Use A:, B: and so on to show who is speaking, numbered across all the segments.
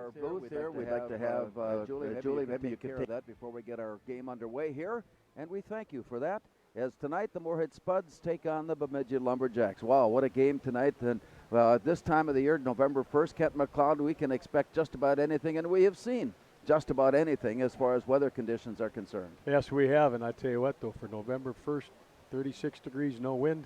A: our booth here. We'd like to have Julie, maybe you can take that before we get our game underway here. And we thank you for that. As tonight, the Moorhead Spuds take on the Bemidji Lumberjacks. Wow, what a game tonight. And well, at this time of the year, November 1st, Kent McLeod, we can expect just about anything, and we have seen just about anything as far as weather conditions are concerned.
B: Yes, we have, and I tell you what, though, for November 1st, 36 degrees, no wind,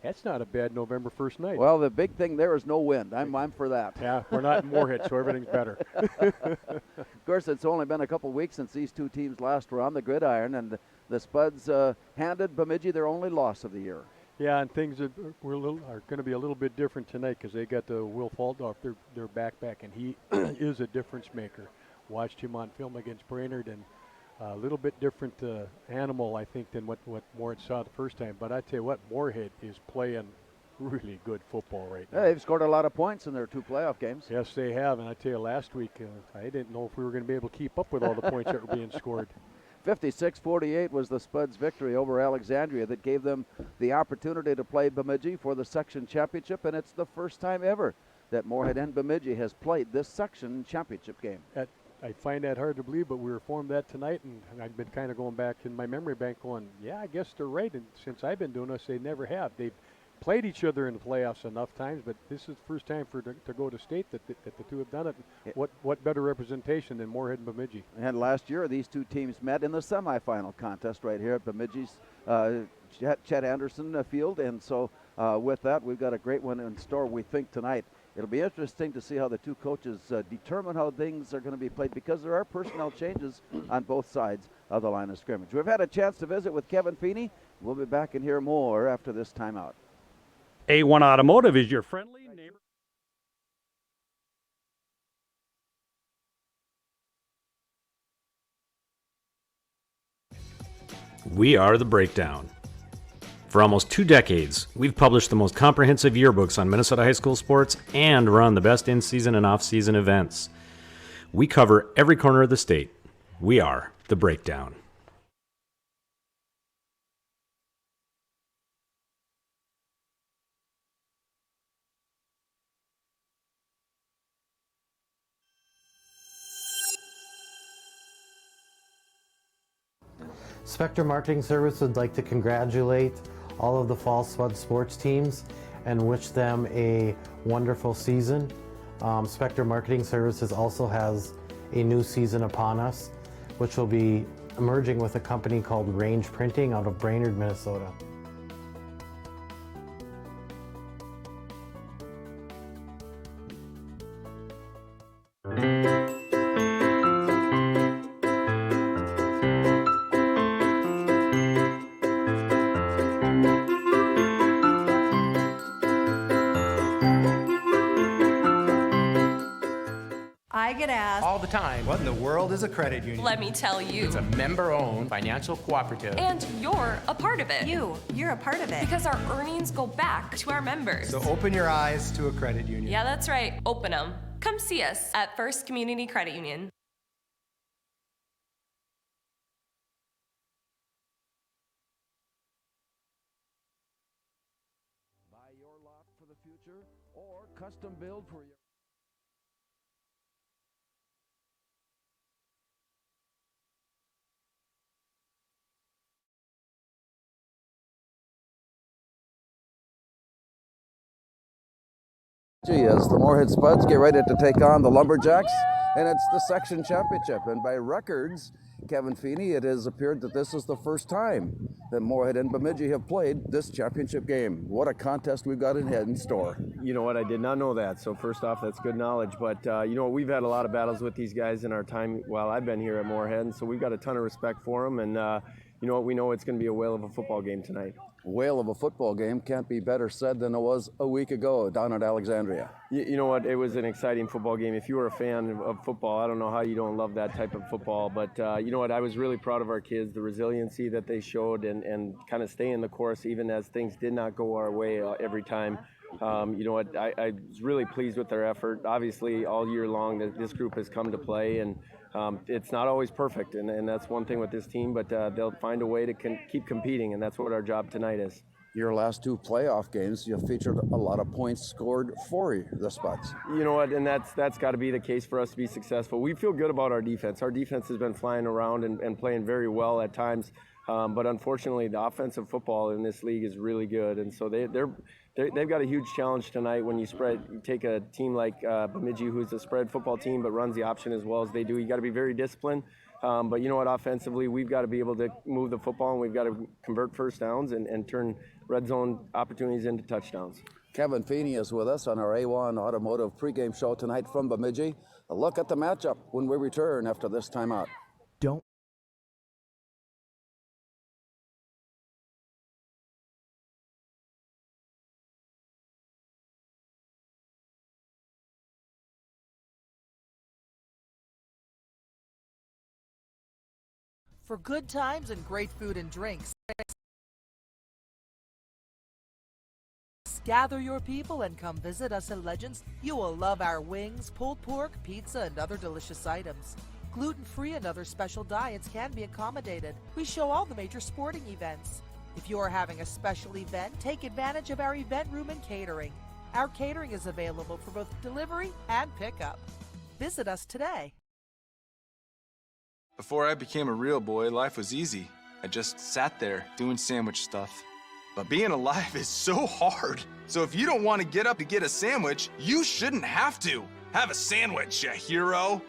B: that's not a bad November 1st night.
A: Well, the big thing there is no wind. I'm for that.
B: Yeah, we're not in Moorhead, so everything's better.
A: Of course, it's only been a couple weeks since these two teams last were on the gridiron, and the Spuds handed Bemidji their only loss of the year.
B: Yeah, and things are going to be a little bit different tonight because they got the Will Faldoff, their backpack, and he is a difference maker. Watched him on film against Brainerd, and a little bit different animal, I think, than what Moorhead saw the first time. But I tell you what, Moorhead is playing really good football right now.
A: Yeah, they've scored a lot of points in their two playoff games.
B: Yes, they have. And I tell you, last week, I didn't know if we were going to be able to keep up with all the points that were being scored.
A: 56-48 was the Spuds' victory over Alexandria that gave them the opportunity to play Bemidji for the section championship, and it's the first time ever that Moorhead and Bemidji has played this section championship game.
B: I find that hard to believe, but we were formed that tonight, and I've been kind of going back in my memory bank going, yeah, I guess they're right. And since I've been doing this, they never have. They've played each other in the playoffs enough times, but this is the first time to go to state that the two have done it. What better representation than Moorhead and Bemidji?
A: And last year, these two teams met in the semifinal contest right here at Bemidji's Chet Anderson Field. And so with that, we've got a great one in store, we think, tonight. It'll be interesting to see how the two coaches determine how things are going to be played, because there are personnel changes on both sides of the line of scrimmage. We've had a chance to visit with Kevin Feeney. We'll be back and hear more after this timeout.
C: A1 Automotive is your friendly neighbor. We are The Breakdown. For almost 2 decades, we've published the most comprehensive yearbooks on Minnesota high school sports and run the best in-season and off-season events. We cover every corner of the state. We are The Breakdown.
D: Spectre Marketing Service would like to congratulate all of the fall Spuds sports teams and wish them a wonderful season. Spectre Marketing Services also has a new season upon us, which will be merging with a company called Range Printing out of Brainerd, Minnesota.
E: All the time. What in the world is a credit union?
F: Let me tell you.
E: It's a member-owned financial cooperative.
F: And you're a part of it.
G: You're a part of it.
F: Because our earnings go back to our members.
E: So open your eyes to a credit union.
F: Yeah, that's right. Open them. Come see us at First Community Credit Union.
A: Buy your lot for the future or custom build for your... As the Moorhead Spuds get ready to take on the Lumberjacks, and it's the section championship. And by records, Kevin Feeney, it has appeared that this is the first time that Moorhead and Bemidji have played this championship game. What a contest we've got in store.
H: You know what, I did not know that. So first off, that's good knowledge. But you know, we've had a lot of battles with these guys in our time while I've been here at Moorhead, and so we've got a ton of respect for them. And you know what, we know it's going to be a whale of a football game tonight.
A: Whale of a football game can't be better said than it was a week ago down at Alexandria.
H: You know what, it was an exciting football game. If you were a fan of football, I don't know how you don't love that type of football. But you know what, I was really proud of our kids, the resiliency that they showed, and kind of staying the course even as things did not go our way every time. You know what, I was really pleased with their effort. Obviously, all year long, this group has come to play, and it's not always perfect, and that's one thing with this team, but they'll find a way to keep competing, and that's what our job tonight is.
A: Your last two playoff games, you featured a lot of points scored for the Spuds.
H: You know what, and that's got to be the case for us to be successful. We feel good about our defense. Our defense has been flying around and playing very well at times, but unfortunately, the offensive football in this league is really good, and so they've got a huge challenge tonight. When you take a team like Bemidji, who's a spread football team but runs the option as well as they do, you got to be very disciplined. But you know what, offensively, we've got to be able to move the football, and we've got to convert first downs and turn red zone opportunities into touchdowns.
A: Kevin Feeney is with us on our A1 Automotive pregame show tonight from Bemidji. A look at the matchup when we return after this timeout.
G: Don't
I: For good times and great food and drinks, gather your people and come visit us at Legends. You will love our wings, pulled pork, pizza, and other delicious items. Gluten-free and other special diets can be accommodated. We show all the major sporting events. If you are having a special event, take advantage of our event room and catering. Our catering is available for both delivery and pickup. Visit us today.
J: Before I became a real boy, life was easy. I just sat there doing sandwich stuff. But being alive is so hard. So if you don't want to get up to get a sandwich, you shouldn't have to. Have a sandwich, you hero.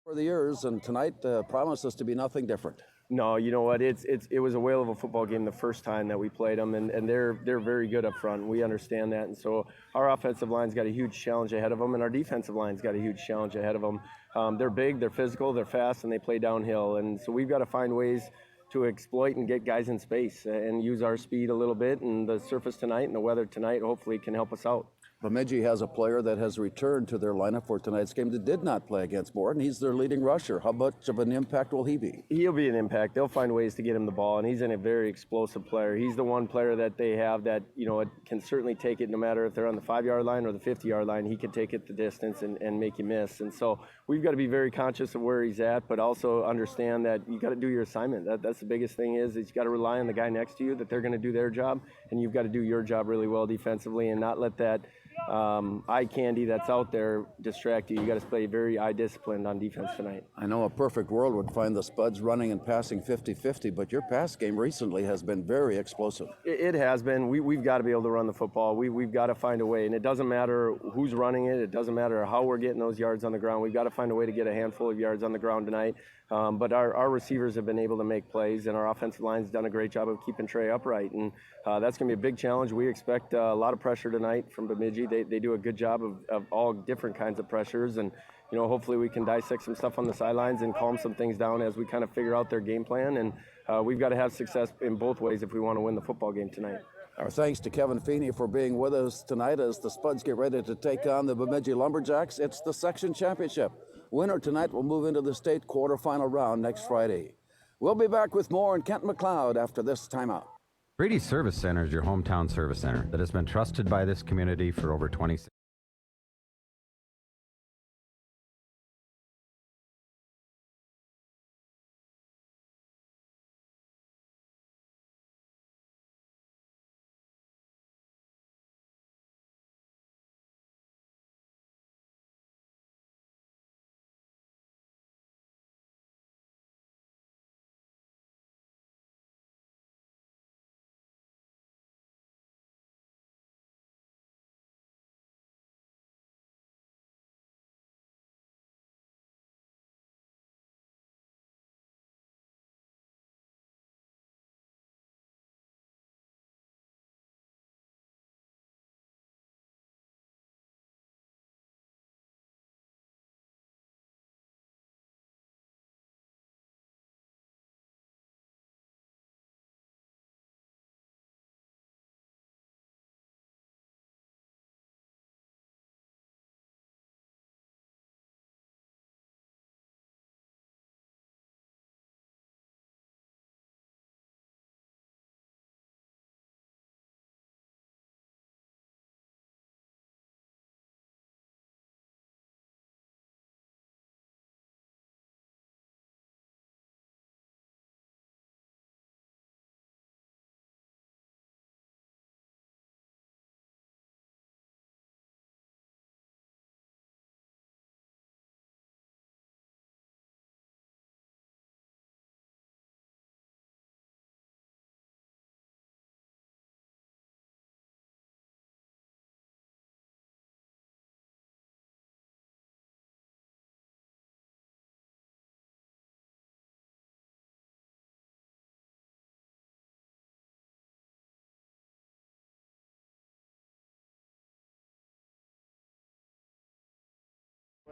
A: For the years, and tonight promises to be nothing different.
H: No, you know what? It was a whale of a football game the first time that we played them, and they're very good up front. We understand that, and so our offensive line's got a huge challenge ahead of them, and our defensive line's got a huge challenge ahead of them. They're big, they're physical, they're fast, and they play downhill, and so we've got to find ways to exploit and get guys in space and use our speed a little bit, and the surface tonight and the weather tonight hopefully can help us out.
A: Bemidji has a player that has returned to their lineup for tonight's game that did not play against Moorhead, and he's their leading rusher. How much of an impact will he be?
H: He'll be an impact. They'll find ways to get him the ball, and he's a very explosive player. He's the one player that they have that, you know, can certainly take it no matter if they're on the 5-yard line or the 50-yard line. He can take it the distance and make you miss. And so we've got to be very conscious of where he's at, but also understand that you got to do your assignment. That's the biggest thing is you got to rely on the guy next to you, that they're going to do their job, and you've got to do your job really well defensively and not let that eye candy that's out there distract you. You got to play very eye disciplined on defense tonight.
A: I know a perfect world would find the Spuds running and passing 50-50, but your pass game recently has been very explosive.
H: It has been. We've got to be able to run the football. We've got to find a way, and it doesn't matter who's running it. It doesn't matter how we're getting those yards on the ground. We've got to find a way to get a handful of yards on the ground tonight. But our receivers have been able to make plays, and our offensive line's done a great job of keeping Trey upright. And that's going to be a big challenge. We expect a lot of pressure tonight from Bemidji. They do a good job of all different kinds of pressures. And, you know, hopefully we can dissect some stuff on the sidelines and calm some things down as we kind of figure out their game plan. And we've got to have success in both ways if we want to win the football game tonight.
A: Our thanks to Kevin Feeney for being with us tonight as the Spuds get ready to take on the Bemidji Lumberjacks. It's the section championship. Winner tonight will move into the state quarterfinal round next Friday. We'll be back with more in Kent McLeod after this timeout.
K: Brady's Service Center is your hometown service center that has been trusted by this community for over 26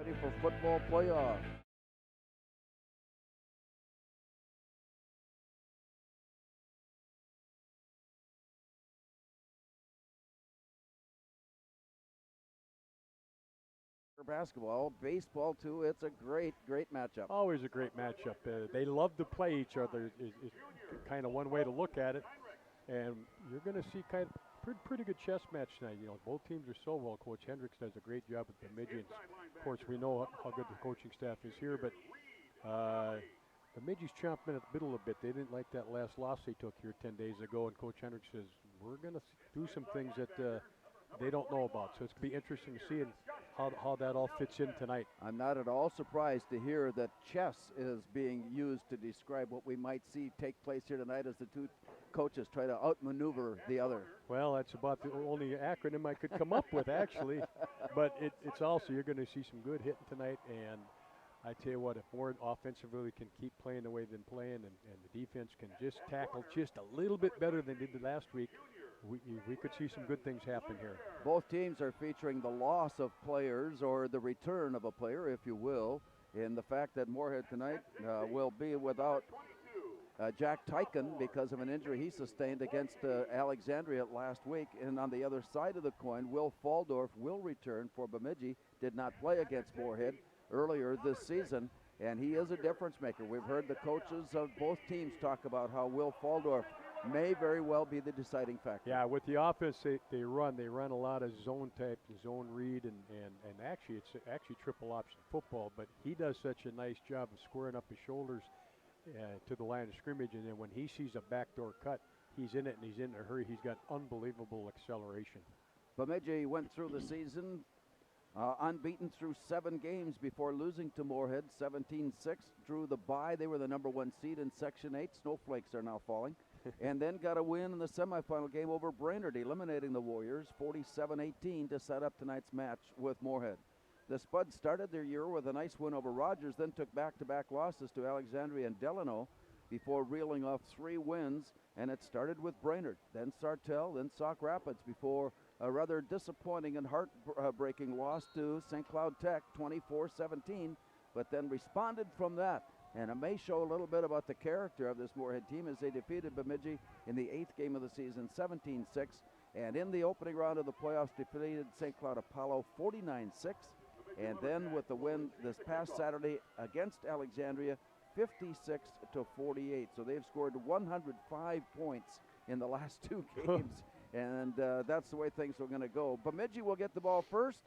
A: Ready for football playoff. Basketball, baseball too. It's a great matchup.
B: Always a great matchup. They love to play each other. Is kind of one way to look at it, and you're going to see kind of pretty good chess match tonight. You know, both teams are so well. Coach Hendricks does a great job with Bemidji. Of course, we know how good the coaching staff is here, but Bemidji's chomping at the middle a bit. They didn't like that last loss they took here 10 days ago, and Coach Hendricks says we're going to do some things that they don't know about. So it's going to be interesting to see and how that all fits in tonight.
A: I'm not at all surprised to hear that chess is being used to describe what we might see take place here tonight as the two coaches try to outmaneuver the other.
B: Well, that's about the only acronym I could come up with, actually. But it's also, you're going to see some good hitting tonight. And I tell you what, if Moorhead offensively can keep playing the way they've been playing and the defense can just tackle just a little bit better than they did last week, we could see some good things happen here.
A: Both teams are featuring the loss of players, or the return of a player, if you will, in the fact that Moorhead tonight will be without Jack Tyken because of an injury he sustained against Alexandria last week. And on the other side of the coin, Will Faldorf will return for Bemidji. Did not play against Moorhead earlier this season, and he is a difference maker. We've heard the coaches of both teams talk about how Will Faldorf may very well be the deciding factor.
B: Yeah, with the offense they run a lot of zone type, zone read, and actually it's actually triple option football, but he does such a nice job of squaring up his shoulders to the line of scrimmage, and then when he sees a backdoor cut, he's in it and he's in a hurry. He's got unbelievable acceleration.
A: Bemidji went through the season unbeaten through 7 games before losing to Moorhead 17-6. Drew the bye. They were the number 1 seed in Section 8. Snowflakes are now falling. And then got a win in the semifinal game over Brainerd, eliminating the Warriors 47-18 to set up tonight's match with Moorhead. The Spuds started their year with a nice win over Rogers, then took back-to-back losses to Alexandria and Delano before reeling off 3 wins, and it started with Brainerd, then Sartell, then Sauk Rapids before a rather disappointing and heartbreaking loss to St. Cloud Tech 24-17, but then responded from that. And it may show a little bit about the character of this Moorhead team as they defeated Bemidji in the 8th game of the season 17-6, and in the opening round of the playoffs defeated St. Cloud Apollo 49-6, and then with the win this past Saturday against Alexandria 56-48. So they've scored 105 points in the last 2 games. And that's the way things are going to go. Bemidji will get the ball first,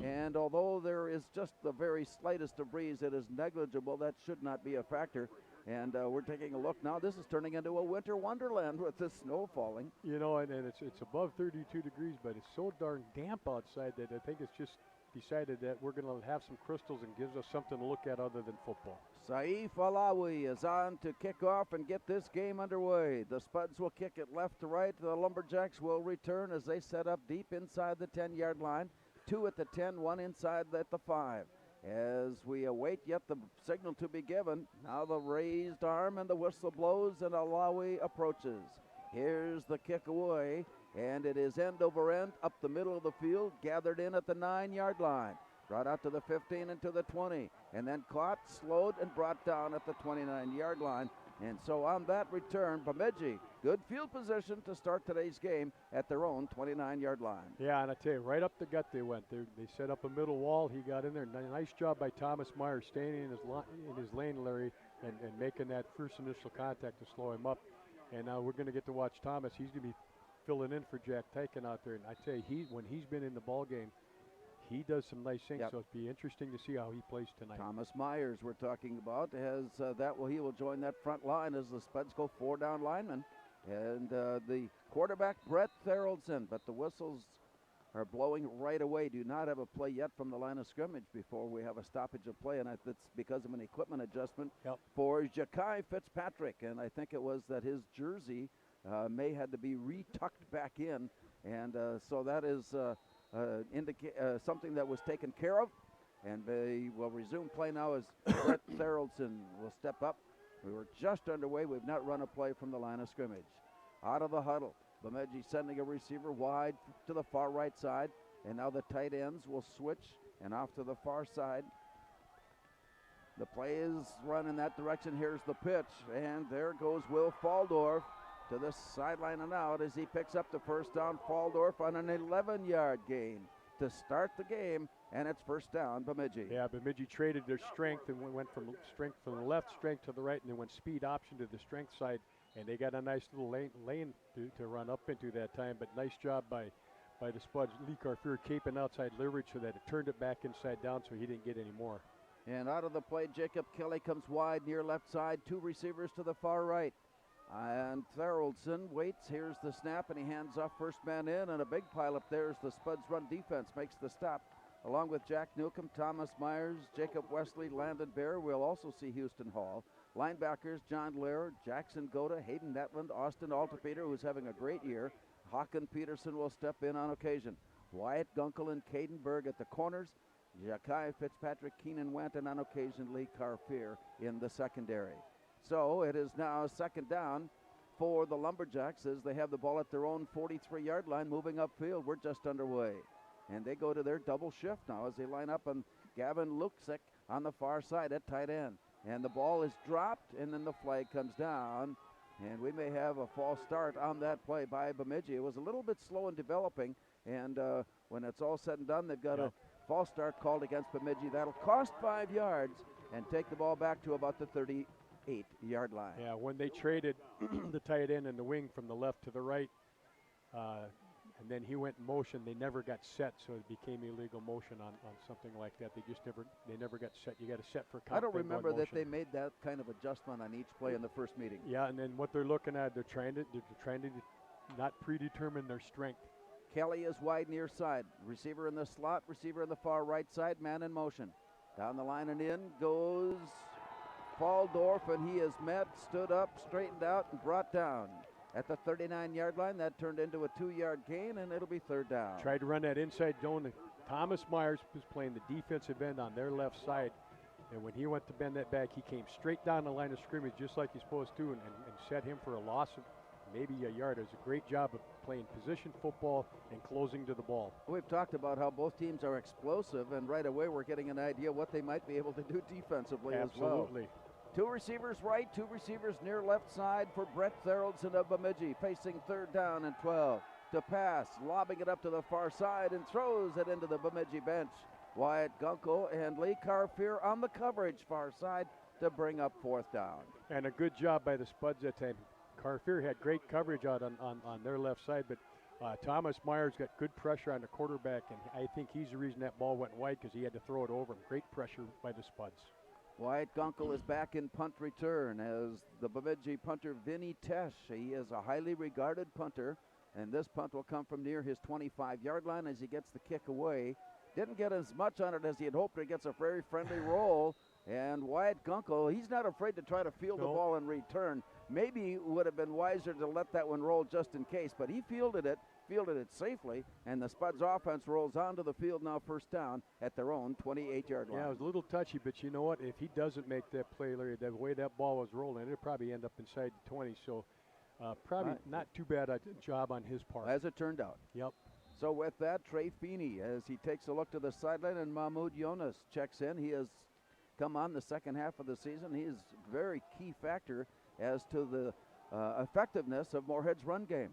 A: and although there is just the very slightest of breeze, it is negligible. That should not be a factor. And we're taking a look now. This is turning into a winter wonderland with the snow falling.
B: You know, and it's above 32 degrees, but it's so darn damp outside that I think it's just decided that we're going to have some crystals and gives us something to look at other than football.
A: Saif Alawi is on to kick off and get this game underway. The Spuds will kick it left to right. The Lumberjacks will return as they set up deep inside the 10-yard line. 2 at the 10, 1 inside at the 5. As we await yet the signal to be given, now the raised arm and the whistle blows and Alawi approaches. Here's the kick away, and it is end over end up the middle of the field, gathered in at the 9-yard line. Brought out to the 15 and to the 20, and then caught, slowed, and brought down at the 29-yard line. And so on that return, Bemidji, good field position to start today's game at their own 29-yard line.
B: Yeah, and I tell you, right up the gut they went. They set up a middle wall. He got in there. Nice job by Thomas Meyer staying in his lane, Larry, and making that first initial contact to slow him up. And now we're going to get to watch Thomas. He's going to be filling in for Jack Tyken out there. And I tell you, when he's been in the ball game, he does some nice things, so it'll be interesting to see how he plays tonight.
A: Thomas Myers, we're talking about, has he will join that front line as the Spuds go 4 down linemen. And the quarterback, Brett Theraldson, but the whistles are blowing right away. Do not have a play yet from the line of scrimmage before we have a stoppage of play, and that's because of an equipment adjustment for Ja'Kai Fitzpatrick. And I think it was that his jersey may had to be retucked back in, and so that is something that was taken care of, and they will resume play now as Brett Theraldson will step up. We were just underway. We've not run a play from the line of scrimmage. Out of the huddle, Bemidji sending a receiver wide to the far right side, and now the tight ends will switch and off to the far side The play is run in that direction. Here's the pitch, and there goes Will Faldorf to the sideline and out as he picks up the first down. Faldorf on an 11-yard gain to start the game, and it's first down, Bemidji.
B: Yeah, Bemidji traded their strength and went from strength from the left, strength to the right, and then went speed option to the strength side, and they got a nice little lane to run up into that time, but nice job by the Spuds. Lee Carfier keeping outside leverage so that it turned it back inside down so he didn't get any more.
A: And out of the play, Jacob Kelly comes wide near left side, 2 receivers to the far right. And Theraldson waits. Here's the snap, and he hands off first man in, and a big pile up there as the Spuds run defense makes the stop. Along with Jack Newcomb, Thomas Myers, Jacob Wesley, Landon Bear. We'll also see Houston Hall. Linebackers, John Lair, Jackson Goda, Hayden Netland, Austin Altapeter, who's having a great year. Håkan Peterson will step in on occasion. Wyatt Gunkel and Caden Berg at the corners. Jakai Fitzpatrick, Keenan Went, and on occasion Lee Carfier in the secondary. So it is now second down for the Lumberjacks as they have the ball at their own 43-yard line moving upfield. We're just underway. And they go to their double shift now as they line up on Gavin Luksic on the far side at tight end. And the ball is dropped, and then the flag comes down. And we may have a false start on that play by Bemidji. It was a little bit slow in developing, and when it's all said and done, they've got a false start called against Bemidji. That'll cost 5 yards and take the ball back to about the 38-yard line.
B: Yeah, when they traded the tight end and the wing from the left to the right, and then he went in motion, they never got set, so it became illegal motion on something like that. They never got set. You got to set for contact.
A: I don't remember that they made that kind of adjustment on each play in the first meeting.
B: Yeah, and then what they're looking at, they're trying to not predetermine their strength.
A: Kelly is wide near side. Receiver in the slot, receiver in the far right side, man in motion. Down the line and in goes Faldorf, and he is met, stood up, straightened out, and brought down. At the 39-yard line, that turned into a 2-yard gain, and it'll be third down.
B: Tried to run that inside zone. Thomas Myers was playing the defensive end on their left side, and when he went to bend that back, he came straight down the line of scrimmage just like he's supposed to and set him for a loss of maybe a yard. It was a great job of playing position football and closing to the ball.
A: We've talked about how both teams are explosive, and right away we're getting an idea what they might be able to do defensively as well.
B: Absolutely.
A: 2 receivers right, 2 receivers near left side for Brett Theraldson of Bemidji, facing third down and 12. To pass, lobbing it up to the far side and throws it into the Bemidji bench. Wyatt Gunkel and Lee Carfier on the coverage far side to bring up fourth down.
B: And a good job by the Spuds that time. Carfier had great coverage out on their left side, but Thomas Myers got good pressure on the quarterback, and I think he's the reason that ball went wide because he had to throw it over him. Great pressure by the Spuds.
A: Wyatt Gunkel is back in punt return as the Bemidji punter Vinny Tesh. He is a highly regarded punter, and this punt will come from near his 25-yard line as he gets the kick away. Didn't get as much on it as he had hoped. He gets a very friendly roll, and Wyatt Gunkel, he's not afraid to try to field the ball in return. Maybe it would have been wiser to let that one roll just in case, but he fielded it safely, and the Spuds offense rolls onto the field now first down at their own 28-yard line.
B: Yeah, it was a little touchy, but you know what? If he doesn't make that play, Larry, the way that ball was rolling, it'll probably end up inside the 20, so probably not too bad a job on his part.
A: As it turned out.
B: Yep.
A: So with that, Trey Feeney, as he takes a look to the sideline, and Mahmoud Jonas checks in. He has come on the second half of the season. He is a very key factor as to the effectiveness of Moorhead's run game.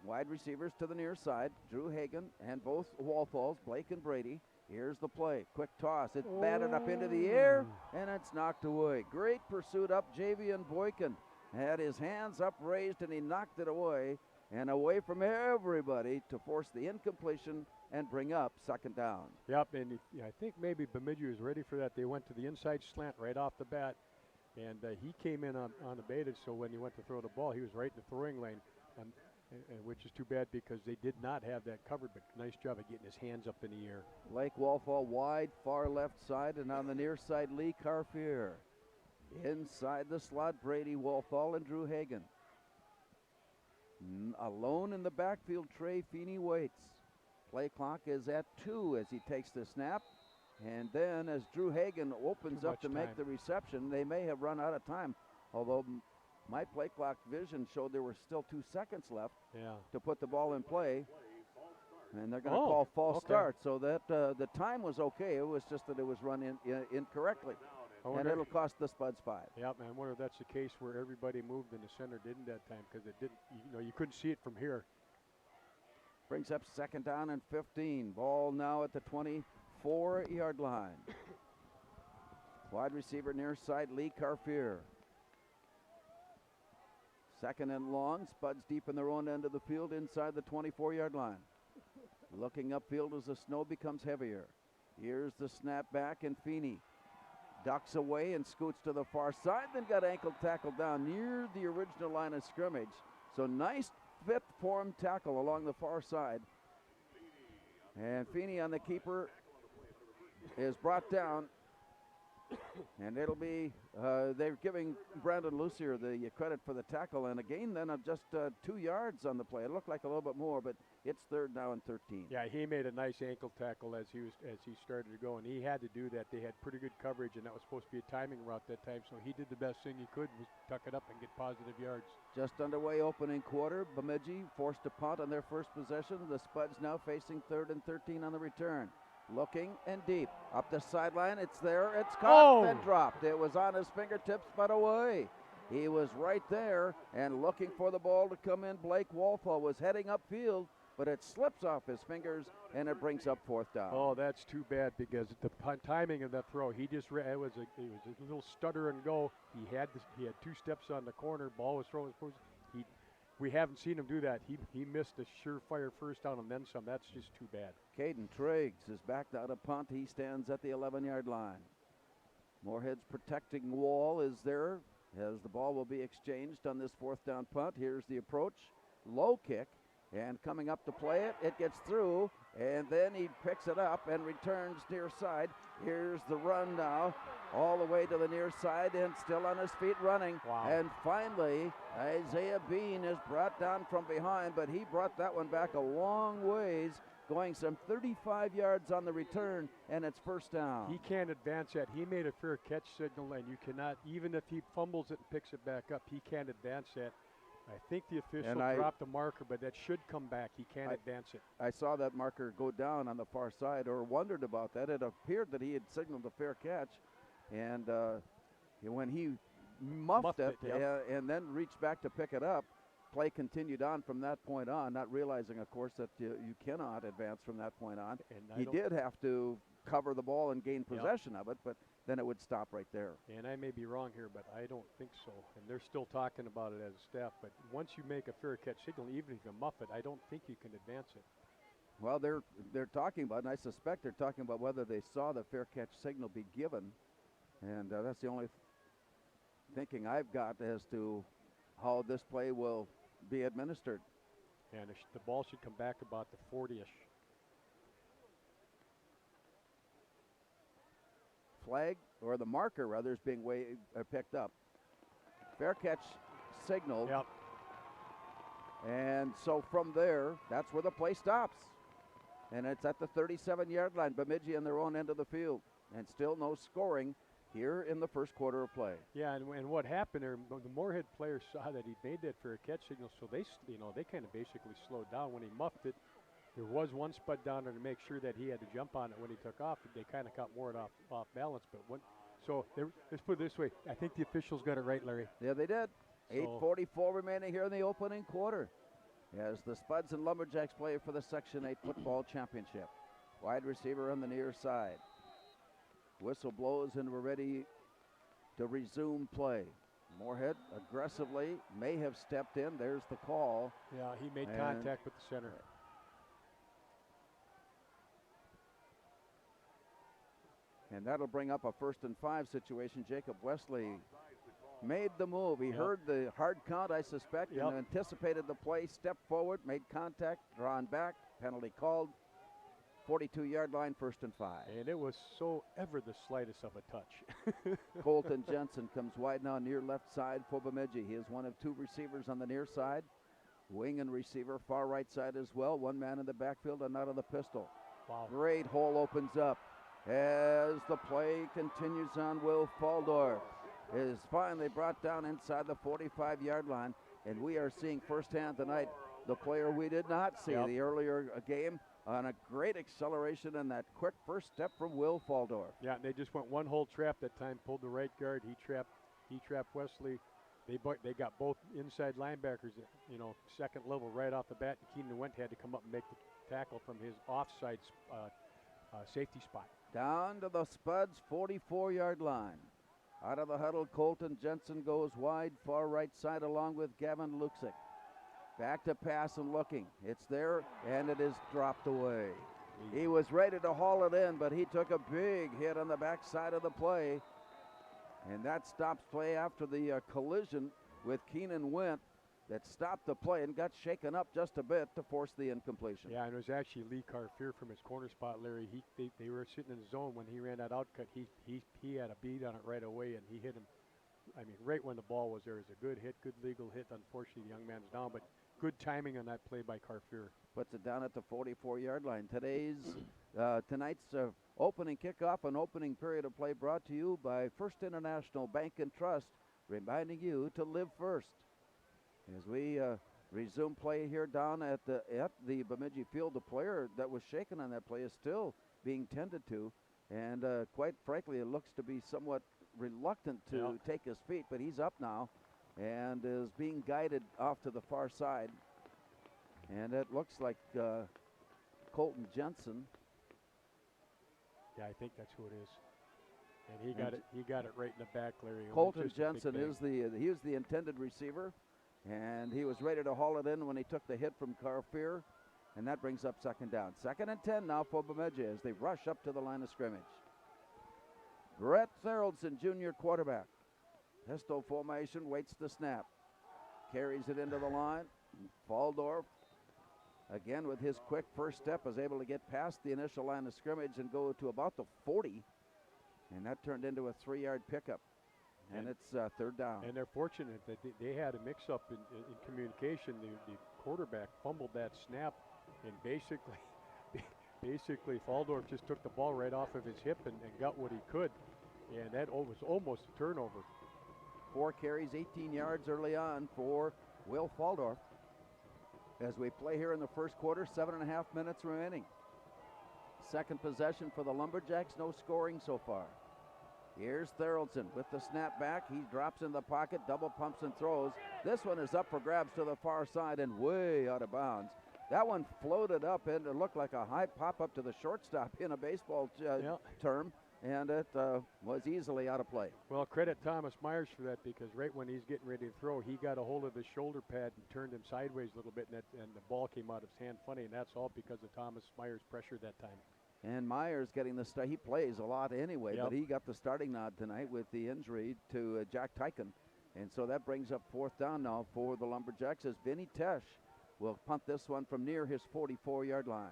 A: Wide receivers to the near side, Drew Hagan and both Walthalls, Blake and Brady. Here's the play, quick toss. It's batted up into the air, and it's knocked away. Great pursuit up. Javian Boykin had his hands upraised, and he knocked it away and away from everybody to force the incompletion and bring up second down.
B: Yep, and I think maybe Bemidji was ready for that. They went to the inside slant right off the bat, and he came in unabated, so when he went to throw the ball, he was right in the throwing lane. Which is too bad because they did not have that covered, but nice job of getting his hands up in the air.
A: Blake Walthall wide, far left side, and on the near side, Lee Carfier. Inside the slot, Brady Walthall and Drew Hagan. Alone in the backfield, Trey Feeney waits. Play clock is at 2 as he takes the snap. And then as Drew Hagan opens up to make the reception, they may have run out of time, although my play clock vision showed there were still 2 seconds left to put the ball in play. And they're going to call false start, so that the time was okay. It was just that it was run in incorrectly. and it'll cost the Spuds 5.
B: Yep, I wonder if that's the case where everybody moved and the center didn't that time, because it didn't. You couldn't see it from here.
A: Brings up 2nd down and 15. Ball now at the 24-yard line. Wide receiver near side, Lee Carfier. 2nd and long. Spuds deep in their own end of the field inside the 24-yard line. Looking upfield as the snow becomes heavier. Here's the snap back, and Feeney ducks away and scoots to the far side, then got ankle tackled down near the original line of scrimmage. So nice fifth form tackle along the far side. And Feeney on the keeper is brought down. And it'll be, they're giving Brandon Lucier the credit for the tackle, and a gain then of just 2 yards on the play. It looked like a little bit more, but it's 3rd now and 13.
B: Yeah, he made a nice ankle tackle as he started to go, and he had to do that. They had pretty good coverage, and that was supposed to be a timing route that time, so he did the best thing he could, was tuck it up and get positive yards.
A: Just underway opening quarter. Bemidji forced a punt on their first possession. The Spuds now facing 3rd and 13 on the return. Looking and deep. Up the sideline, it's there, it's caught and dropped. It was on his fingertips, but away. He was right there and looking for the ball to come in. Blake Walthall was heading upfield, but it slips off his fingers and it brings up 4th down.
B: Oh, that's too bad, because the timing of that throw, it was a little stutter and go. He had 2 steps on the corner, ball was thrown. We haven't seen him do that. He missed a surefire first down and then some. That's just too bad.
A: Caden Triggs is back out of punt. He stands at the 11-yard line. Moorhead's protecting wall is there as the ball will be exchanged on this 4th down punt. Here's the approach. Low kick. And coming up to play it, it gets through, and then he picks it up and returns near side. Here's the run now, all the way to the near side, and still on his feet running.
B: Wow.
A: And finally, Isaiah Bean is brought down from behind, but he brought that one back a long ways, going some 35 yards on the return, and it's 1st down.
B: He can't advance that. He made a fair catch signal, and you cannot, even if he fumbles it and picks it back up, he can't advance that. I think the official dropped the marker, but that should come back. He can't advance it.
A: I saw that marker go down on the far side, or wondered about that. It appeared that he had signaled a fair catch, and when he muffed it, and then reached back to pick it up, play continued on from that point on, not realizing, of course, that you cannot advance from that point on. And he did have to cover the ball and gain possession of it, but then it would stop right there.
B: And I may be wrong here, but I don't think so. And they're still talking about it as a staff. But once you make a fair catch signal, even if you muff it, I don't think you can advance it.
A: Well, they're talking about, and I suspect they're talking about whether they saw the fair catch signal be given. And that's the only thinking I've got as to how this play will be administered.
B: And the ball should come back about the 40-ish.
A: Flag, or the marker rather, is being picked up. Fair catch signal.
B: Yep.
A: And so from there, that's where the play stops. And it's at the 37-yard line. Bemidji on their own end of the field. And still no scoring here in the first quarter of play.
B: Yeah, and what happened there, the Moorhead players saw that he made that fair catch signal, so they kind of basically slowed down. When he muffed it, there was one Spud down there to make sure that he had to jump on it when he took off. They kind of got more off balance. But let's put it this way. I think the officials got it right, Larry.
A: Yeah, they did. 8:44 remaining here in the opening quarter as the Spuds and Lumberjacks play for the Section 8 football championship. Wide receiver on the near side. Whistle blows and we're ready to resume play. Moorhead aggressively may have stepped in. There's the call.
B: Yeah, he made contact with the center.
A: And that'll bring up a 1st and 5 situation. Jacob Wesley made the move. He heard the hard count, I suspect, and anticipated the play, stepped forward, made contact, drawn back, penalty called. 42-yard line, 1st and 5.
B: And it was so ever the slightest of a touch.
A: Colton Jensen comes wide now near left side for Bemidji. He is one of 2 receivers on the near side. Wing and receiver, far right side as well. One man in the backfield and out of the pistol.
B: Wow.
A: Great hole opens up as the play continues on. Will Faldorf is finally brought down inside the 45-yard line. And we are seeing firsthand tonight the player we did not see the earlier game on a great acceleration and that quick first step from Will Faldorf.
B: Yeah, and they just went one whole trap that time, pulled the right guard. He trapped Wesley. They got both inside linebackers, second level right off the bat. Keenan Went had to come up and make the tackle from his offside safety spot.
A: Down to the Spuds 44-yard line. Out of the huddle, Colton Jensen goes wide, far right side along with Gavin Luksic. Back to pass and looking. It's there, and it is dropped away. He was ready to haul it in, but he took a big hit on the backside of the play. And that stops play after the collision with Keenan Went that stopped the play and got shaken up just a bit to force the incompletion.
B: Yeah, and it was actually Lee Carfier from his corner spot, Larry. They were sitting in the zone when he ran that outcut. He had a beat on it right away, and he hit him. I mean, right when the ball was there. It was a good hit, good legal hit. Unfortunately, the young man's down, but good timing on that play by Carfier.
A: Puts it down at the 44-yard line. Tonight's opening kickoff and opening period of play brought to you by First International Bank and Trust, reminding you to live first. As we resume play here down at the Bemidji field, the player that was shaken on that play is still being tended to, and quite frankly, it looks to be somewhat reluctant to take his feet, but he's up now and is being guided off to the far side. And it looks like Colton Jensen.
B: Yeah, I think that's who it is. And he got it right in the back, Larry.
A: Colton Jensen is the intended receiver, and he was ready to haul it in when he took the hit from Carfier, and that brings up second down. 2nd and 10 now for Bemidji as they rush up to the line of scrimmage. Brett Theraldson, junior quarterback. Pistol formation, waits the snap. Carries it into the line. Faldorf, again with his quick first step, is able to get past the initial line of scrimmage and go to about the 40. And that turned into a 3-yard pickup. And it's third down.
B: And they're fortunate that they had a mix-up in communication. The quarterback fumbled that snap, and basically Faldorf just took the ball right off of his hip and got what he could. And that was almost a turnover.
A: 4 carries, 18 yards early on for Will Faldorf. As we play here in the first quarter, 7.5 minutes remaining. Second possession for the Lumberjacks, no scoring so far. Here's Theraldson with the snap back. He drops in the pocket, double pumps and throws. This one is up for grabs to the far side and way out of bounds. That one floated up and it looked like a high pop up to the shortstop in a baseball term, and it was easily out of play.
B: Well, credit Thomas Myers for that, because right when he's getting ready to throw, he got a hold of his shoulder pad and turned him sideways a little bit, and the ball came out of his hand funny, and that's all because of Thomas Myers' pressure that time.
A: And Myers getting the start. He plays a lot anyway, but he got the starting nod tonight with the injury to Jack Tyken. And so that brings up fourth down now for the Lumberjacks as Vinny Tesh will punt this one from near his 44-yard line.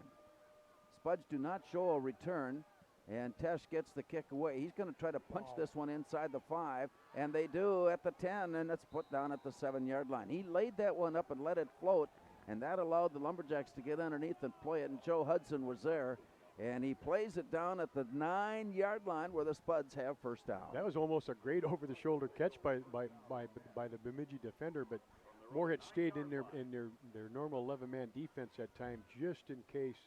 A: Spuds do not show a return, and Tesh gets the kick away. He's going to try to punch this one inside the 5, and they do at the 10, and it's put down at the 7-yard line. He laid that one up and let it float, and that allowed the Lumberjacks to get underneath and play it, and Joe Hudson was there. And he plays it down at the 9-yard line where the Spuds have first down.
B: That was almost a great over-the-shoulder catch by the Bemidji defender, but Moorhead stayed in their normal 11-man defense that time just in case,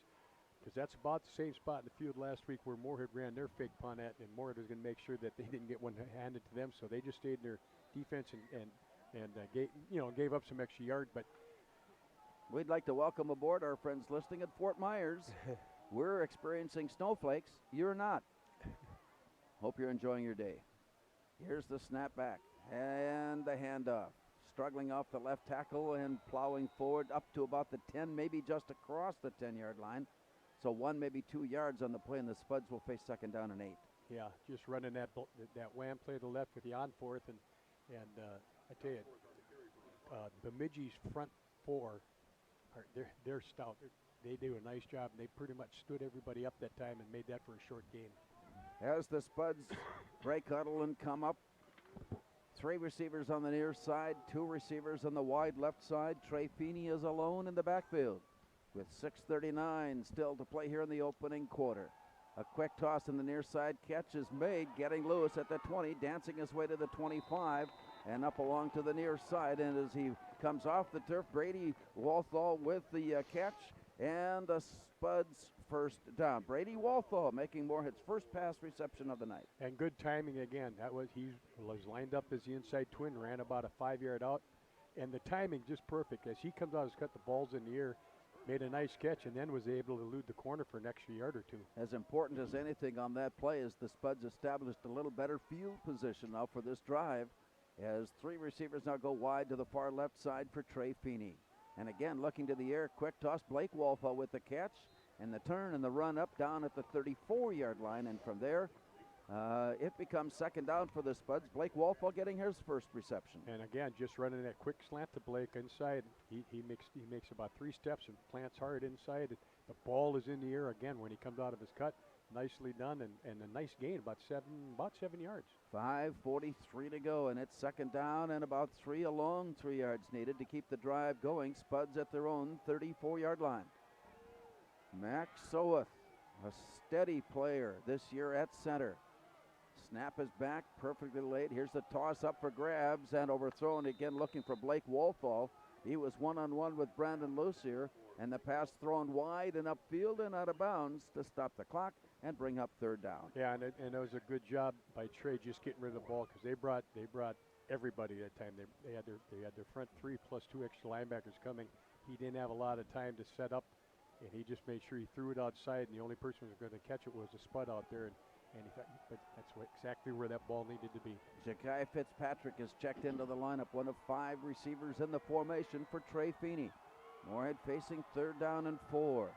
B: because that's about the same spot in the field last week where Moorhead ran their fake punt at, and Moorhead was going to make sure that they didn't get one handed to them, so they just stayed in their defense and gave up some extra yard. But
A: we'd like to welcome aboard our friends listening at Fort Myers. We're experiencing snowflakes. You're not. Hope you're enjoying your day. Here's the snap back and the handoff. Struggling off the left tackle and plowing forward up to about the 10, maybe just across the 10-yard line. So 1, maybe 2 yards on the play, and the Spuds will face second down and 8.
B: Yeah, just running that wham play to the left with the on fourth, and I tell you, Bemidji's front four, they're stout. They do a nice job, and they pretty much stood everybody up that time and made that for a short game.
A: As the Spuds break huddle and come up, 3 receivers on the near side, 2 receivers on the wide left side. Trey Feeney is alone in the backfield with 6:39 still to play here in the opening quarter. A quick toss in the near side, catch is made, getting loose at the 20, dancing his way to the 25, and up along to the near side. And as he comes off the turf, Brady Walthall with the catch, and the Spuds first down. Brady Walthall making Moorhead's first pass reception of the night.
B: And good timing again. He was lined up as the inside twin, ran about a 5-yard out, and the timing just perfect. As he comes out, he's got the balls in the air, made a nice catch, and then was able to elude the corner for an extra yard or two.
A: As important as anything on that play is the Spuds established a little better field position now for this drive, as 3 receivers now go wide to the far left side for Trey Feeney. And again, looking to the air, quick toss, Blake Walthall with the catch, and the turn and the run up down at the 34-yard line, and from there, it becomes second down for the Spuds. Blake Walthall getting his first reception.
B: And again, just running that quick slant to Blake inside. He makes about 3 steps and plants hard inside. The ball is in the air again when he comes out of his cut. Nicely done, and a nice gain, about 7 yards.
A: 5:43 to go, and it's second down and about 3 yards needed to keep the drive going. Spuds at their own 34-yard line. Max Soeth, a steady player this year at center. Snap is back, perfectly laid. Here's the toss up for grabs and overthrown again, looking for Blake Walthall. He was one-on-one with Brandon Lucier, and the pass thrown wide and upfield and out of bounds to stop the clock and bring up third down.
B: Yeah, and it was a good job by Trey just getting rid of the ball, because they brought everybody that time. They had their front 3 plus 2 extra linebackers coming. He didn't have a lot of time to set up, and he just made sure he threw it outside, and the only person who was going to catch it was a Spud out there. But that's exactly where that ball needed to be.
A: Ja'Kai Fitzpatrick is checked into the lineup, one of 5 receivers in the formation for Trey Feeney. Moorhead facing third down and 4.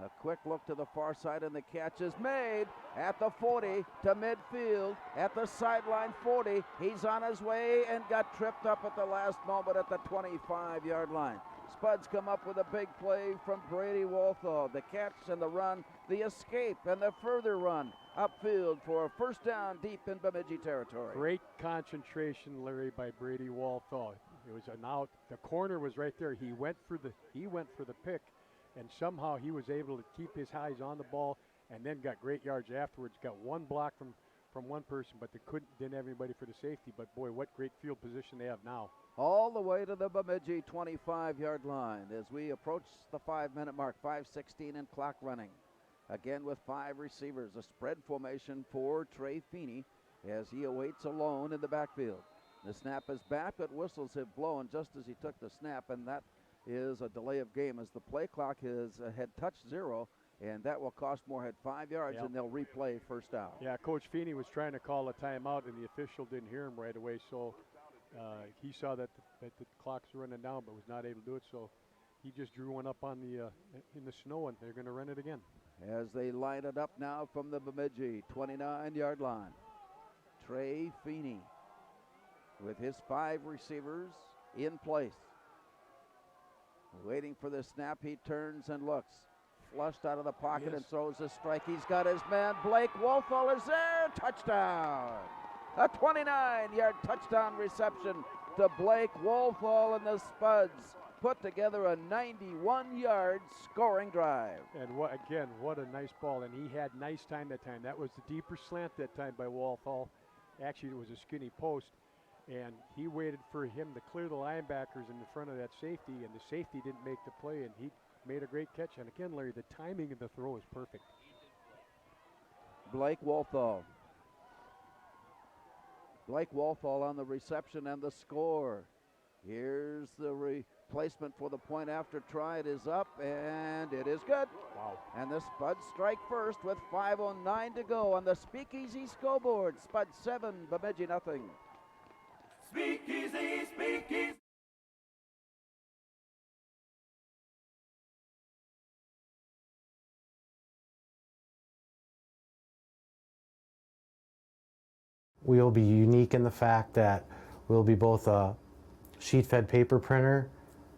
A: A quick look to the far side, and the catch is made at the 40 to midfield at the sideline 40. He's on his way and got tripped up at the last moment at the 25-yard line. Spuds come up with a big play from Brady Walthall. The catch and the run, the escape and the further run upfield for a first down deep in Bemidji territory.
B: Great concentration, Larry, by Brady Walthall. It was an out. The corner was right there. He went for the pick, and somehow he was able to keep his eyes on the ball, and then got great yards afterwards. Got one block from one person, but didn't have anybody for the safety. But boy, what great field position they have now.
A: All the way to the Bemidji 25-yard line as we approach the 5-minute mark. 5:16 and clock running. Again with 5 receivers, a spread formation for Trey Feeney as he awaits alone in the backfield. The snap is back, but whistles have blown just as he took the snap, and that is a delay of game as the play clock had touched 0, and that will cost Moorhead 5 yards,
B: Yep.
A: and they'll replay first down.
B: Yeah, Coach Feeney was trying to call a timeout, and the official didn't hear him right away, so he saw that the clock's running down, but was not able to do it, so he just drew one up on in the snow, and they're going to run it again.
A: As they line it up now from the Bemidji 29-yard line. Trey Feeney with his 5 receivers in place. Waiting for the snap, he turns and looks. Flushed out of the pocket and throws a strike. He's got his man, Blake Walthall is there. Touchdown! A 29-yard touchdown reception to Blake Walthall, and the Spuds put together a 91-yard scoring drive.
B: And what a nice ball, and he had nice time that time. That was the deeper slant that time by Walthall. Actually, it was a skinny post, and he waited for him to clear the linebackers in the front of that safety, and the safety didn't make the play, and he made a great catch. And again, Larry, the timing of the throw is perfect.
A: Blake Walthall. Blake Walthall on the reception and the score. Here's the replacement for the point after try. It is up, and it is good.
B: Wow.
A: And the Spuds strike first with 5:09 to go on the Speakeasy scoreboard. Spuds 7, Bemidji nothing.
G: Speakeasy, Speakeasy.
D: We'll be unique in the fact that we'll be both a sheet-fed paper printer,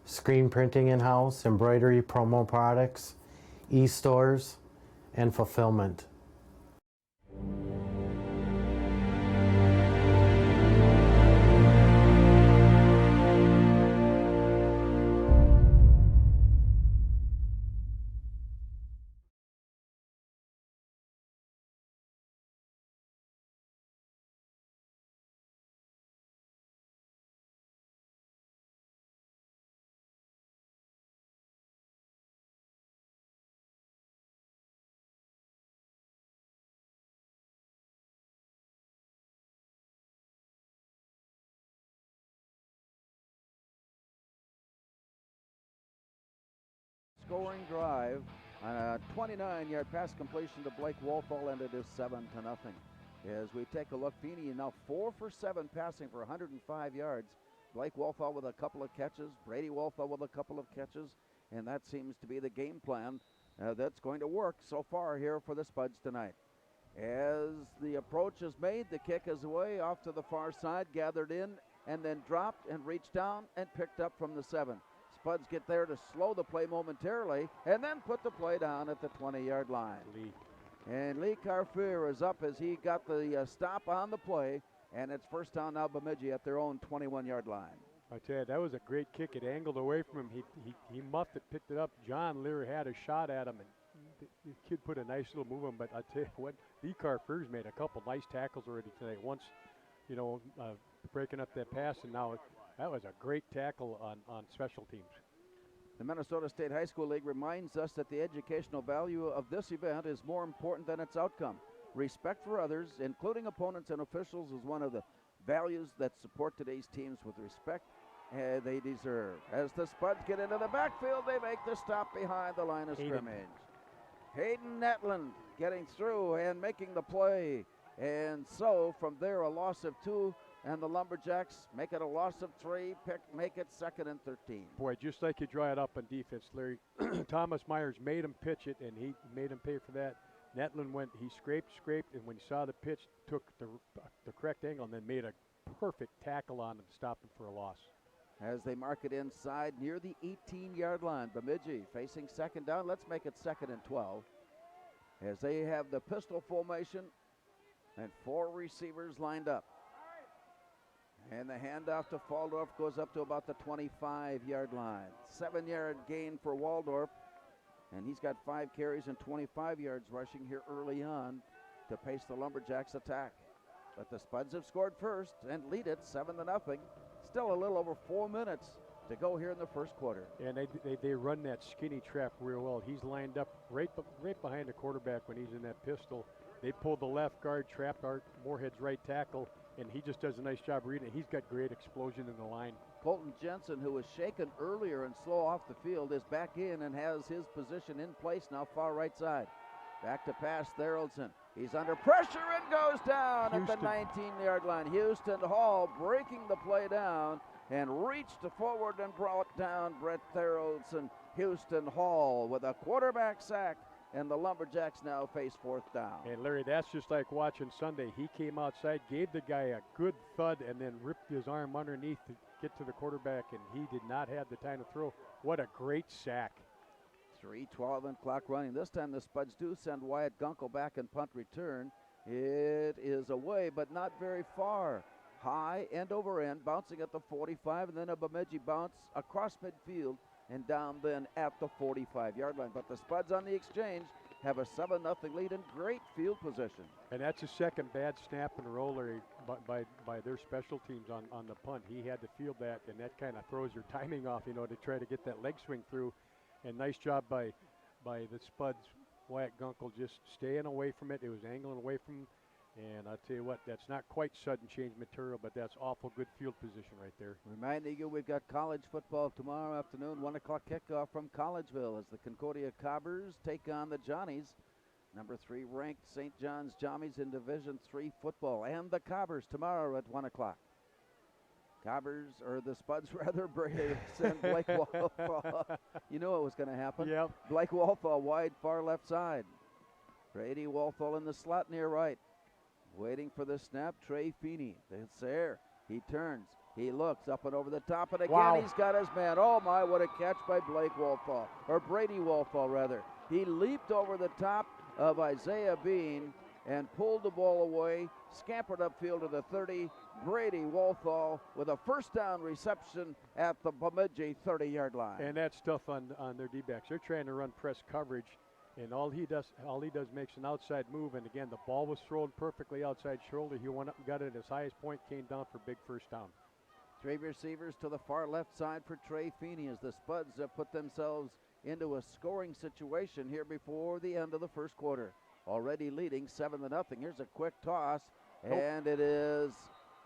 D: screen printing in-house, embroidery, promo products, e-stores, and fulfillment.
A: scoring drive on a 29-yard pass completion to Blake Wolfall, and it is 7-0. As we take a look, Feeney now 4 for 7 passing for 105 yards. Blake Wolfall with a couple of catches, Brady Wolfall with a couple of catches, and that seems to be the game plan that's going to work so far here for the Spuds tonight. As the approach is made, the kick is away off to the far side, gathered in, and then dropped and reached down and picked up from the 7. Spuds get there to slow the play momentarily and then put the play down at the 20-yard line. And Lee Carfier is up as he got the stop on the play, and it's first down now Bemidji at their own 21-yard line.
B: I tell you, that was a great kick. It angled away from him. He muffed it, picked it up. John Lear had a shot at him, and the kid put a nice little move on. But I tell you what, Lee Carfier's made a couple nice tackles already tonight. Once, breaking up that pass, and now that was a great tackle on special teams.
A: The Minnesota State High School League reminds us that the educational value of this event is more important than its outcome. Respect for others, including opponents and officials, is one of the values that support today's teams with respect they deserve. As the Spuds get into the backfield, they make the stop behind the line of scrimmage. Hayden Netland getting through and making the play. And so from there, a loss of 2, and the Lumberjacks make it a loss of 3, make it 2nd and 13.
B: Boy, just like you draw it up on defense, Larry, Thomas Myers made him pitch it, and he made him pay for that. Netland he scraped, and when he saw the pitch, took the correct angle and then made a perfect tackle on him to stop him for a loss.
A: As they mark it inside near the 18-yard line, Bemidji facing second down. Let's make it 2nd and 12. As they have the pistol formation and 4 receivers lined up. And the handoff to Faldorf goes up to about the 25-yard line. 7-yard gain for Waldorf. And he's got 5 carries and 25 yards rushing here early on to pace the Lumberjacks attack. But the Spuds have scored first and lead it 7-0. Still a little over 4 minutes to go here in the first quarter.
B: And they run that skinny trap real well. He's lined up right behind the quarterback when he's in that pistol. They pulled the left guard, trapped Moorhead's right tackle, and he just does a nice job reading it. He's got great explosion in the line.
A: Colton Jensen, who was shaken earlier and slow off the field, is back in and has his position in place now, far right side. Back to pass, Theraldson. He's under pressure and goes down at the 19-yard line. Houston Hall breaking the play down and reached forward and brought down Brett Theraldson. Houston Hall with a quarterback sack, and the Lumberjacks now face 4th down.
B: And Larry, that's just like watching Sunday. He came outside, gave the guy a good thud, and then ripped his arm underneath to get to the quarterback, and he did not have the time to throw. What a great sack.
A: 3:12 and clock running. This time the Spuds do send Wyatt Gunkel back in punt return. It is away, but not very far. High end over end, bouncing at the 45, and then a Bemidji bounce across midfield and down then at the 45-yard line. But the Spuds on the exchange have a 7-0 lead and great field position.
B: And that's the second bad snap in a row, Larry, by their special teams on the punt. He had to field that, and that kind of throws your timing off, to try to get that leg swing through. And nice job by the Spuds. Wyatt Gunkel just staying away from it. It was angling away from him. And I'll tell you what, that's not quite sudden change material, but that's awful good field position right there.
A: Reminding you, we've got college football tomorrow afternoon, 1 o'clock kickoff from Collegeville as the Concordia Cobbers take on the Johnnies. Number 3 ranked St. John's Johnnies in Division III football. And the Cobbers tomorrow at 1 o'clock. Cobbers, or the Spuds rather, send Blake Wolfall. You knew it was going to happen.
B: Yep.
A: Blake Wolfall wide far left side. Brady Wolfall in the slot near right. Waiting for the snap, Trey Feeney. It's there. He turns. He looks up and over the top, and again he's got his man. Oh my, what a catch by Blake Wolfall, or Brady Wolfall rather. He leaped over the top of Isaiah Bean and pulled the ball away, scampered upfield to the 30. Brady Wolfall with a first down reception at the Bemidji 30-yard line.
B: And that's tough on their D-backs. They're trying to run press coverage, and all he does makes an outside move. And again, the ball was thrown perfectly outside shoulder. He went up and got it at his highest point, came down for big first down.
A: 3 receivers to the far left side for Trey Feeney as the Spuds have put themselves into a scoring situation here before the end of the first quarter. Already leading 7-0. Here's a quick toss, and it is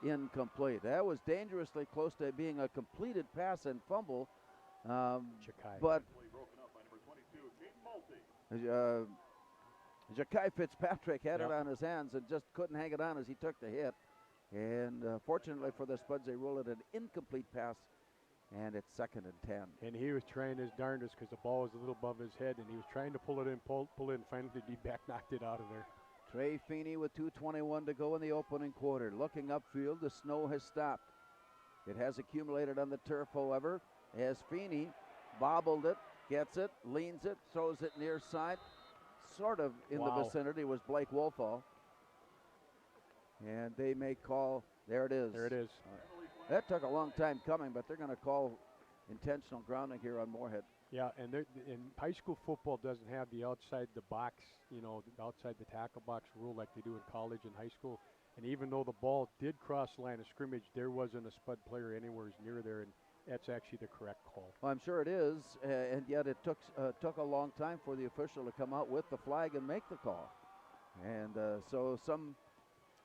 A: incomplete. That was dangerously close to being a completed pass and fumble. But Ja'Kai Fitzpatrick had it on his hands and just couldn't hang it on as he took the hit. And fortunately for the Spuds, they roll it an incomplete pass, and it's 2nd and 10.
B: And he was trying his darndest because the ball was a little above his head, and he was trying to pull it in, pull it in. Finally, the D-back knocked it out of there.
A: Trey Feeney with 2:21 to go in the opening quarter. Looking upfield, the snow has stopped. It has accumulated on the turf, however, as Feeney bobbled it, gets it, leans it, throws it near side. Sort of in the vicinity was Blake Wolfall. And they may call, there it is.
B: There it is.
A: That took a long time coming, but they're going to call intentional grounding here on Moorhead.
B: Yeah, and high school football doesn't have the outside the box, the outside the tackle box rule like they do in college and high school. And even though the ball did cross the line of scrimmage, there wasn't a Spud player anywhere near there, and that's actually the correct call.
A: Well, I'm sure it is, and yet it took a long time for the official to come out with the flag and make the call. And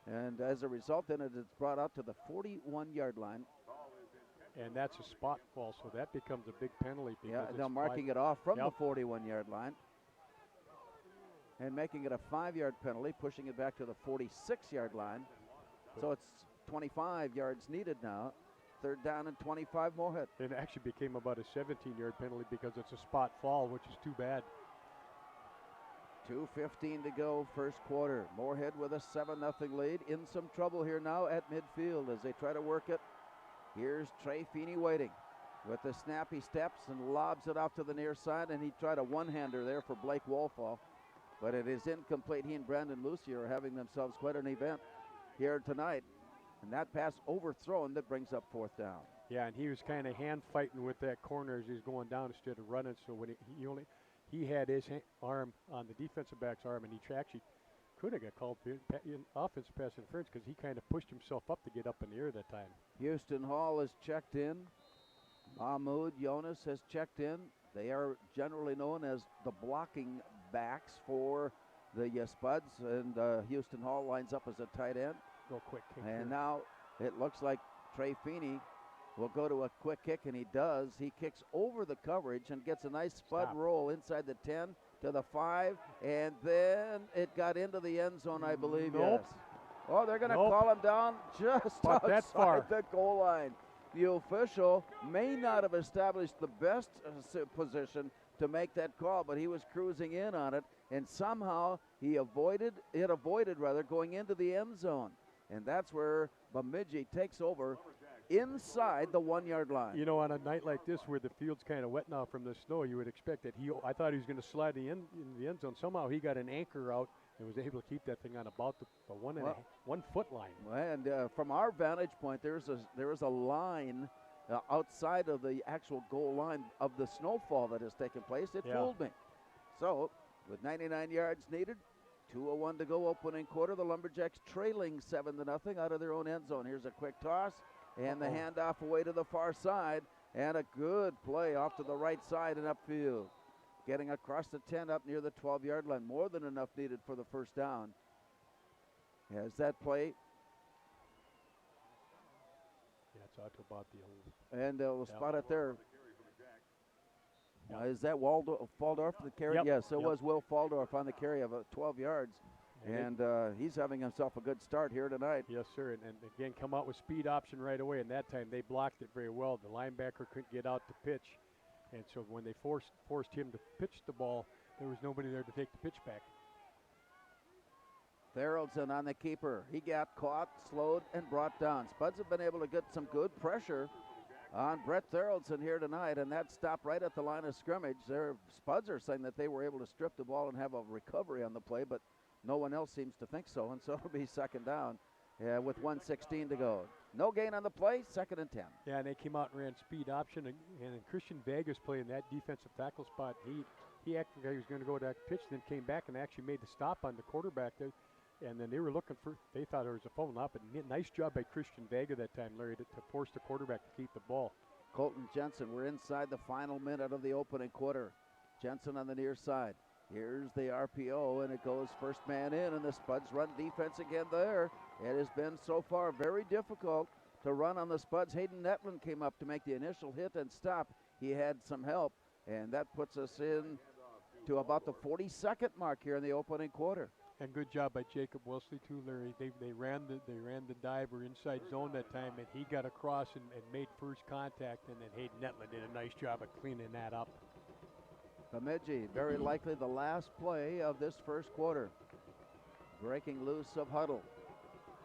A: and as a result, then it's brought out to the 41-yard line.
B: And that's a spot fall, so that becomes a big penalty.
A: Yeah, they're marking it off from the 41-yard line and making it a 5-yard penalty, pushing it back to the 46-yard line. So it's 25 yards needed now. 3rd down and 25, Moorhead.
B: It actually became about a 17-yard penalty because it's a spot fall, which is too bad.
A: 2:15 to go, first quarter. Moorhead with a 7-0 lead. In some trouble here now at midfield as they try to work it. Here's Trey Feeney waiting. With the snap, he steps and lobs it off to the near side, and he tried a one-hander there for Blake Wolfall. But it is incomplete. He and Brandon Lucier are having themselves quite an event here tonight. And that pass overthrown that brings up 4th down.
B: Yeah, and he was kind of hand fighting with that corner as he was going down instead of running. So when he had his arm on the defensive back's arm, and he actually could have got called offensive pass interference because he kind of pushed himself up to get up in the air that time.
A: Houston Hall has checked in. Mahmoud Jonas has checked in. They are generally known as the blocking backs for the Spuds, and Houston Hall lines up as a tight end.
B: Go quick kick.
A: And now it looks like Trey Feeney will go to a quick kick, and he does. He kicks over the coverage and gets a nice Spud roll inside the 10 to the 5, and then it got into the end zone, I believe.
B: Nope.
A: Yes. Oh, they're going to call him down just outside the goal line. The official may not have established the best position to make that call, but he was cruising in on it, and somehow it avoided going into the end zone. And that's where Bemidji takes over inside the 1-yard line.
B: On a night like this where the field's kind of wet now from the snow, you would expect that I thought he was going to slide in the end zone. Somehow he got an anchor out and was able to keep that thing on about the 1 foot line.
A: And from our vantage point, there is a line outside of the actual goal line of the snowfall that has taken place. It fooled me. So with 99 yards needed, 2:01 to go, opening quarter. The Lumberjacks trailing 7-0 out of their own end zone. Here's a quick toss, and the handoff away to the far side, and a good play off to the right side and upfield. Getting across the 10 up near the 12-yard line. More than enough needed for the first down. As that play.
B: Yeah, it's out to about the old.
A: And they'll spot it there. Is that Faldorf the carry?
B: Yep.
A: Yes, it was Will Faldorf on the carry of 12 yards. And he's having himself a good start here tonight.
B: Yes, sir. And again, come out with speed option right away. And that time they blocked it very well. The linebacker couldn't get out to pitch. And so when they forced him to pitch the ball, there was nobody there to take the pitch back.
A: Theraldson on the keeper. He got caught, slowed, and brought down. Spuds have been able to get some good pressure on Brett Theraldson here tonight, and that stopped right at the line of scrimmage. Their Spuds are saying that they were able to strip the ball and have a recovery on the play, but no one else seems to think so, and so it'll be 2nd down with 1:16 to go. No gain on the play, 2nd and 10.
B: Yeah, and they came out and ran speed option, and Christian Vegas playing that defensive tackle spot. He acted like he was going to go to that pitch, then came back and actually made the stop on the quarterback there. And then they were looking they thought there was a phone up. And nice job by Christian Vega that time, Larry, to force the quarterback to keep the ball.
A: Colton Jensen, we're inside the final minute of the opening quarter. Jensen on the near side. Here's the RPO, and it goes first man in, and the Spuds run defense again there. It has been so far very difficult to run on the Spuds. Hayden Netlin came up to make the initial hit and stop. He had some help, and that puts us in to about the 42nd mark here in the opening quarter.
B: And good job by Jacob Wesley too, Larry. They ran the diver inside zone that time, and he got across and made first contact, and then Hayden Netland did a nice job of cleaning that up.
A: Bemidji, very likely the last play of this first quarter. Breaking loose of Huddle.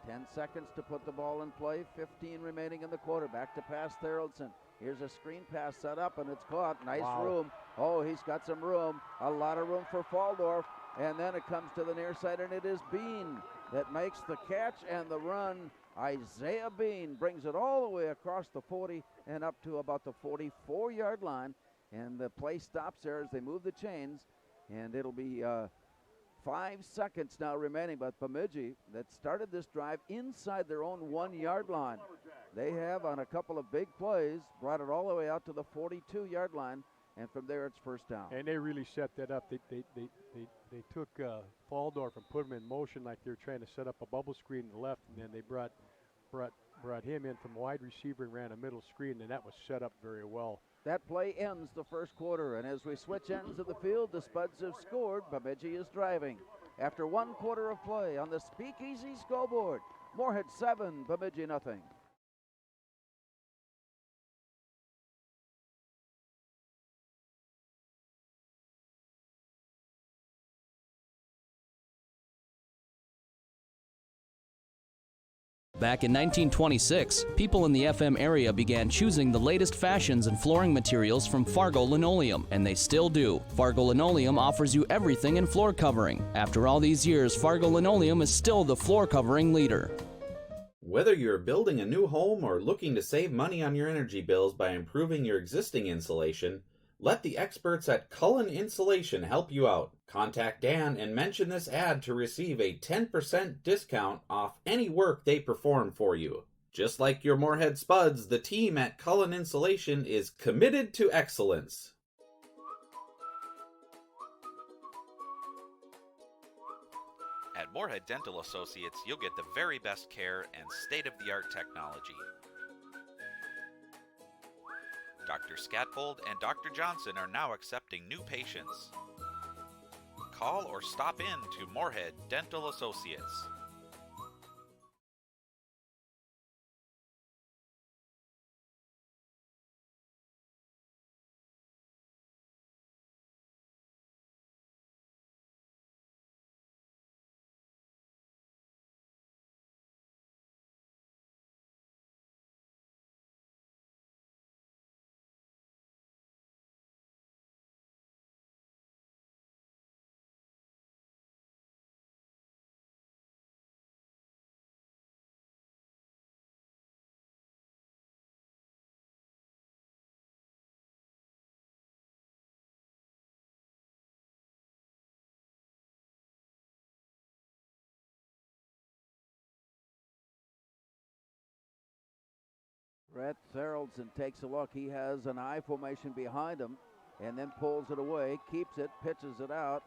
A: 10 seconds to put the ball in play, 15 remaining in the quarter. Back to pass Theraldson. Here's a screen pass set up, and it's caught. Nice room. Oh, he's got some room. A lot of room for Faldorf. And then it comes to the near side, and it is Bean that makes the catch and the run. Isaiah Bean brings it all the way across the 40 and up to about the 44-yard line. And the play stops there as they move the chains. And it'll be 5 seconds now remaining. But Bemidji, that started this drive inside their own 1-yard line. They have, on a couple of big plays, brought it all the way out to the 42-yard line. And from there, it's first down.
B: And they really set that up. They took Faldorf and put him in motion like they were trying to set up a bubble screen to the left, and then they brought him in from wide receiver and ran a middle screen, and that was set up very well.
A: That play ends the first quarter, and as we switch ends of the field, the Spuds have scored. Bemidji is driving. After 1 quarter of play on the Speakeasy scoreboard, Moorhead 7, Bemidji nothing.
G: Back in 1926, people in the FM area began choosing the latest fashions and flooring materials from Fargo Linoleum, and they still do. Fargo Linoleum offers you everything in floor covering. After all these years, Fargo Linoleum is still the floor covering leader.
L: Whether you're building a new home or looking to save money on your energy bills by improving your existing insulation, let the experts at Cullen Insulation help you out. Contact Dan and mention this ad to receive a 10% discount off any work they perform for you. Just like your Moorhead Spuds, the team at Cullen Insulation is committed to excellence.
M: At Moorhead Dental Associates, you'll get the very best care and state-of-the-art technology. Dr. Scatfold and Dr. Johnson are now accepting new patients. Call or stop in to Moorhead Dental Associates.
A: Brett Theraldson takes a look. He has an I formation behind him and then pulls it away, keeps it, pitches it out.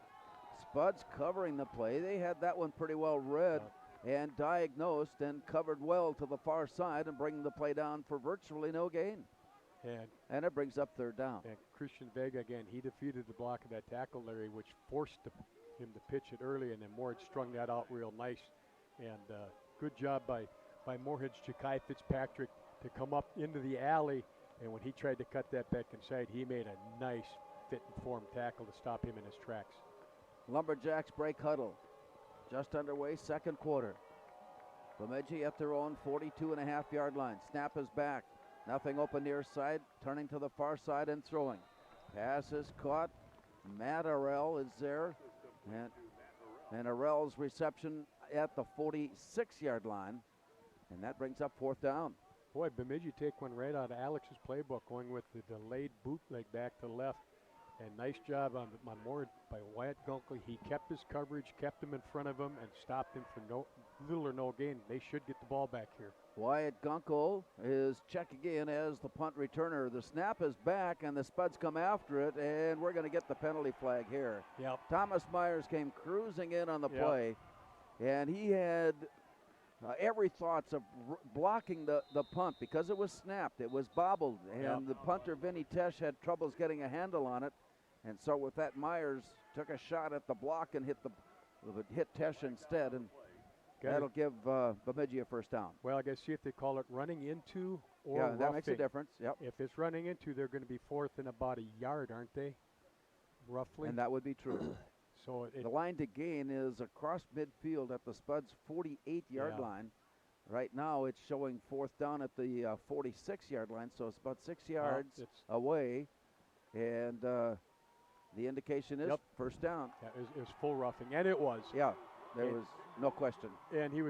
A: Spuds covering the play. They had that one pretty well read and diagnosed and covered well to the far side and bringing the play down for virtually no gain. And it brings up third down.
B: And Christian Vega, again, he defeated the block of that tackle, Larry, which forced him to pitch it early, and then Moorhead strung that out real nice. And good job by Moorhead's Ja'Kai Fitzpatrick to come up into the alley, and when he tried to cut that back inside, he made a nice fit and form tackle to stop him in his tracks.
A: Lumberjacks break huddle. Just underway, second quarter. Bemidji at their own 42.5-yard line. Snap is back. Nothing open near side. Turning to the far side and throwing. Pass is caught. Matt Arell is there. And Arell's reception at the 46-yard line. And that brings up fourth down.
B: Boy, Bemidji take one right out of Alex's playbook, going with the delayed bootleg back to the left. And nice job on Moorhead by Wyatt Gunkley. He kept his coverage, kept him in front of him, and stopped him for little or no gain. They should get the ball back here.
A: Wyatt Gunkel is checking in as the punt returner. The snap is back, and the Spuds come after it, and we're going to get the penalty flag here.
B: Yep.
A: Thomas Myers came cruising in on the play, and he had every thoughts of blocking the punt because it was snapped. It was bobbled, and the punter, Vinny Tesh, had troubles getting a handle on it. And so with that, Myers took a shot at the block and hit Tesh instead, and that'll give Bemidji a first down.
B: Well, I guess see if they call it running into or
A: yeah,
B: roughing.
A: That makes a difference. Yep.
B: If it's running into, they're going to be fourth and about a yard, aren't they? Roughly.
A: And that would be true.
B: So
A: the line to gain is across midfield at the Spuds 48-yard line. Right now it's showing fourth down at the 46-yard line, so it's about 6 yards away. And the indication is first down.
B: Yeah, it was full roughing, and it was.
A: Yeah, there was no question.
B: And he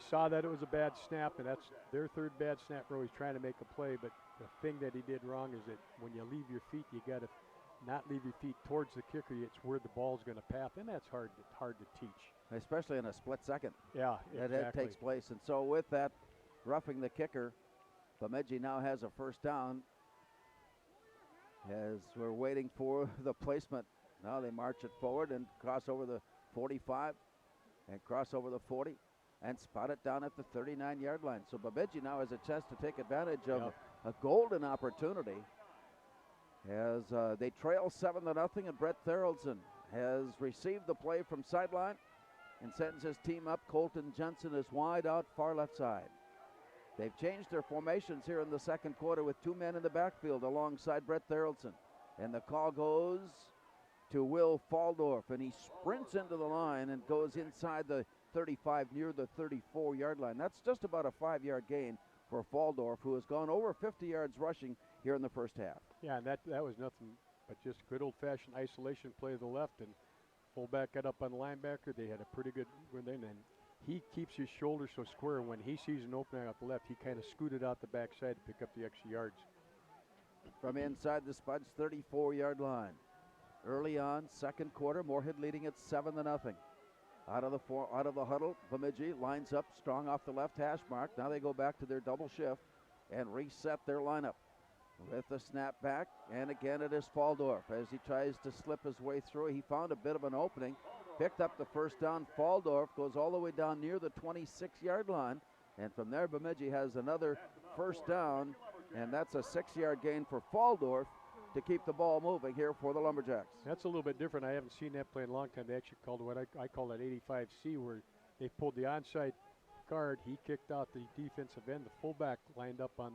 B: saw that it was a bad snap, and that's their third bad snap where he's trying to make a play. But the thing that he did wrong is that when you leave your feet, you got to not leave your feet towards the kicker. It's where the ball's going to path, and that's hard to teach.
A: Especially in a split second.
B: Yeah, exactly.
A: That takes place. And so with that, roughing the kicker, Bemidji now has a first down as we're waiting for the placement. Now they march it forward and cross over the 45 and cross over the 40 and spot it down at the 39-yard line. So Bemidji now has a chance to take advantage of a golden opportunity as they trail 7-0, and Brett Theraldson has received the play from sideline and sends his team up. Colton Jensen is wide out, far left side. They've changed their formations here in the second quarter with 2 men in the backfield alongside Brett Theraldson. And the call goes to Will Faldorf, and he sprints into the line and goes inside the 35 near the 34-yard line. That's just about a 5-yard gain for Faldorf, who has gone over 50 yards rushing here in the first half.
B: Yeah, and that was nothing but just good old-fashioned isolation play to the left, and fullback got up on the linebacker. They had a pretty good win there, and he keeps his shoulders so square. When he sees an opening out the left, he kind of scooted out the backside to pick up the extra yards.
A: From inside the Spuds 34-yard line. Early on, second quarter, Moorhead leading at 7-0. Out of the huddle, Bemidji lines up strong off the left hash mark. Now they go back to their double shift and reset their lineup with the snap back. And again, it is Faldorf as he tries to slip his way through. He found a bit of an opening, picked up the first down. Faldorf goes all the way down near the 26-yard line. And from there, Bemidji has another first down, and that's a 6-yard gain for Faldorf to keep the ball moving here for the Lumberjacks.
B: That's a little bit different. I haven't seen that play in a long time. They actually called what I call that 85C, where they pulled the onside guard. He kicked out the defensive end. The fullback lined up on,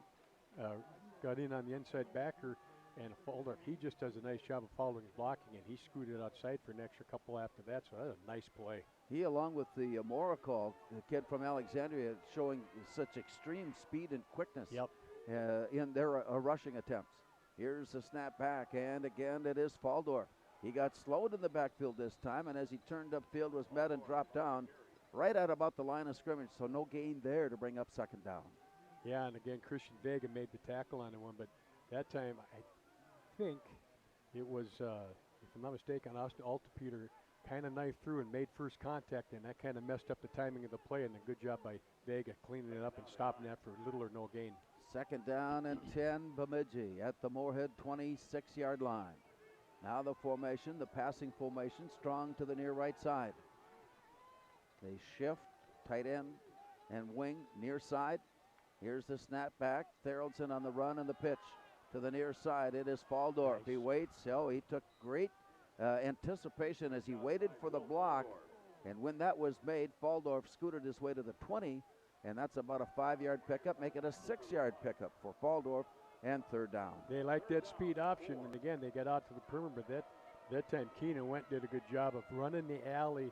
B: got in on the inside backer, and Faldorf, he just does a nice job of following his blocking, and he scooted outside for an extra couple after that, so that's a nice play.
A: He, along with the Moorhead, the kid from Alexandria, showing such extreme speed and quickness in their rushing attempts. Here's the snap back, and again it is Faldorf. He got slowed in the backfield this time, and as he turned upfield was met and dropped down right at about the line of scrimmage, so no gain there to bring up second down.
B: Yeah, and again, Christian Vega made the tackle on the one, but that time I think it was, if I'm not mistaken, Austin Altepeter kind of knifed through and made first contact, and that kind of messed up the timing of the play, and a good job by Vega cleaning it up and stopping that for little or no gain.
A: Second down and 10, Bemidji at the Moorhead 26-yard line. Now the formation, the passing formation, strong to the near right side. They shift, tight end and wing, near side. Here's the snap back. Theraldson on the run and the pitch to the near side. It is Faldorf. Nice. He waits. He took great anticipation as he waited for the block. And when that was made, Faldorf scooted his way to the 20. And that's about a 5-yard pickup, make it a 6-yard pickup for Faldorf and third down.
B: They like that speed option, and again, they got out to the perimeter, but that time Keenan did a good job of running the alley,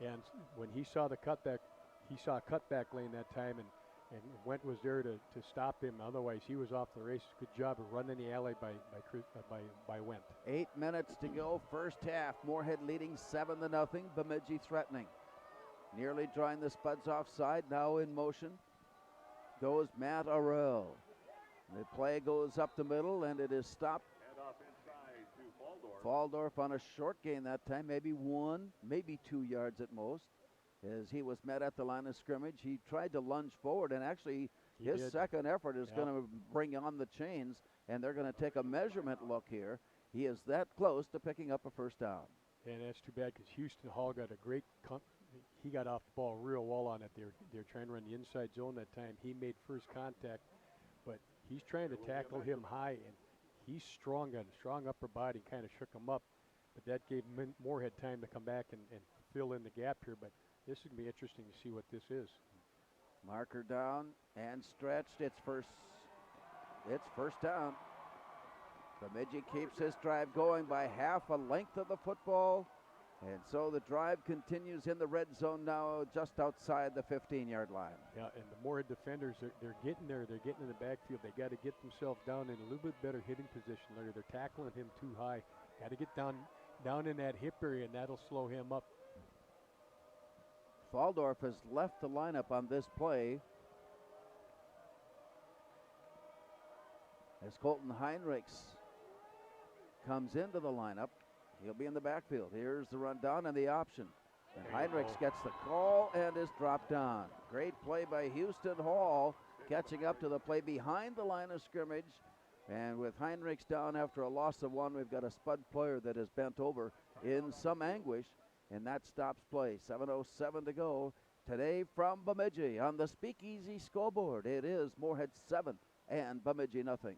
B: and when he saw the cutback, he saw a cutback lane that time, and Went was there to stop him. Otherwise, he was off the race. Good job of running the alley by Went.
A: 8 minutes to go, first half. Moorhead leading 7-0. Bemidji threatening. Nearly drawing the Spuds offside. Now in motion goes Matt Arell. The play goes up the middle, and it is stopped. Faldorf on a short gain that time, maybe 1, maybe 2 yards at most. As he was met at the line of scrimmage, he tried to lunge forward, and actually his second effort is going to bring on the chains, and they're going to take a measurement look here. He is that close to picking up a first down.
B: And that's too bad because Houston Hall got a great he got off the ball real well on it. They're trying to run the inside zone that time. He made first contact, but he's trying to tackle him high, and he's strong, got a strong upper body, kind of shook him up. but that gave Moorhead time to come back and fill in the gap here. But this is going to be interesting to see what this is.
A: Marker down and stretched. It's first down. Bemidji keeps his drive going by half a length of the football. And so the drive continues in the red zone now, just outside the 15-yard line.
B: Yeah, and the Moorhead defenders, they're getting there. They're getting in the backfield. They got to get themselves down in a little bit better hitting position, Larry. They're tackling him too high. Got to get down in that hip area, and that'll slow him up.
A: Faldorf has left the lineup on this play as Colton Heinrichs comes into the lineup. He'll be in the backfield. Here's the rundown and the option. And Heinrichs gets the call and is dropped down. Great play by Houston Hall, catching up to the play behind the line of scrimmage. And with Heinrichs down after a loss of one, we've got a Spud player that is bent over in some anguish, and that stops play. 7:07 to go today from Bemidji on the Speakeasy scoreboard. It is Moorhead 7 and Bemidji nothing.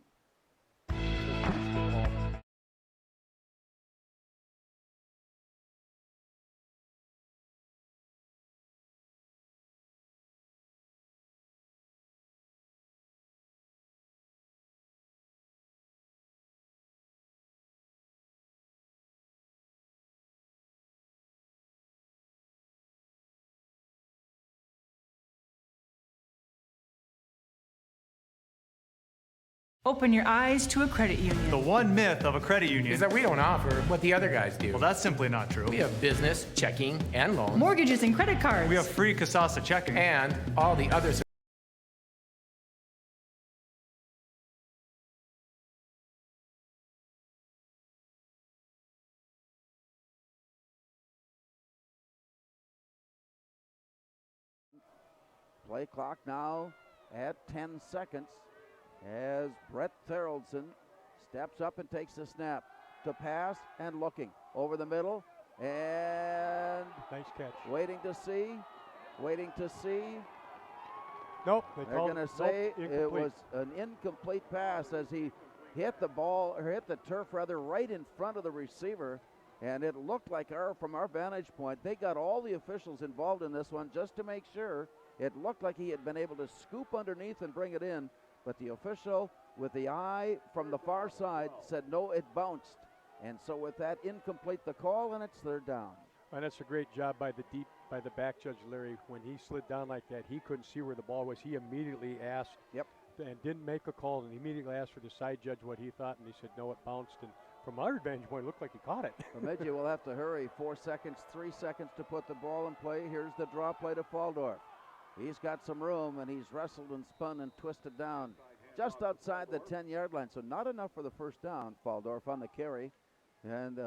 N: Open your eyes to a credit union.
O: The one myth of a credit union
E: is that we don't offer what the other guys do.
O: Well, that's simply not true.
E: We have business, checking, and loans.
N: Mortgages and credit cards.
O: We have free Kasasa checking.
E: And all the other services.
A: Play clock now at 10 seconds. As Brett Theraldson steps up and takes the snap to pass and looking over the middle and
B: nice catch.
A: Waiting to see.
B: Nope.
A: They're going to say it was an incomplete pass as he hit the ball, or hit the turf rather, right in front of the receiver. And it looked like from our vantage point, they got all the officials involved in this one just to make sure. It looked like he had been able to scoop underneath and bring it in. But the official with the eye from the far side said no, it bounced. And so with that, incomplete the call, and it's third down.
B: And that's a great job by the back judge, Larry. When he slid down like that, he couldn't see where the ball was. He immediately asked and didn't make a call, and he immediately asked for the side judge what he thought, and he said no, it bounced. And from our vantage point, it looked like he caught it.
A: Bemidji will have to hurry. 4 seconds, 3 seconds to put the ball in play. Here's the draw play to Faldorf. He's got some room, and he's wrestled and spun and twisted down just outside the 10-yard line. So not enough for the first down. Faldorf on the carry. And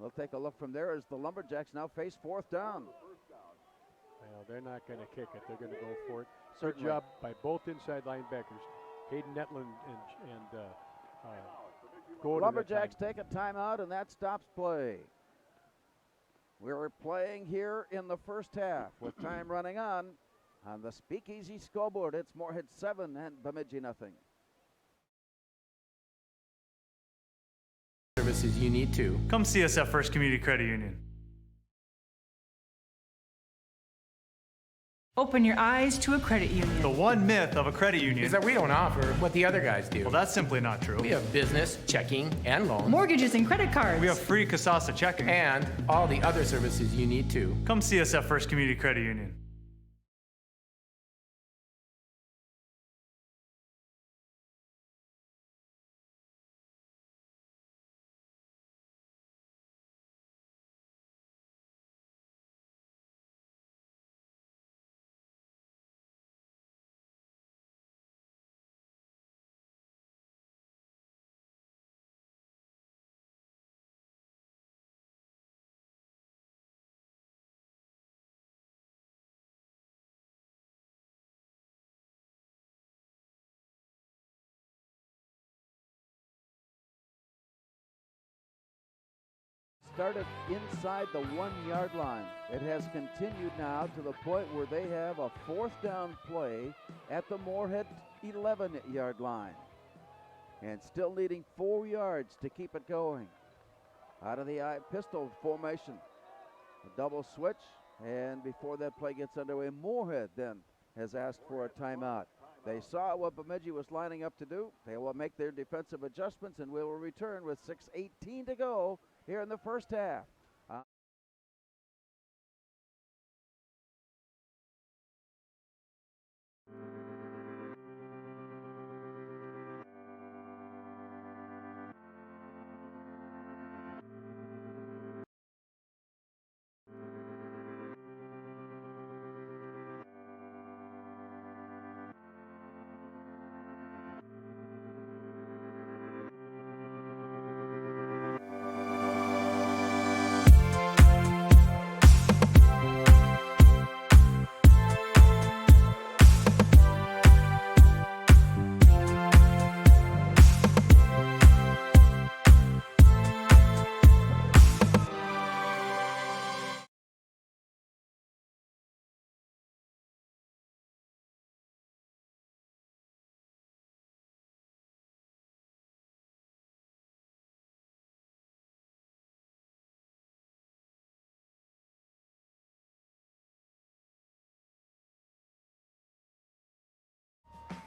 A: we'll take a look from there as the Lumberjacks now face fourth down.
B: Well, they're not going to kick it. They're going to go for it.
A: Certainly.
B: Good job by both inside linebackers, Hayden Netland and Gordon.
A: Lumberjacks take a timeout, and that stops play. We're playing here in the first half with time running on the Speakeasy scoreboard. It's Moorhead 7 and Bemidji nothing.
E: Services you need to.
O: Come see us at First Community Credit Union.
N: Open your eyes to a credit union.
O: The one myth of a credit union
E: is that we don't offer what the other guys do.
O: Well, that's simply not true.
E: We have business, checking, and loans.
N: Mortgages and credit cards.
O: We have free Kasasa checking.
E: And all the other services you need to.
O: Come see us at First Community Credit Union.
A: Started inside the 1-yard line. It has continued now to the point where they have a fourth down play at the Moorhead 11-yard line. And still needing 4 yards to keep it going. out of the pistol formation. A double switch, and before that play gets underway, Moorhead then has asked for a timeout. They saw what Bemidji was lining up to do. They will make their defensive adjustments, and we will return with 6:18 to go here in the first half.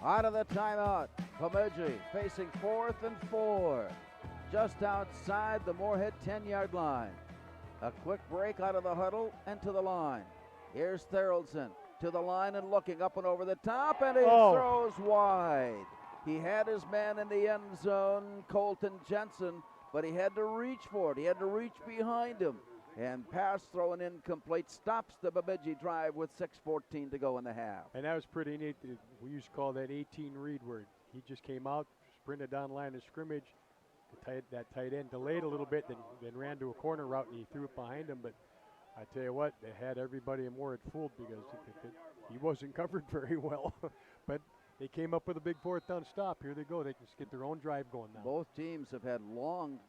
A: Out of the timeout, Bemidji facing 4th and 4, just outside the Moorhead 10-yard line. A quick break out of the huddle and to the line. Here's Theraldson to the line and looking up and over the top, and he throws wide. He had his man in the end zone, Colton Jensen, but he had to reach for it. He had to reach behind him. And pass throw and incomplete stops the Bemidji drive with 6:14 to go in the half.
B: And that was pretty neat. We used to call that 18 read, where he just came out, sprinted down line of scrimmage. That tight end delayed a little bit, then ran to a corner route, and he threw it behind him. But I tell you what, they had everybody in Moorhead fooled because he wasn't covered very well. But they came up with a big 4th down stop. Here they go. They can just get their own drive going now.
A: Both teams have had long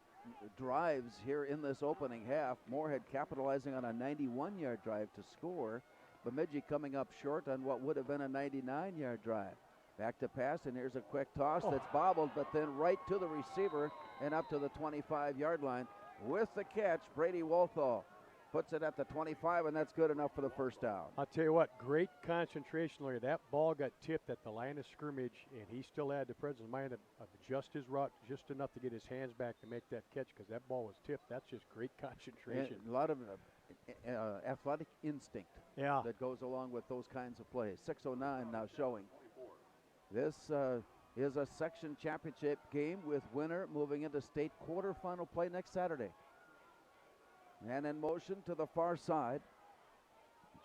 A: drives here in this opening half. Moorhead capitalizing on a 91-yard drive to score. Bemidji coming up short on what would have been a 99-yard drive. Back to pass, and here's a quick toss that's bobbled, but then right to the receiver and up to the 25-yard line. With the catch, Brady Wolthall puts it at the 25, and that's good enough for the first down.
B: I'll tell you what, great concentration, Larry. That ball got tipped at the line of scrimmage, and he still had the presence of mind to adjust his route just enough to get his hands back to make that catch, because that ball was tipped. That's just great concentration.
A: And a lot of athletic instinct that goes along with those kinds of plays. 6:09 now showing. This is a section championship game with winner moving into state quarterfinal play next Saturday. And in motion to the far side,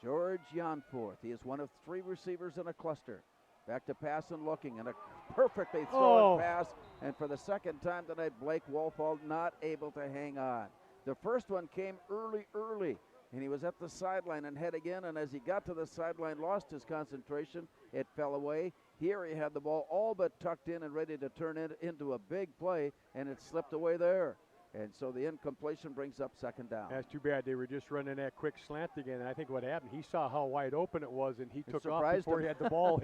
A: George Janforth. He is one of 3 receivers in a cluster. Back to pass and looking, and a perfectly thrown pass. And for the second time tonight, Blake Wolfall not able to hang on. The first one came early, and he was at the sideline and heading in, and as he got to the sideline, lost his concentration. It fell away. Here he had the ball all but tucked in and ready to turn it into a big play, and it slipped away there. And so the incompletion brings up 2nd down.
B: That's too bad. They were just running that quick slant again. And I think what happened, he saw how wide open it was, and he took off before he had the ball.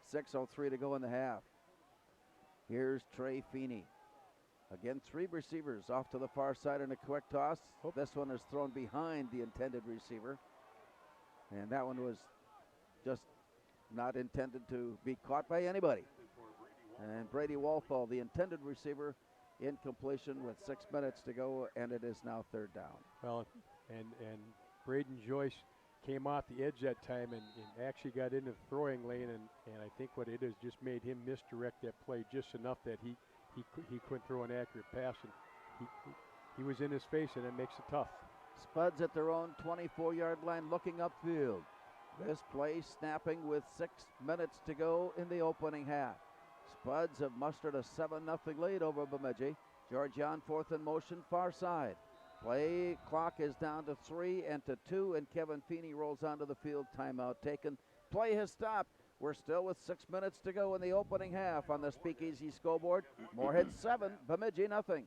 A: 6:03 to go in the half. Here's Trey Feeney. Again, 3 receivers off to the far side in a quick toss. This one is thrown behind the intended receiver. And that one was just not intended to be caught by anybody. And Brady Wolfall, the intended receiver, incompletion with 6 minutes to go, and it is now 3rd down.
B: Well, and Braden Joyce came off the edge that time and actually got into the throwing lane, and I think what it has just made him misdirect that play just enough that he couldn't throw an accurate pass, and he was in his face, and it makes it tough.
A: Spuds at their own 24-yard line looking upfield. This play snapping with 6 minutes to go in the opening half. Spuds have mustered a 7-0 lead over Bemidji. George Janforth in motion far side. Play clock is down to 3 and to 2, and Kevin Feeney rolls onto the field. Timeout taken. Play has stopped. We're still with 6 minutes to go in the opening half on the Speakeasy scoreboard. Moorhead 7, Bemidji nothing.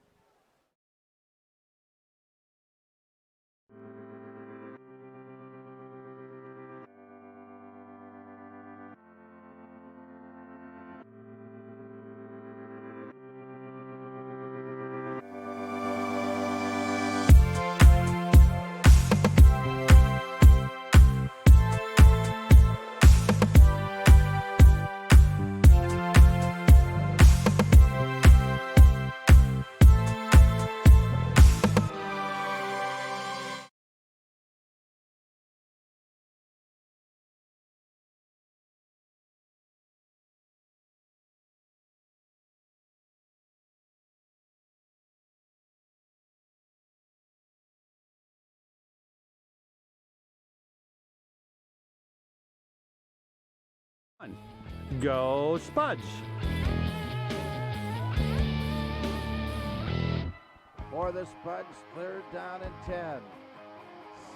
P: Go Spuds!
A: For the Spuds, 3rd down and 10.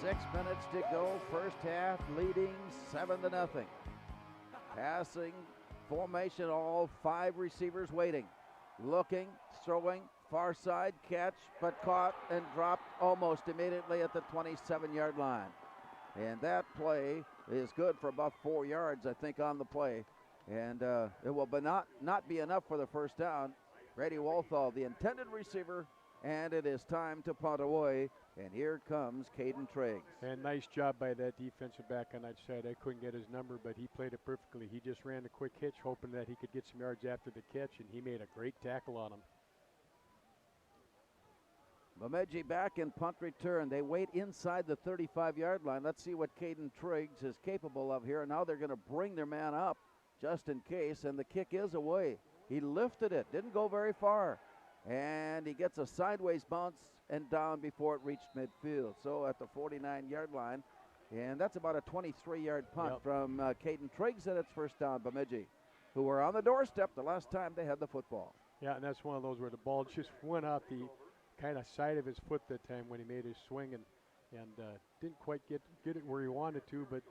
A: 6 minutes to go, first half, leading 7-0. Passing formation, all 5 receivers waiting. Looking, throwing, far side, catch, but caught and dropped almost immediately at the 27-yard line. And that play is good for about 4 yards, I think, on the play. And it will not be enough for the first down. Grady Walthall, the intended receiver, and it is time to punt away. And here comes Caden Triggs.
B: And nice job by that defensive back on that side. I couldn't get his number, but he played it perfectly. He just ran a quick hitch, hoping that he could get some yards after the catch, and he made a great tackle on him.
A: Bemidji back in punt return. They wait inside the 35-yard line. Let's see what Caden Triggs is capable of here. Now they're going to bring their man up just in case, and the kick is away. He lifted it, didn't go very far, and he gets a sideways bounce and down before it reached midfield. So at the 49-yard line, and that's about a 23-yard punt from Caden Triggs, and it's first down Bemidji, who were on the doorstep the last time they had the football.
B: Yeah, and that's one of those where the ball just went off the kind of side of his foot that time when he made his swing, and didn't quite get it where he wanted to, but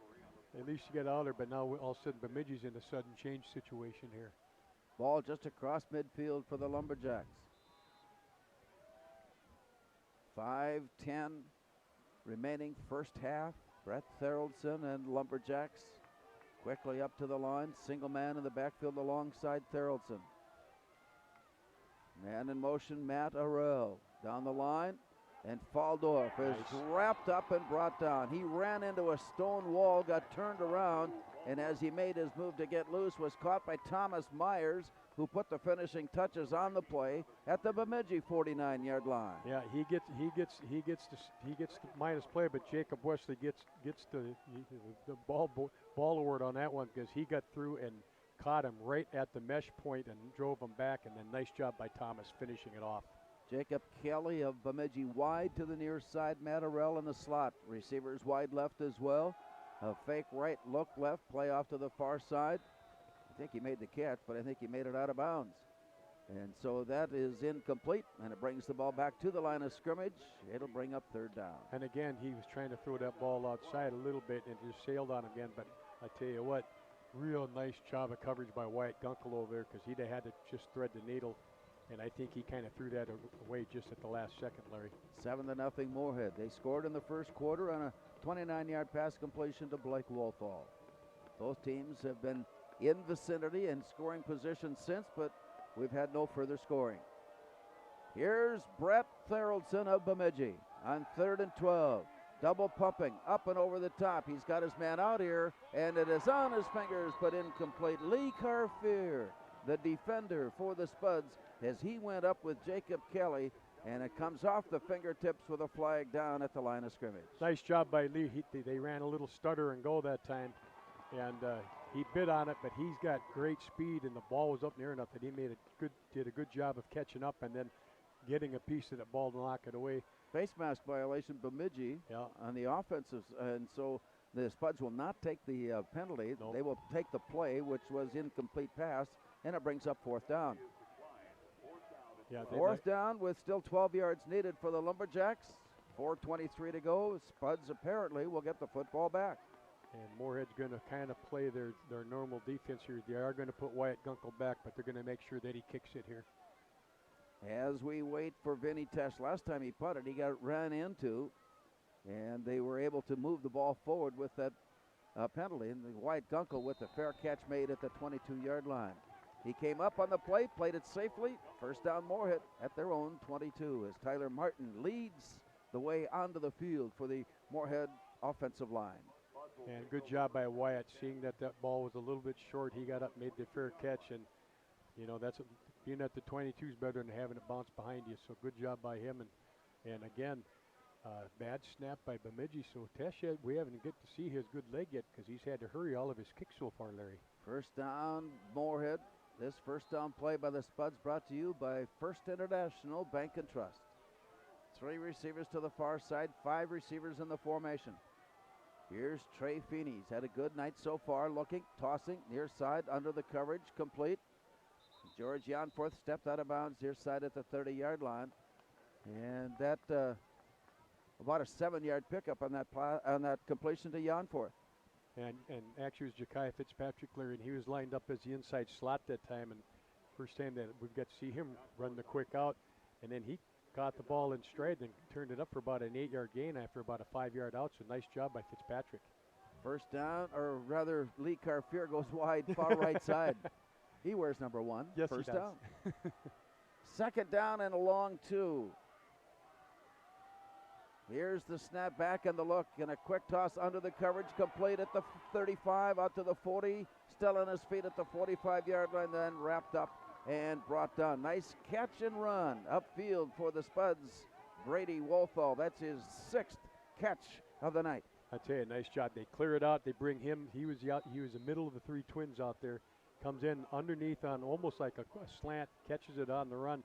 B: at least he got out there. But now all of a sudden Bemidji's in a sudden change situation here.
A: Ball just across midfield for the Lumberjacks. 5:10 remaining first half. Brett Theraldson and Lumberjacks quickly up to the line. Single man in the backfield alongside Theraldson. Man in motion, Matt Arell. Down the line, and Faldorf is wrapped up and brought down. He ran into a stone wall, got turned around, and as he made his move to get loose, was caught by Thomas Myers, who put the finishing touches on the play at the Bemidji 49-yard line.
B: Yeah, he gets the minus play, but Jacob Wesley gets the ball award on that one because he got through and caught him right at the mesh point and drove him back, and then nice job by Thomas finishing it off.
A: Jacob Kelly of Bemidji wide to the near side. Matt Arell in the slot. Receivers wide left as well. A fake right, look left, play off to the far side. I think he made the catch, but I think he made it out of bounds. And so that is incomplete, and it brings the ball back to the line of scrimmage. It'll bring up 3rd down.
B: And again, he was trying to throw that ball outside a little bit and just sailed on him again, but I tell you what, real nice job of coverage by Wyatt Gunkel over there because he'd have had to just thread the needle. And I think he kind of threw that away just at the last second, Larry.
A: 7-0 Moorhead. They scored in the first quarter on a 29-yard pass completion to Blake Wolfall. Both teams have been in vicinity and scoring position since, but we've had no further scoring. Here's Brett Theraldson of Bemidji on 3rd and 12. Double pumping up and over the top. He's got his man out here, and it is on his fingers, but incomplete. Lee Carfier, the defender for the Spuds, as he went up with Jacob Kelly, and it comes off the fingertips with a flag down at the line of scrimmage.
B: Nice job by Lee. They ran a little stutter and go that time, and he bit on it, but he's got great speed, and the ball was up near enough that he did a good job of catching up and then getting a piece of the ball to knock it away.
A: Face mask violation, Bemidji on the offensive, and so the Spuds will not take the penalty. Nope. They will take the play, which was incomplete pass, and it brings up 4th down.
B: Yeah,
A: 4th down with still 12 yards needed for the Lumberjacks. 4:23 to go. Spuds apparently will get the football back.
B: And Moorhead's going to kind of play their normal defense here. They are going to put Wyatt Gunkel back, but they're going to make sure that he kicks it here.
A: As we wait for Vinny Tesh, last time he punted, he got ran into, and they were able to move the ball forward with that penalty. And Wyatt Gunkel with the fair catch made at the 22-yard line. He came up on the play, played it safely. First down Moorhead at their own 22 as Tyler Martin leads the way onto the field for the Moorhead offensive line.
B: And good job by Wyatt, seeing that ball was a little bit short. He got up, made the fair catch, and that's being at the 22 is better than having it bounce behind you. So good job by him, and again, bad snap by Bemidji. So Tesh, we haven't get to see his good leg yet because he's had to hurry all of his kicks so far, Larry.
A: First down Moorhead. This first down play by the Spuds brought to you by First International Bank and Trust. 3 receivers to the far side, 5 receivers in the formation. Here's Trey Feeney. He's had a good night so far, looking, tossing, near side, under the coverage, complete. George Janforth stepped out of bounds near side at the 30-yard line. And that about a 7-yard pickup on that completion to Janforth.
B: And actually it was Ja'Kai Fitzpatrick, Larry, and he was lined up as the inside slot that time. And first time that we've got to see him run the quick out. And then he caught the ball in stride and turned it up for about an 8-yard gain after about a 5-yard out. So nice job by Fitzpatrick.
A: First down, or rather Lee Carfier goes wide, far right side. He wears number 1.
B: Yes,
A: First
B: he does.
A: down. Second down and a long 2. Here's the snap back and the look, and a quick toss under the coverage, complete at the 35, out to the 40, still on his feet at the 45-yard line, then wrapped up and brought down. Nice catch and run upfield for the Spuds. Brady Wolfall, that's his 6th catch of the night.
B: I tell you, nice job. They clear it out. They bring him. He was the middle of the 3 twins out there. Comes in underneath on almost like a slant, catches it on the run,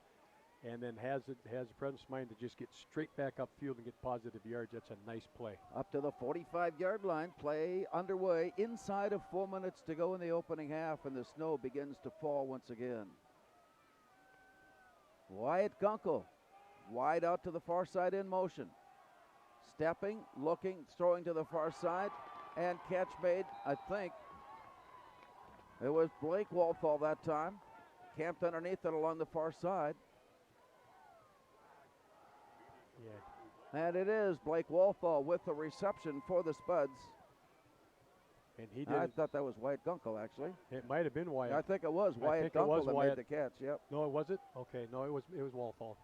B: and then has the presence of mind to just get straight back upfield and get positive yards. That's a nice play. Up
A: to the 45-yard line, play underway inside of 4 minutes to go in the opening half, and the snow begins to fall once again. Wyatt Gunkel, wide out to the far side in motion. Stepping, looking, throwing to the far side, and catch made, I think. It was Blake Wolfall that time. Camped underneath it along the far side.
B: Yeah.
A: And it is Blake Wolfall with the reception for the Spuds.
B: And he did.
A: I thought that was Wyatt Gunkel, actually.
B: It might have been Wyatt.
A: I think it was Wyatt Gunkel that made the catch. Yep.
B: No, was it? Okay. No, it was Wolfall.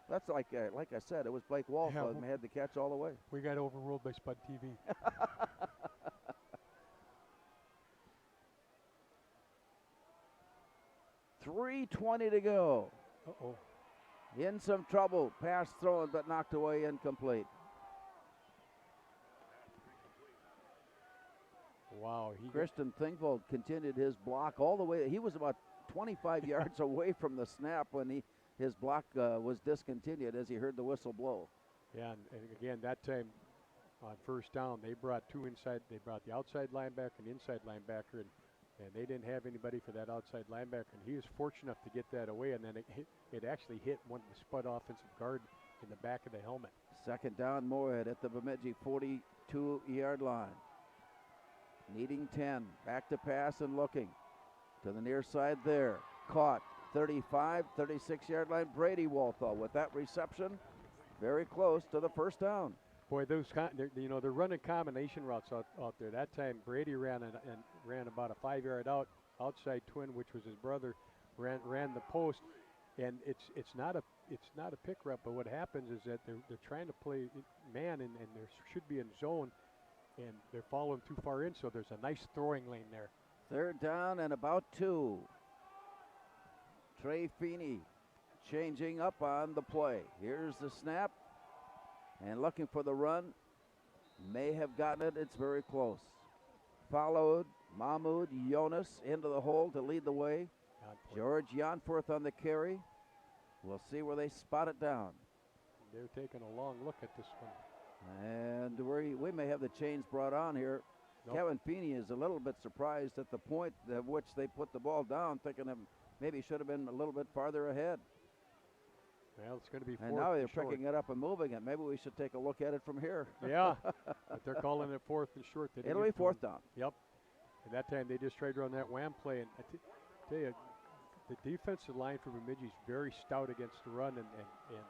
A: That's like I said, it was Blake Wolfall that had the catch all the way.
B: We got overruled by Spud TV.
A: 3:20 to go.
B: Uh-oh.
A: In some trouble. Pass thrown, but knocked away, incomplete.
B: Wow.
A: Christian Thingvold continued his block all the way. He was about 25 yards away from the snap when his block was discontinued as he heard the whistle blow.
B: Yeah, and again, that time on first down, they brought 2 inside. They brought the outside linebacker and inside linebacker, and they didn't have anybody for that outside linebacker. And he was fortunate enough to get that away, and then it actually hit one of the Spud offensive guard in the back of the helmet.
A: Second down, Moorhead at the Bemidji 42-yard line. Needing 10. Back to pass and looking. To the near side there. Caught. 35, 36-yard line. Brady Wolfall with that reception. Very close to the first down.
B: Boy, they're running combination routes out there. That time Brady ran about a 5-yard outside twin, which was his brother, ran the post, and it's not a pick rep. But what happens is that they're trying to play man, and there should be in zone, and they're following too far in. So there's a nice throwing lane there.
A: Third down and about 2. Trey Feeney changing up on the play. Here's the snap. And looking for the run. May have gotten it. It's very close. Followed Mahmoud Jonas into the hole to lead the way. George Janforth on the carry. We'll see where they spot it down.
B: They're taking a long look at this one.
A: And we may have the chains brought on here. Nope. Kevin Feeney is a little bit surprised at the point at which they put the ball down, thinking of maybe should have been a little bit farther ahead.
B: Well, it's going to be fourth.
A: And now they're picking it up and moving it. Maybe we should take a look at it from here.
B: Yeah, but they're calling it fourth and short.
A: It'll be fourth down.
B: Yep. And that time they just tried to run that wham play. And I tell you, the defensive line for Bemidji is very stout against the run, and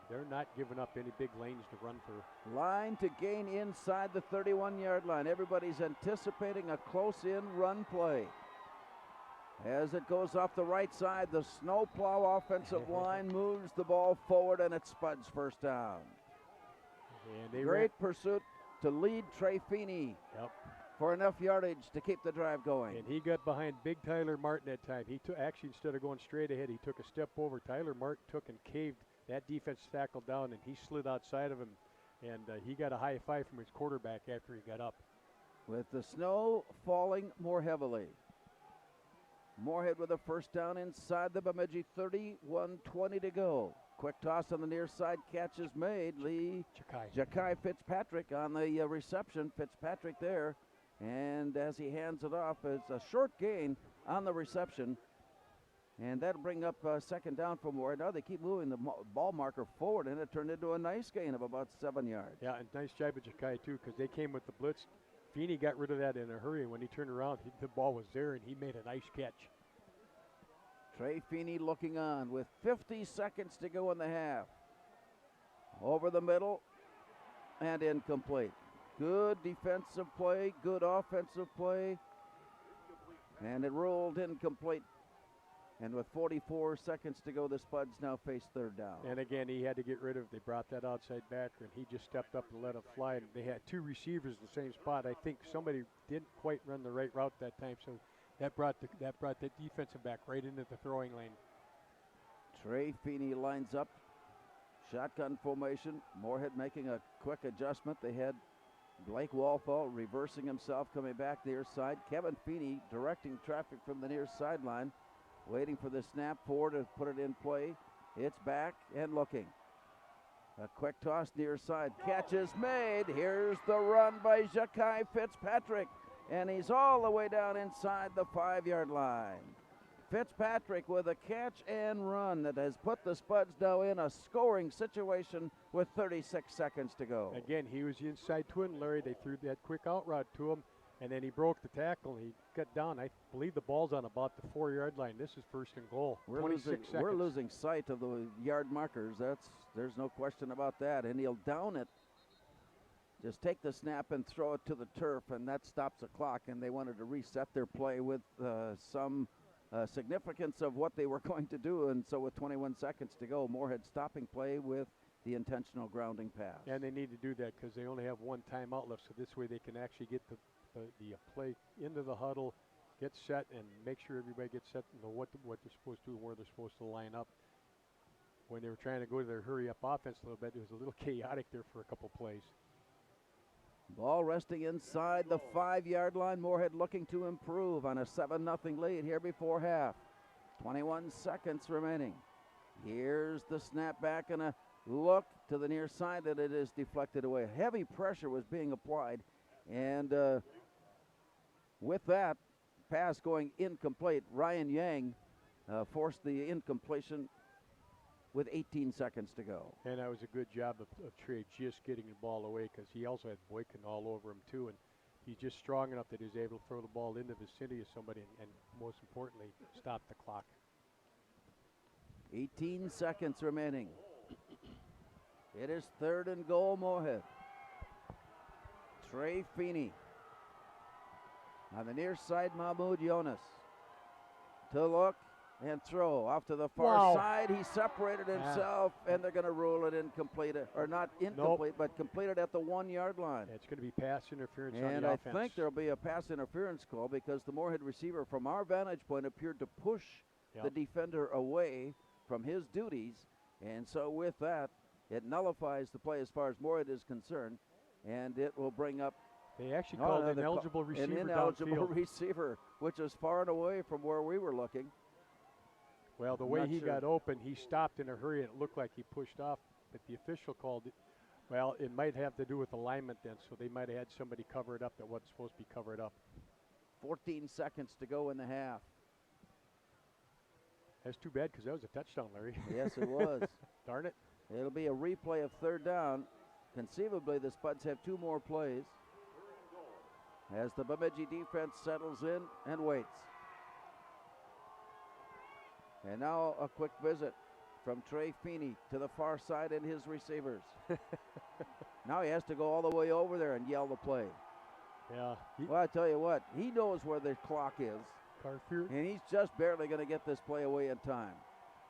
B: they're not giving up any big lanes to run for.
A: Line to gain inside the 31-yard line. Everybody's anticipating a close-in run play. As it goes off the right side, the snowplow offensive line moves the ball forward, and it's Spuds first down.
B: And they
A: Great pursuit to lead Trey Feeney for enough yardage to keep the drive going.
B: And he got behind big Tyler Martin that time. He took, actually, instead of going straight ahead, he took a step over. Tyler Martin took and caved that defense tackle down, and he slid outside of him. And he got a high five from his quarterback after he got up.
A: With the snow falling more heavily. Moorhead with a first down inside the Bemidji 31-20 to go. Quick toss on the near side, catch is made. Ja'Kai Fitzpatrick on the reception. Fitzpatrick there, and as he hands it off, it's a short gain on the reception. And that'll bring up second down for Moorhead. Now they keep moving the ball marker forward, and it turned into a nice gain of about 7 yards.
B: Yeah, and nice job of Ja'Kai, too, because they came with the blitz. Feeney got rid of that in a hurry, and when he turned around, the ball was there, and he made a nice catch.
A: Trey Feeney looking on with 50 seconds to go in the half. Over the middle and incomplete. Good defensive play, good offensive play, and it rolled incomplete. And with 44 seconds to go, the Spuds now face third down.
B: And again, he had to get rid of, they brought that outside backer, and he just stepped up and let it fly. And they had two receivers in the same spot. I think somebody didn't quite run the right route that time, so that brought the defensive back right into the throwing lane.
A: Trey Feeney lines up, shotgun formation. Moorhead making a quick adjustment. They had Blake Walthall reversing himself, coming back near side. Kevin Feeney directing traffic from the near sideline. Waiting for the snap forward to put it in play. It's back and looking. A quick toss near side. Catch is made. Here's the run by Ja'Kai Fitzpatrick. And he's all the way down inside the 5-yard line. Fitzpatrick with a catch and run that has put the Spuds now in a scoring situation with 36 seconds to go.
B: Again, he was the inside twin, Larry. They threw that quick out route to him, and then he broke the tackle. He got down. I believe the ball's on about the 4-yard line. This is first and goal.
A: We're
B: 26 seconds.
A: We're losing sight of the yard markers. There's no question about that. And he'll down it. Just take the snap and throw it to the turf, and that stops the clock. And they wanted to reset their play with some significance of what they were going to do. And so with 21 seconds to go, Moorhead stopping play with the intentional grounding pass.
B: And they need to do that because they only have one timeout left, so this way they can actually get the play into the huddle, get set, and make sure everybody gets set to know what they're supposed to do and where they're supposed to line up. When they were trying to go to their hurry-up offense a little bit, it was a little chaotic there for a couple plays.
A: Ball resting inside the 5-yard line. Moorhead looking to improve on a 7-0 lead here before half. 21 seconds remaining. Here's the snap back and a look to the near side that it is deflected away. Heavy pressure was being applied, and with that, pass going incomplete. Ryan Yang forced the incompletion with 18 seconds to go.
B: And that was a good job of Trey just getting the ball away because he also had Boykin all over him too, and he's just strong enough that he's able to throw the ball in the vicinity of somebody and most importantly, stop the clock.
A: 18 seconds remaining. It is third and goal, Moorhead. Trey Feeney. On the near side, Mahmoud Jonas. To look and throw off to the far side. He separated himself, and they're going to rule it incomplete, or not incomplete, but completed at the 1-yard line.
B: It's going to be pass interference on the
A: and
B: offense.
A: I think there'll be a pass interference call because the Moorhead receiver, from our vantage point, appeared to push the defender away from his duties, and so with that, it nullifies the play as far as Moorhead is concerned, and it will bring up.
B: They actually called an ineligible receiver
A: An ineligible
B: downfield.
A: receiver, which is far and away from where we were looking.
B: Well, the way he got open, he stopped in a hurry, and it looked like he pushed off, but the official called it. Well, it might have to do with alignment then, so they might have had somebody cover it up that wasn't supposed to be covered up.
A: 14 seconds to go in the half.
B: That's too bad because that was a touchdown, Larry.
A: Yes, it was.
B: Darn it.
A: It'll be a replay of third down. Conceivably, the Spuds have 2 more plays as the Bemidji defense settles in and waits. And now a quick visit from Trey Feeney to the far side and his receivers. Now he has to go all the way over there and yell the play.
B: Yeah.
A: Well, I tell you what, he knows where the clock is. And he's just barely going to get this play away in time.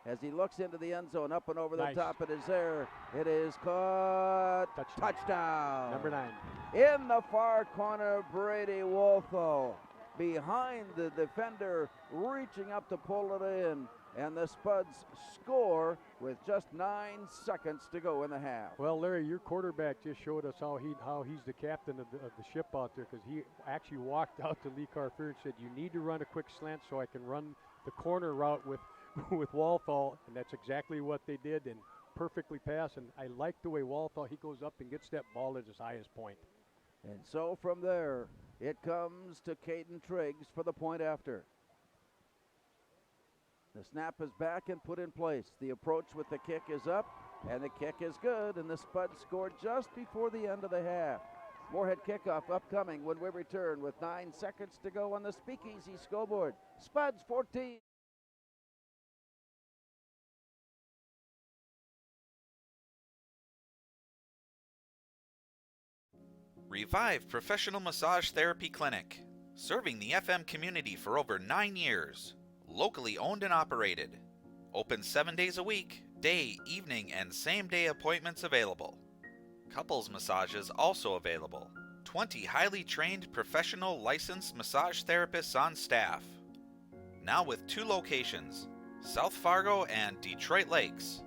A: As he looks into the end zone, up and over the top, it is there. It is caught. Touchdown.
B: Number 9.
A: In the far corner, Brady Walthall behind the defender, reaching up to pull it in. And the Spuds score with just 9 seconds to go in the half.
B: Well, Larry, your quarterback just showed us how he's the captain of the ship out there, because he actually walked out to Lee Carfer and said, "You need to run a quick slant so I can run the corner route with Walthall," and that's exactly what they did. And perfectly pass, and I like the way Walthall, he goes up and gets that ball at his highest point.
A: And so from there, it comes to Caden Triggs for the point after. The snap is back and put in place. The approach with the kick is up, and the kick is good, and the Spuds scored just before the end of the half. Moorhead kickoff upcoming when we return with 9 seconds to go on the Speakeasy scoreboard. Spuds 14.
M: Revive Professional Massage Therapy Clinic, serving the FM community for over 9 years. Locally owned and operated. Open 7 days a week, day, evening, and same-day appointments available. Couples massages also available. 20 highly trained professional licensed massage therapists on staff. Now with 2 locations, South Fargo and Detroit Lakes,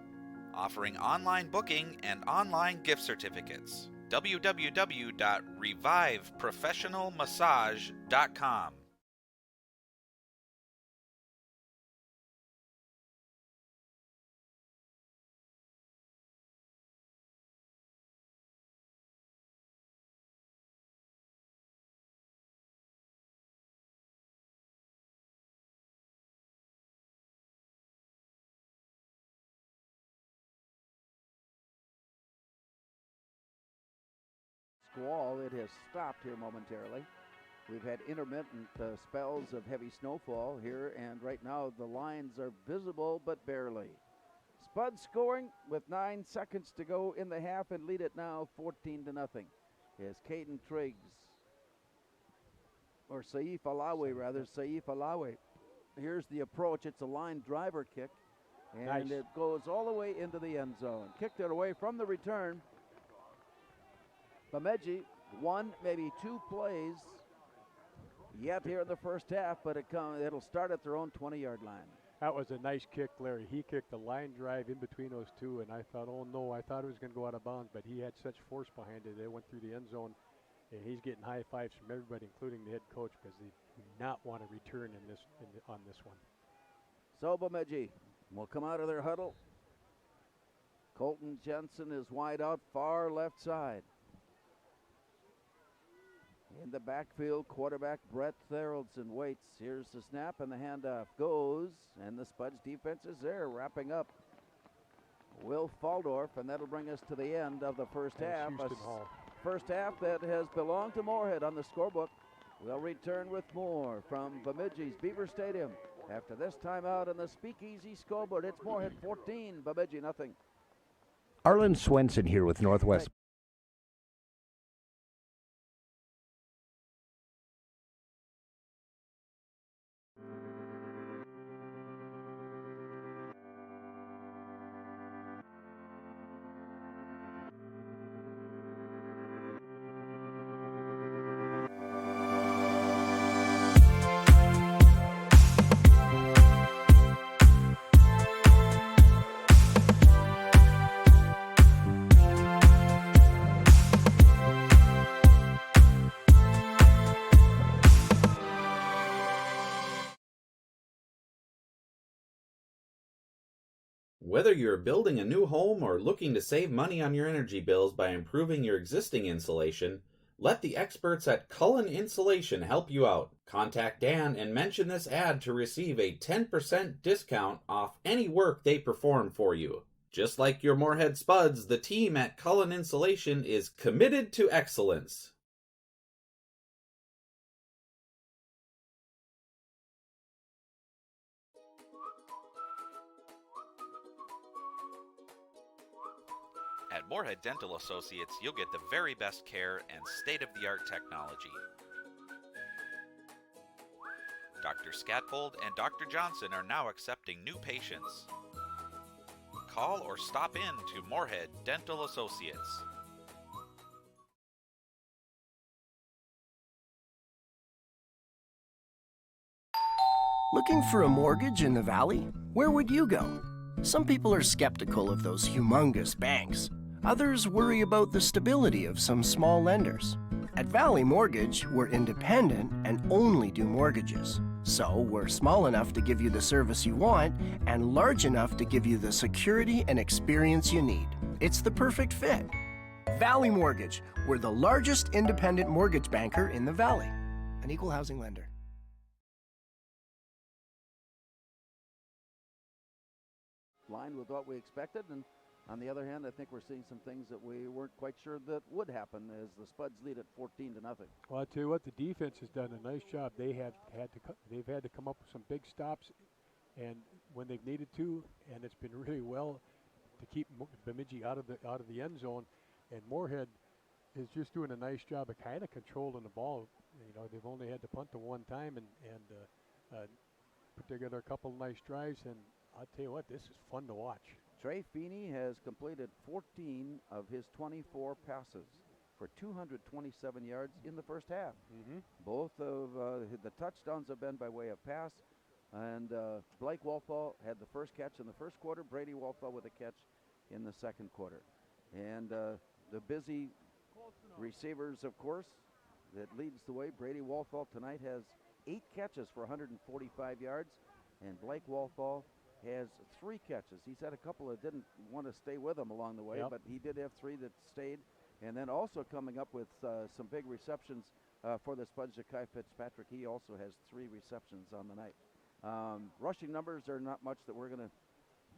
M: offering online booking and online gift certificates. www.reviveprofessionalmassage.com.
A: Squall, it has stopped here momentarily. We've had intermittent spells of heavy snowfall here, and right now the lines are visible but barely. Spuds scoring with 9 seconds to go in the half and lead it now 14-0. Is Caden Triggs, or Saif Alawi. Here's the approach. It's a line driver kick, and it goes all the way into the end zone. Kicked it away from the return. Bemidji, 1, maybe 2 plays yet here in the first half, but it'll start at their own 20-yard line.
B: That was a nice kick, Larry. He kicked a line drive in between those two, and I thought, oh no, I thought it was going to go out of bounds, but he had such force behind it. It went through the end zone, and he's getting high fives from everybody, including the head coach, because they do not want to return on this one.
A: So Bemidji will come out of their huddle. Colton Jensen is wide out, far left side. In the backfield, quarterback Brett Theraldson waits. Here's the snap, and the handoff goes, and the Spuds defense is there, wrapping up. Will Faldorf, and that'll bring us to the end of the first half. First half that has belonged to Moorhead on the scorebook. We'll return with more from Bemidji's Beaver Stadium. After this timeout on the Speakeasy scoreboard, it's Moorhead 14, Bemidji nothing.
P: Arlen Swenson here with Northwest.
L: Whether you're building a new home or looking to save money on your energy bills by improving your existing insulation, let the experts at Cullen Insulation help you out. Contact Dan and mention this ad to receive a 10% discount off any work they perform for you. Just like your Moorhead Spuds, the team at Cullen Insulation is committed to excellence.
M: At Moorhead Dental Associates, you'll get the very best care and state-of-the-art technology. Dr. Scatfold and Dr. Johnson are now accepting new patients. Call or stop in to Moorhead Dental Associates.
Q: Looking for a mortgage in the Valley? Where would you go? Some people are skeptical of those humongous banks. Others worry about the stability of some small lenders. At Valley Mortgage, we're independent and only do mortgages. So we're small enough to give you the service you want and large enough to give you the security and experience you need. It's the perfect fit. Valley Mortgage, we're the largest independent mortgage banker in the Valley. An equal housing lender.
A: Line with what we expected, and on the other hand, I think we're seeing some things that we weren't quite sure that would happen as the Spuds lead at 14-0.
B: Well, I tell you what, the defense has done a nice job. They've had to come up with some big stops, and when they've needed to, and it's been really well to keep Bemidji out of the end zone. And Moorhead is just doing a nice job of kind of controlling the ball. You know, they've only had to punt the one time and put together a couple of nice drives. And I'll tell you what, this is fun to watch.
A: Trey Feeney has completed 14 of his 24 passes for 227 yards in the first half. Both of the touchdowns have been by way of pass. And Blake Walthall had the first catch in the first quarter. Brady Walthall with a catch in the second quarter. And the busy receivers, of course, that leads the way. Brady Walthall tonight has 8 catches for 145 yards. And Blake Walthall has 3 catches. He's had a couple that didn't want to stay with him along the way, but he did have 3 that stayed. And then also coming up with some big receptions for the Spuds, Ja'Kai Fitzpatrick. He also has 3 receptions on the night. Rushing numbers are not much that we're going to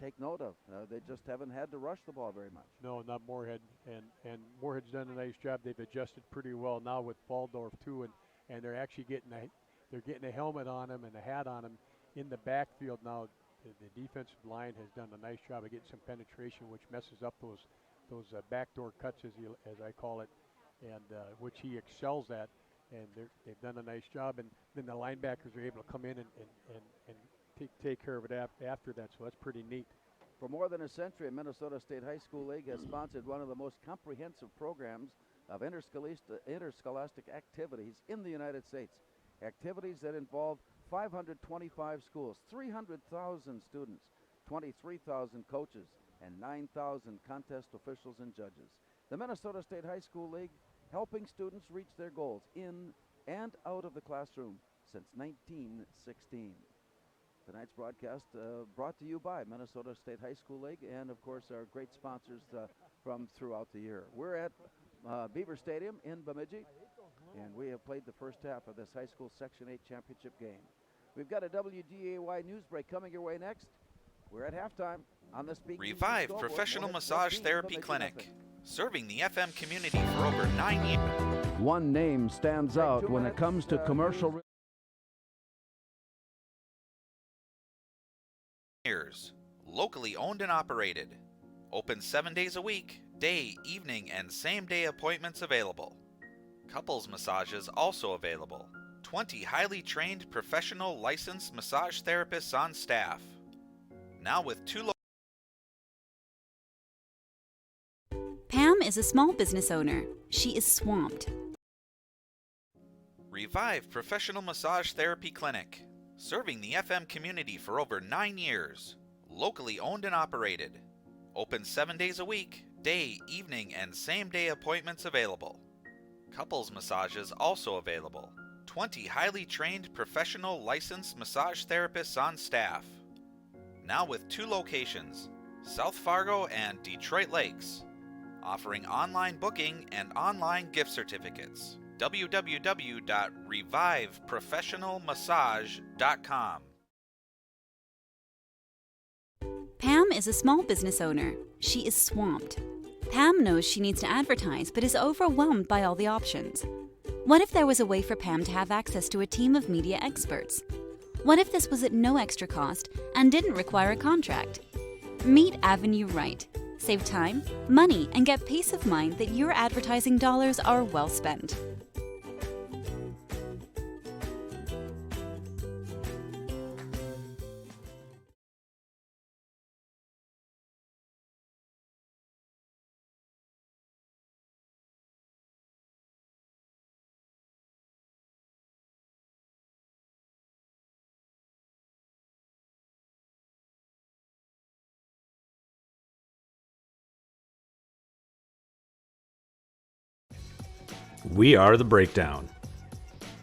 A: take note of. They just haven't had to rush the ball very much.
B: No, not Moorhead. And Moorhead's done a nice job. They've adjusted pretty well now with Waldorf too, and they're actually getting a helmet on him and a hat on him in the backfield now. The defensive line has done a nice job of getting some penetration, which messes up those backdoor cuts, as I call it, and which he excels at. And they've done a nice job. And then the linebackers are able to come in and take care of it after that. So that's pretty neat.
A: For more than a century, Minnesota State High School League has sponsored one of the most comprehensive programs of interscholastic activities in the United States. Activities that involve 525 schools, 300,000 students, 23,000 coaches, and 9,000 contest officials and judges. The Minnesota State High School League helping students reach their goals in and out of the classroom since 1916. Tonight's broadcast brought to you by Minnesota State High School League and, of course, our great sponsors from throughout the year. We're at Beaver Stadium in Bemidji, and we have played the first half of this high school Section 8 championship game. We've got a WGAY news break coming your way next. We're at halftime on the Speak
M: Revive Professional Massage Therapy Clinic, serving the FM community for over 9 years.
A: One name stands out when it comes to commercial.
M: Locally owned and operated. Open 7 days a week, day, evening, and same-day appointments available. Couples massages also available. 20 highly trained professional licensed massage therapists on staff. Now with 2
R: Pam is a small business owner. She is swamped.
M: Revive Professional Massage Therapy Clinic, serving the FM community for over 9 years. Locally owned and operated. Open 7 days a week, day, evening, and same-day appointments available. Couples massages also available. 20 highly trained professional licensed massage therapists on staff. Now with 2 locations, South Fargo and Detroit Lakes. Offering online booking and online gift certificates. www.reviveprofessionalmassage.com.
R: Pam is a small business owner. She is swamped. Pam knows she needs to advertise but is overwhelmed by all the options. What if there was a way for Pam to have access to a team of media experts? What if this was at no extra cost and didn't require a contract? Meet Avenue Right. Save time, money, and get peace of mind that your advertising dollars are well spent.
C: We are The Breakdown.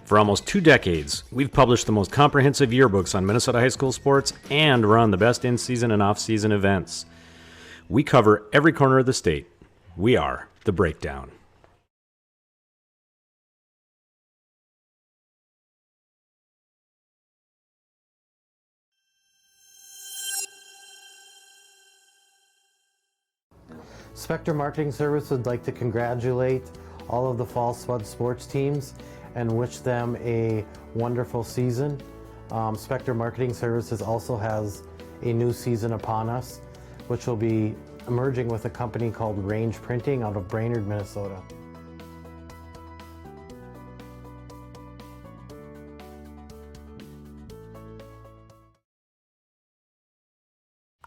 C: For almost 2 decades, we've published the most comprehensive yearbooks on Minnesota high school sports and run the best in-season and off-season events. We cover every corner of the state. We are The Breakdown.
D: Spectre Marketing Service would like to congratulate all of the fall Spuds sports teams and wish them a wonderful season. Spectre Marketing Services also has a new season upon us, which will be merging with a company called Range Printing out of Brainerd, Minnesota.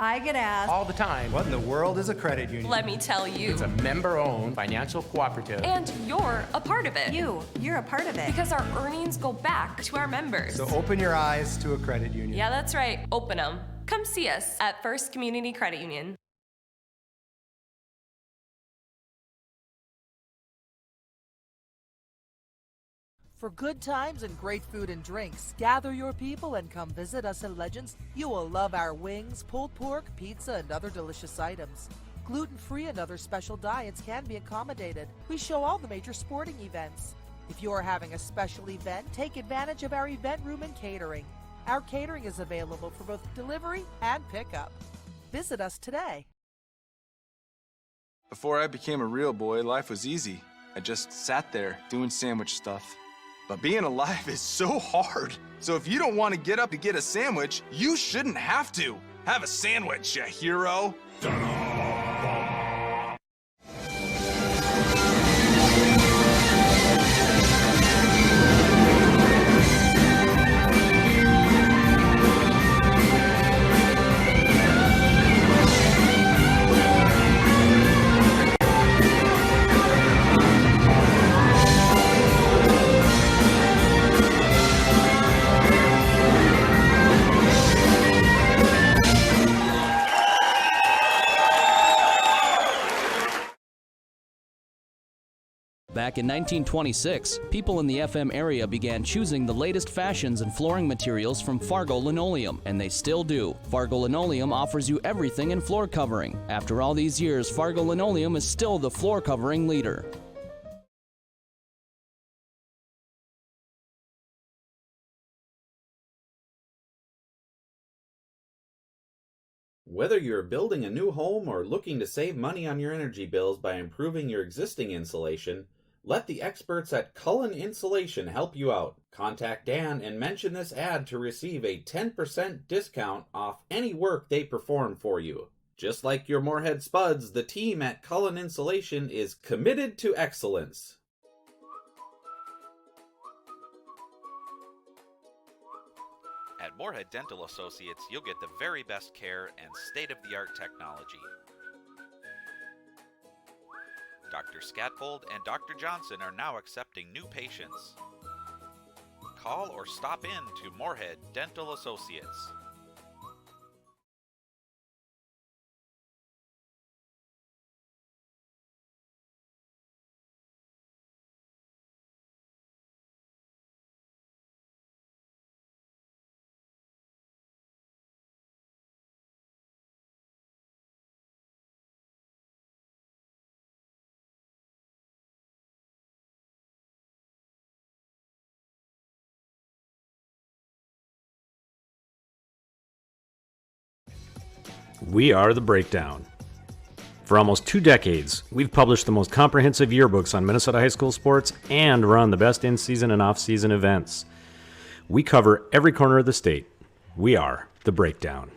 S: I get asked
E: all the time, what in the world is a credit union?
F: Let me tell you.
E: It's a member-owned financial cooperative.
F: And you're a part of it.
S: You're a part of it.
F: Because our earnings go back to our members.
E: So open your eyes to a credit union.
F: Yeah, that's right. Open them. Come see us at First Community Credit Union.
I: For good times and great food and drinks, gather your people and come visit us at Legends. You will love our wings, pulled pork, pizza, and other delicious items. Gluten-free and other special diets can be accommodated. We show all the major sporting events. If you are having a special event, take advantage of our event room and catering. Our catering is available for both delivery and pickup. Visit us today.
J: Before I became a real boy, life was easy. I just sat there doing sandwich stuff. But being alive is so hard. So if you don't want to get up to get a sandwich, you shouldn't have to. Have a sandwich, you hero.
G: Back in 1926, people in the FM area began choosing the latest fashions and flooring materials from Fargo Linoleum, and they still do. Fargo Linoleum offers you everything in floor covering. After all these years, Fargo Linoleum is still the floor covering leader.
L: Whether you're building a new home or looking to save money on your energy bills by improving your existing insulation, let the experts at Cullen Insulation help you out. Contact Dan and mention this ad to receive a 10% discount off any work they perform for you. Just like your Moorhead Spuds, the team at Cullen Insulation is committed to excellence.
M: At Moorhead Dental Associates, you'll get the very best care and state-of-the-art technology. Dr. Scatfold and Dr. Johnson are now accepting new patients. Call or stop in to Moorhead Dental Associates.
C: We are The Breakdown. For almost 2 decades, we've published the most comprehensive yearbooks on Minnesota high school sports and run the best in-season and off-season events. We cover every corner of the state. We are The Breakdown.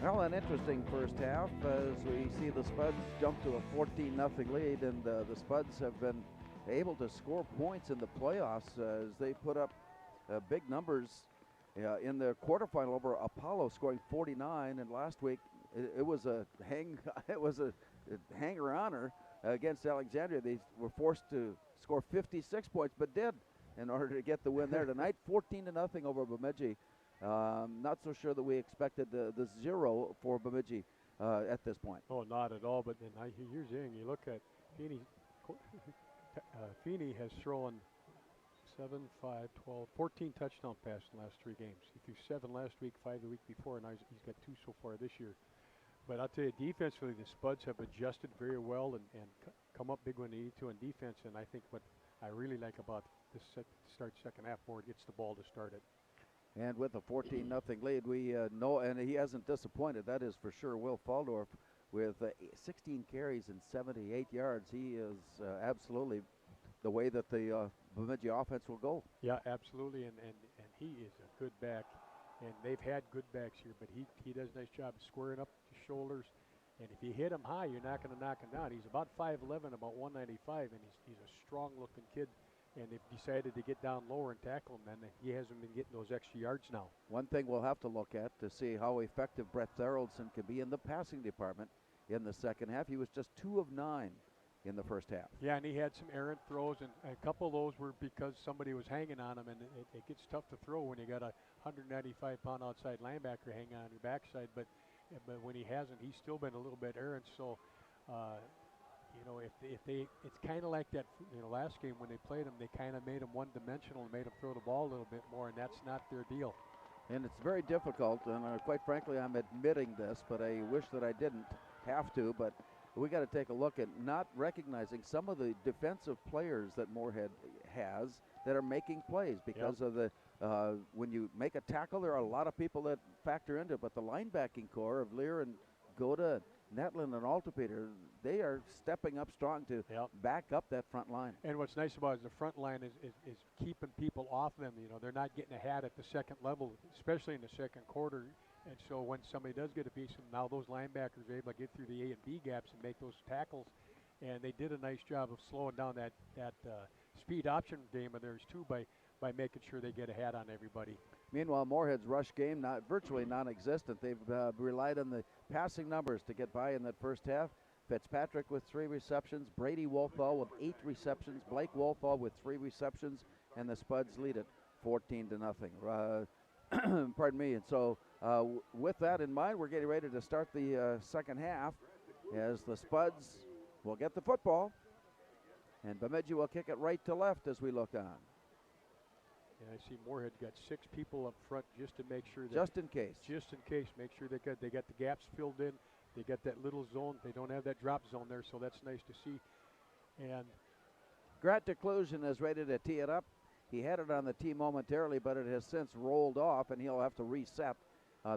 A: Well, an interesting first half as we see the Spuds jump to a 14-0 lead, and the Spuds have been able to score points in the playoffs as they put up big numbers in the quarterfinal over Apollo, scoring 49, and last week it was a hanger-oner against Alexandria. They were forced to score 56 points, but did in order to get the win there tonight. 14-0 over Bemidji. Not so sure that we expected the 0 for Bemidji at this point.
B: Oh, not at all. But then here's the thing: you look at Feeney. Feeney has thrown 7, 5, 12, 14 touchdown passes in the last 3 games. He threw 7 last week, 5 the week before, and now he's got 2 so far this year. But I'll tell you, defensively, the Spuds have adjusted very well and come up big when they need to on defense. And I think what I really like about this start second half, Moorhead gets the ball to start it.
A: And with a 14-0 lead, we know, and he hasn't disappointed, that is for sure. Will Faldorf with 16 carries and 78 yards. He is absolutely the way that the Bemidji offense will go.
B: Yeah, absolutely, and he is a good back. And they've had good backs here, but he does a nice job of squaring up the shoulders. And if you hit him high, you're not going to knock him down. He's about 5'11", about 195, and he's a strong-looking kid. And they've decided to get down lower and tackle him, and he hasn't been getting those extra yards now.
A: One thing we'll have to look at to see how effective Brett Tharaldson can be in the passing department in the second half. He was just 2 of 9 in the first half.
B: Yeah, and he had some errant throws, and a couple of those were because somebody was hanging on him, and it gets tough to throw when you got a 195-pound outside linebacker hanging on your backside. But when he hasn't, he's still been a little bit errant. So, it's kind of like that. Last game when they played him, they kind of made him one-dimensional and made him throw the ball a little bit more, and that's not their deal.
A: And it's very difficult, and quite frankly, I'm admitting this, but I wish that I didn't have to. But we got to take a look at not recognizing some of the defensive players that Moorhead has that are making plays because of the when you make a tackle, there are a lot of people that factor into it, but the linebacking core of Lear and Goda, Netlin and Altopeter, they are stepping up strong to back up that front line.
B: And what's nice about it is the front line is keeping people off them. They're not getting ahead at the second level, especially in the second quarter. And so when somebody does get a piece, and now those linebackers are able to get through the A and B gaps and make those tackles. And they did a nice job of slowing down that speed option game of theirs too by making sure they get ahead on everybody.
A: Meanwhile, Moorhead's rush game virtually non-existent. They've relied on the passing numbers to get by in that first half. Fitzpatrick with 3 receptions, Brady Wolfall with 8 receptions, Blake Wolfall with 3 receptions, and the Spuds lead it 14-0. Pardon me. And so with that in mind, we're getting ready to start the second half as the Spuds will get the football, and Bemidji will kick it right to left as we look on.
B: And I see Moorhead got 6 people up front just to make sure that
A: just in case,
B: make sure they got the gaps filled in. They got that little zone. They don't have that drop zone there, so that's nice to see. And
A: Grant Declusion is ready to tee it up. He had it on the tee momentarily, but it has since rolled off, and he'll have to reset.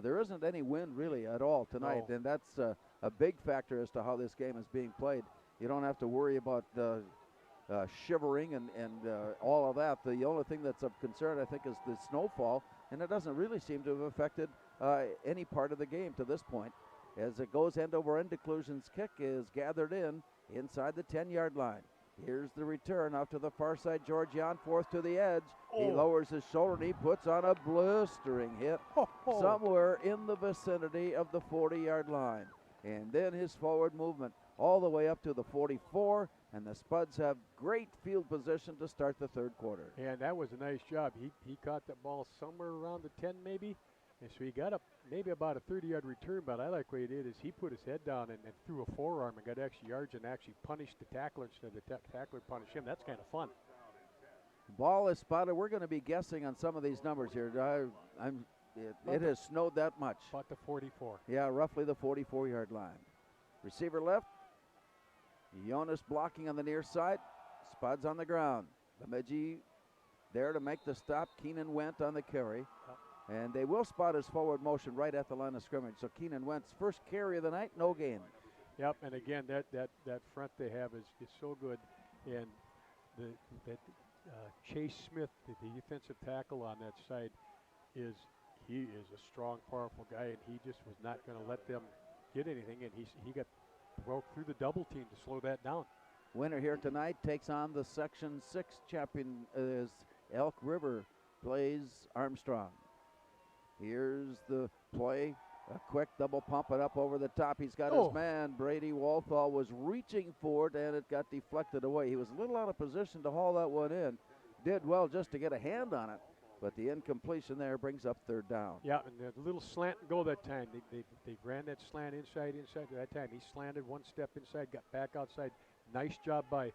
A: There isn't any wind really at all tonight, and that's a big factor as to how this game is being played. You don't have to worry about shivering and all of that. The only thing that's of concern, I think, is the snowfall, and it doesn't really seem to have affected any part of the game to this point. As it goes end over end, Declusion's kick is gathered inside the 10-yard line. Here's the return off to the far side. George Janforth to the edge. He lowers his shoulder and he puts on a blistering hit somewhere in the vicinity of the 40-yard line. And then his forward movement all the way up to the 44, and the Spuds have great field position to start the third quarter.
B: And that was a nice job. He caught that ball somewhere around the 10 maybe, and so he got up maybe about a 30-yard return, but I like what he did is he put his head down and threw a forearm and got extra yards and actually punished the tackler instead of the tackler punished him. That's kind of fun.
A: Ball is spotted. We're going to be guessing on some of these numbers here. It has snowed that much.
B: About the 44.
A: Yeah, roughly the 44-yard line. Receiver left. Jonas blocking on the near side. Spuds on the ground. Bemidji there to make the stop. Keenan Wendt on the carry. And they will spot his forward motion right at the line of scrimmage. So Keenan Wendt's first carry of the night, no gain.
B: Yep, and again, that front they have is so good. And Chase Smith, the defensive tackle on that side, he is a strong, powerful guy, and he just was not going to let them get anything, and he broke through the double team to slow that down.
A: Winner here tonight takes on the Section 6 champion as Elk River plays Armstrong. Here's the play. A quick double pump it up over the top. He's got his man. Brady Walthall was reaching for it, and it got deflected away. He was a little out of position to haul that one in. Did well just to get a hand on it, but the incompletion there brings up third down.
B: Yeah, and the little slant and go that time. They ran that slant inside. That time he slanted one step inside, got back outside. Nice job by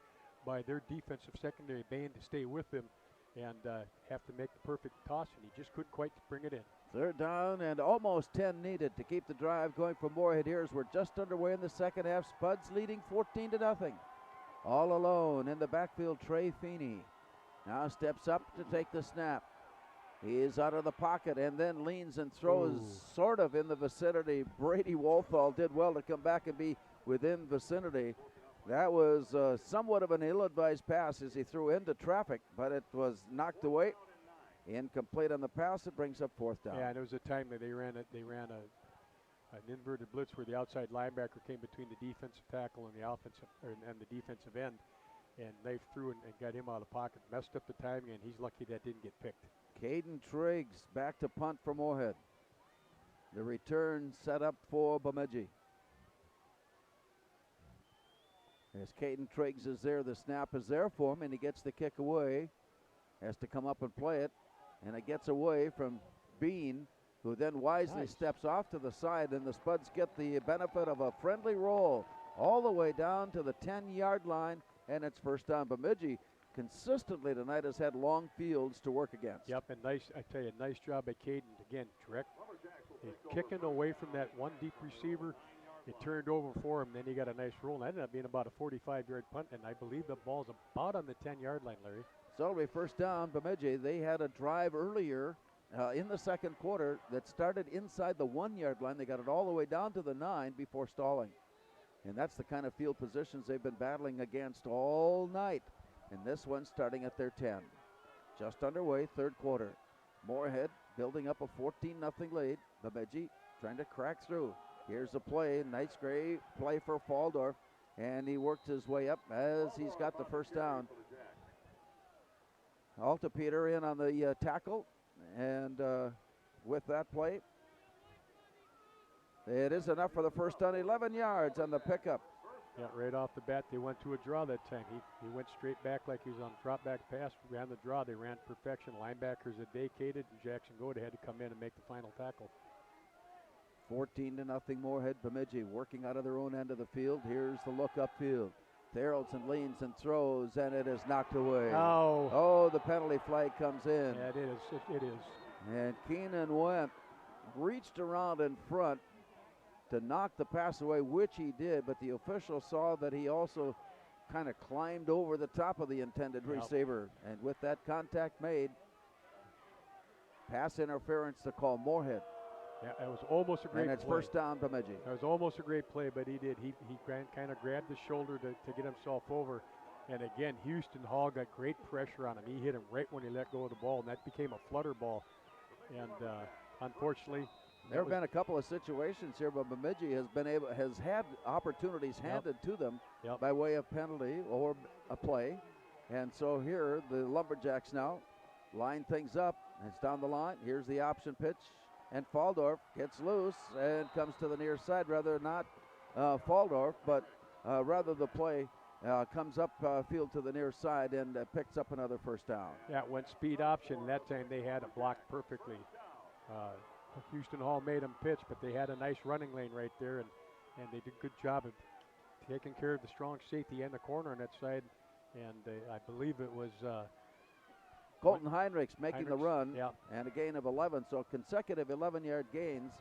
B: their defensive secondary band to stay with him and have to make the perfect toss, and he just couldn't quite bring it in.
A: Third down and almost 10 needed to keep the drive going for Moorhead here as we're just underway in the second half. Spuds leading 14-0. All alone in the backfield, Trey Feeney. Now steps up to take the snap. He is out of the pocket and then leans and throws sort of in the vicinity. Brady Walthall did well to come back and be within vicinity. That was somewhat of an ill-advised pass as he threw into traffic, but it was knocked away. Incomplete on the pass. It brings up fourth down.
B: Yeah, and it was a time that they ran an inverted blitz where the outside linebacker came between the defensive tackle and the offensive and the defensive end, and they threw and got him out of the pocket, messed up the timing, and he's lucky that didn't get picked.
A: Caden Triggs back to punt for Moorhead. The return set up for Bemidji. As Caden Triggs is there, the snap is there for him, and he gets the kick away. Has to come up and play it, and it gets away from Bean, who then wisely steps off to the side, and the Spuds get the benefit of a friendly roll all the way down to the 10-yard line, and it's first down. Bemidji consistently tonight has had long fields to work against.
B: Yep, and nice job by Caden. Again, direct, kicking away from that one deep receiver. It turned over for him, then he got a nice roll. And that ended up being about a 45-yard punt, and I believe the ball's about on the 10-yard line, Larry.
A: So it'll be first down, Bemidji. They had a drive earlier in the second quarter that started inside the 1-yard line. They got it all the way down to the 9 before stalling. And that's the kind of field positions they've been battling against all night. And this one starting at their 10. Just underway, third quarter. Moorhead building up a 14-0 lead. Bemidji trying to crack through. Here's the play. Nice great play for Faldorf. And he worked his way up as he's got the first down. Altapeter in on the tackle, and with that play, it is enough for the first down, 11 yards on the pickup.
B: Yeah, right off the bat, they went to a draw that time. He went straight back like he was on drop back pass, ran the draw. They ran perfection. Linebackers had vacated, and Jackson Goda had to come in and make the final tackle.
A: 14-0 Moorhead. Bemidji working out of their own end of the field. Here's the look upfield. Theraldson leans and throws, and it is knocked away. Oh, the penalty flag comes in.
B: Yeah, it is. It is.
A: And Keenan Went reached around in front to knock the pass away, which he did, but the official saw that he also kind of climbed over the top of the intended receiver. And with that contact made, pass interference to call Moorhead.
B: Yeah, it was almost a great play.
A: And it's first down, Bemidji.
B: It was almost a great play, but he did. He kind of grabbed the shoulder to get himself over. And again, Houston Hall got great pressure on him. He hit him right when he let go of the ball, and that became a flutter ball. And unfortunately,
A: there have been a couple of situations here, but Bemidji has had opportunities handed to them by way of penalty or a play. And so here, the Lumberjacks now line things up. It's down the line. Here's the option pitch. And Faldorf gets loose and comes to the near side. Rather not Faldorf, but rather the play comes up field to the near side and picks up another first down.
B: Yeah, it went speed option. That time they had it blocked perfectly. Houston Hall made them pitch, but they had a nice running lane right there, and they did a good job of taking care of the strong safety and the corner on that side. And I believe it was
A: Colton Heinrichs making the run, and a gain of 11, so consecutive 11-yard gains.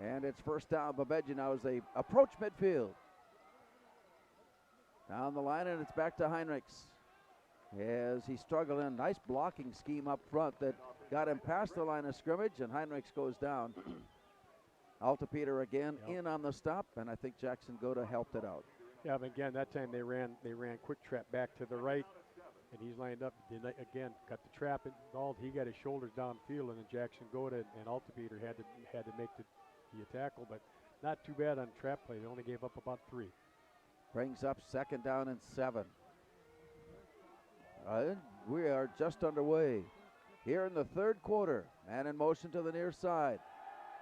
A: And it's first down, Bemidji now as they approach midfield. Down the line, and it's back to Heinrichs as he struggled in. Nice blocking scheme up front that got him past the line of scrimmage, and Heinrichs goes down. Altapeter again in on the stop, and I think Jackson Goda helped it out.
B: Yeah, but again, that time they ran quick trap back to the right, and he's lined up. Again, got the trap involved. He got his shoulders downfield, and then Jackson Goda and Altipeter had to make the tackle, but not too bad on trap play. They only gave up about 3.
A: Brings up 2nd down and 7. We are just underway here in the 3rd quarter. Man in motion to the near side.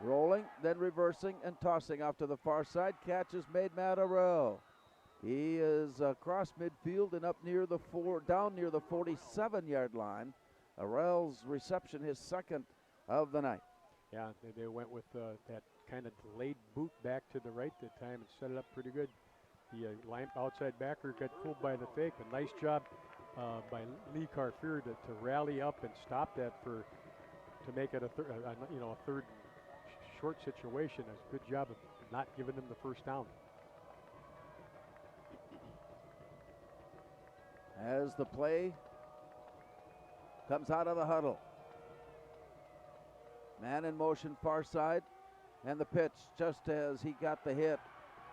A: Rolling, then reversing and tossing off to the far side. Catch is made, Matt Arell. He is across midfield and down near the 47-yard line. Arell's reception, his 2nd of the night.
B: Yeah, they went with that kind of delayed boot back to the right that time and set it up pretty good. The outside backer got fooled by the fake, but nice job by Lee Carfier to rally up and stop that to make it a third short situation. It's a good job of not giving them the first down.
A: As the play comes out of the huddle. Man in motion far side, and the pitch just as he got the hit.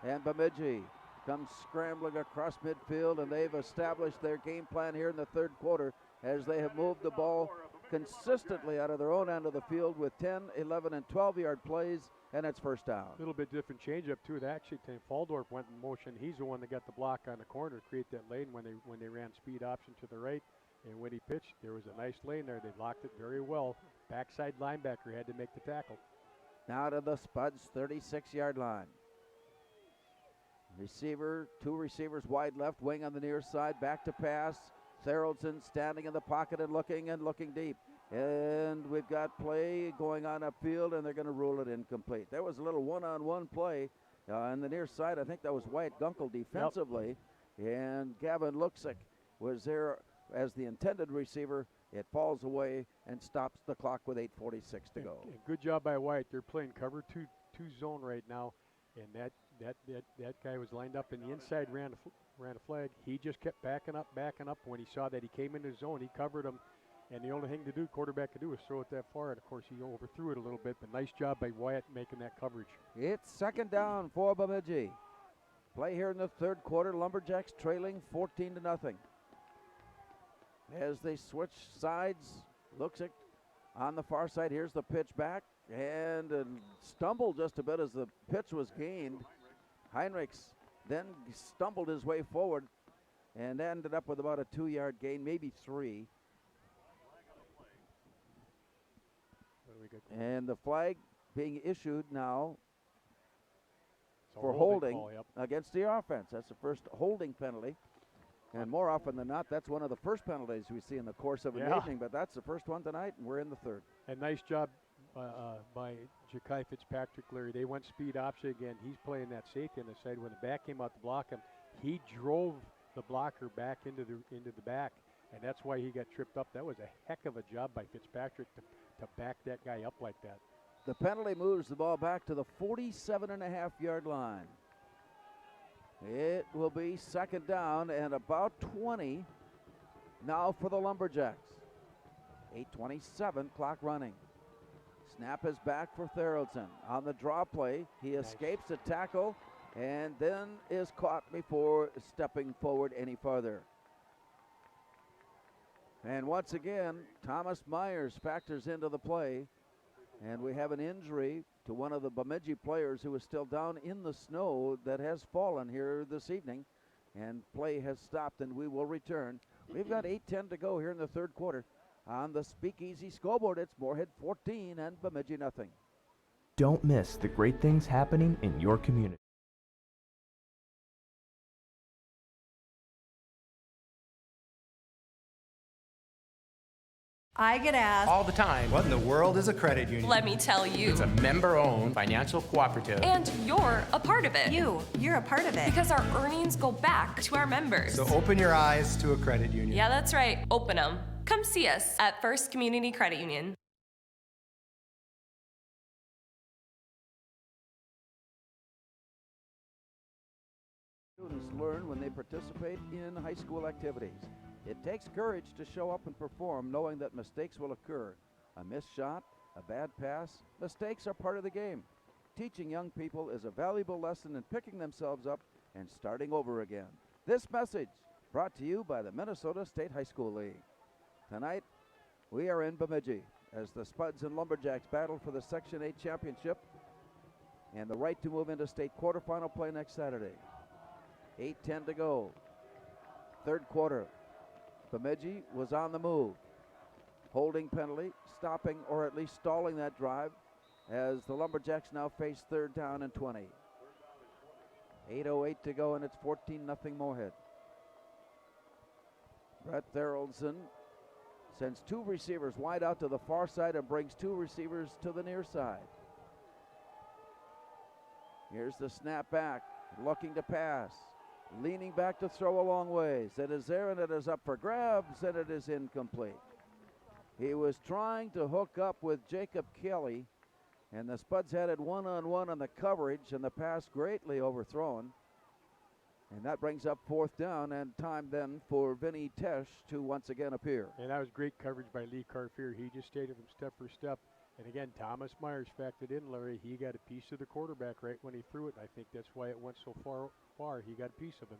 A: And Bemidji comes scrambling across midfield, and they've established their game plan here in the 3rd quarter as they have moved the ball consistently out of their own end of the field with 10, 11, and 12-yard plays, and it's first down.
B: A little bit different changeup too. It actually, Faldorf went in motion. He's the one that got the block on the corner to create that lane when they ran speed option to the right. And when he pitched, there was a nice lane there. They blocked it very well. Backside linebacker had to make the tackle.
A: Now to the Spuds 36-yard line. Two receivers wide left, wing on the near side, back to pass. Theraldson standing in the pocket and looking deep. And we've got play going on upfield, and they're going to rule it incomplete. There was a little one-on-one play on the near side. I think that was Wyatt Gunkel defensively. Yep. And Gavin Luxick was there as the intended receiver. It falls away and stops the clock with 8:46 to go.
B: And good job by Wyatt. They're playing cover two zone right now, and that guy was lined up in the inside, ran a flag. He just kept backing up. When he saw that he came into zone, he covered him, and the only thing quarterback could do was throw it that far. And of course, he overthrew it a little bit, but nice job by Wyatt making that coverage.
A: It's 2nd down for Bemidji. Play here in the 3rd quarter. Lumberjacks trailing 14-0. As they switch sides, Luxick on the far side. Here's the pitch back, and stumbled just a bit as the pitch was gained. Heinrichs then stumbled his way forward and ended up with about a 2-yard gain, maybe 3. And the flag being issued now for holding against the offense. That's the first holding penalty. And more often than not, that's one of the first penalties we see in the course of an evening, but that's the first one tonight, and we're in the 3rd.
B: And nice job by Ja'Kai Fitzpatrick, Larry. They went speed option again. He's playing that safety on the side. When the back came out to block him, he drove the blocker back into the back, and that's why he got tripped up. That was a heck of a job by Fitzpatrick to back that guy up like that.
A: The penalty moves the ball back to the 47.5-yard line. It will be 2nd down and about 20 now for the Lumberjacks. 8:27, clock running. Snap is back for Theraldson. On the draw play, he escapes a tackle and then is caught before stepping forward any further. And once again, Thomas Myers factors into the play. And we have an injury to one of the Bemidji players who is still down in the snow that has fallen here this evening. And play has stopped, and we will return. We've got 8:10 to go here in the 3rd quarter. On the Speakeasy scoreboard, it's Moorhead 14 and Bemidji nothing.
T: Don't miss the great things happening in your community.
S: I get asked
E: all the time, what in the world is a credit union?
F: Let me tell you.
E: It's a member-owned financial cooperative.
F: And you're a part of it.
S: You're a part of it.
F: Because our earnings go back to our members.
E: So open your eyes to a credit union.
F: Yeah, that's right. Open them. Come see us at First Community Credit Union.
A: Students learn when they participate in high school activities. It takes courage to show up and perform knowing that mistakes will occur. A missed shot, a bad pass, mistakes are part of the game. Teaching young people is a valuable lesson in picking themselves up and starting over again. This message brought to you by the Minnesota State High School League. Tonight, we are in Bemidji as the Spuds and Lumberjacks battle for the Section 8 championship and the right to move into state quarterfinal play next Saturday. 8:10 to go. Third quarter. Bemidji was on the move. Holding penalty, stopping or at least stalling that drive as the Lumberjacks now face third down and 20. 8:08 to go, and it's 14-0 Moorhead. Brett Theraldson sends two receivers wide out to the far side and brings two receivers to the near side. Here's the snap back, looking to pass, leaning back to throw a long ways. It is there, and it is up for grabs, and it is incomplete. He was trying to hook up with Jacob Kelly, and the Spuds had it one-on-one on the coverage, and the pass greatly overthrown. And that brings up fourth down, and time then for Vinny Tesh to once again appear.
B: And that was great coverage by Lee Carfier. He just stayed with him step for step. And again, Thomas Myers factored in, Larry. He got a piece of the quarterback right when he threw it. I think that's why it went so far. He got a piece of him.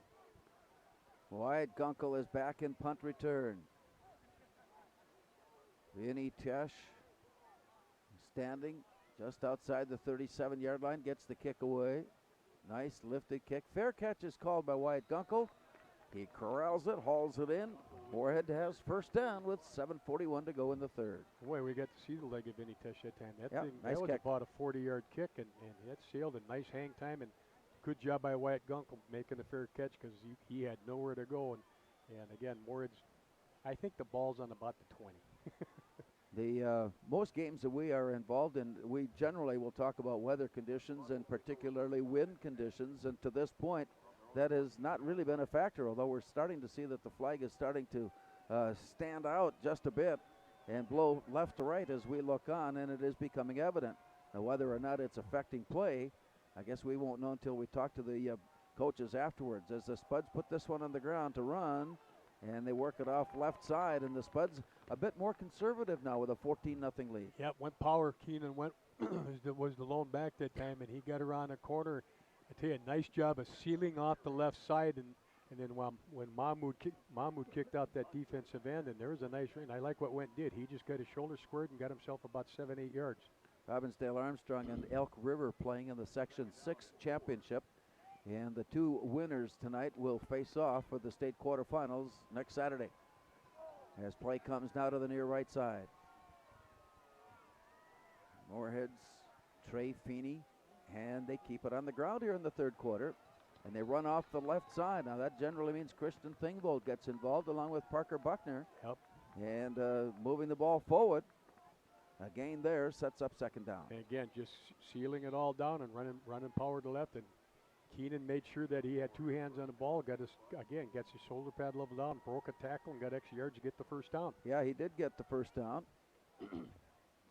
A: Wyatt Gunkel is back in punt return. Vinny Tesh standing just outside the 37-yard line, gets the kick away. Nice lifted kick. Fair catch is called by Wyatt Gunkel. He corrals it, hauls it in. Moorhead has first down with 7:41 to go in the third.
B: Boy, we got to see the leg of Vinny Tesh that time. That
A: nice
B: was
A: kick.
B: about a 40-yard kick, and it sailed a nice hang time. And good job by Wyatt Gunkel making the fair catch because he had nowhere to go. And again, Moorhead's, I think the ball's on about the 20.
A: The most games that we are involved in, we generally will talk about weather conditions and particularly wind conditions. And to this point, that has not really been a factor, although we're starting to see that the flag is starting to stand out just a bit and blow left to right as we look on, and it is becoming evident. Now, whether or not it's affecting play, I guess we won't know until we talk to the coaches afterwards. As the Spuds put this one on the ground to run, and they work it off left side, and the Spuds a bit more conservative now with a 14-0 lead.
B: Yep, went power. Keenan was the lone back that time, and he got around the corner. I tell you, a nice job of sealing off the left side, and then when Mahmoud kicked out that defensive end, and there was a nice run. I like what Went did. He just got his shoulder squared and got himself about 7-8 yards.
A: Robbinsdale Armstrong and Elk River playing in the Section 6 championship. And the two winners tonight will face off for the state quarterfinals next Saturday. As play comes now to the near right side. Moorhead's Trey Feeney, and they keep it on the ground here in the third quarter. And they run off the left side. Now that generally means Christian Thingvold gets involved along with Parker Buckner.
B: Yep.
A: And moving the ball forward. A gain there sets up second down.
B: And again, just sealing it all down and running power to left. And Keenan made sure that he had two hands on the ball, gets his shoulder pad level down, broke a tackle, and got extra yards to get the first down.
A: Yeah, he did get the first down.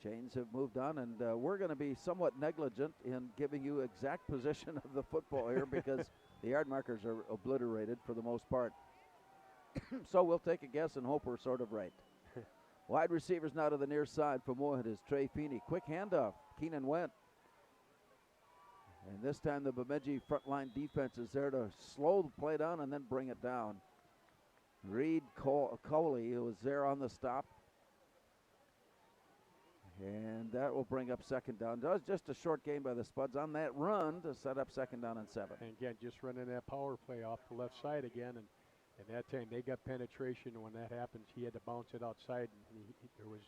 A: Chains have moved on, and we're going to be somewhat negligent in giving you exact position of the football here because the yard markers are obliterated for the most part. So we'll take a guess and hope we're sort of right. Wide receivers now to the near side for Moorhead is Trey Feeney. Quick handoff. Keenan went. And this time the Bemidji frontline defense is there to slow the play down and then bring it down. Reed Coley, who was there on the stop. And that will bring up second down. That was just a short gain by the Spuds on that run to set up second down and 7.
B: And again, just running that power play off the left side again. And that time they got penetration. And when that happens, he had to bounce it outside. And there was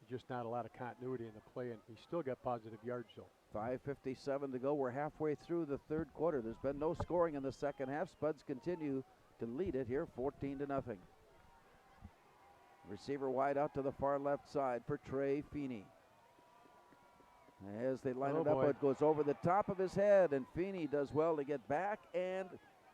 B: just not a lot of continuity in the play. And he still got positive yards, though.
A: 5:57 to go. We're halfway through the third quarter. There's been no scoring in the second half. Spuds continue to lead it here 14-0. Receiver wide out to the far left side for Trey Feeney. As they line it up, it goes over the top of his head, and Feeney does well to get back and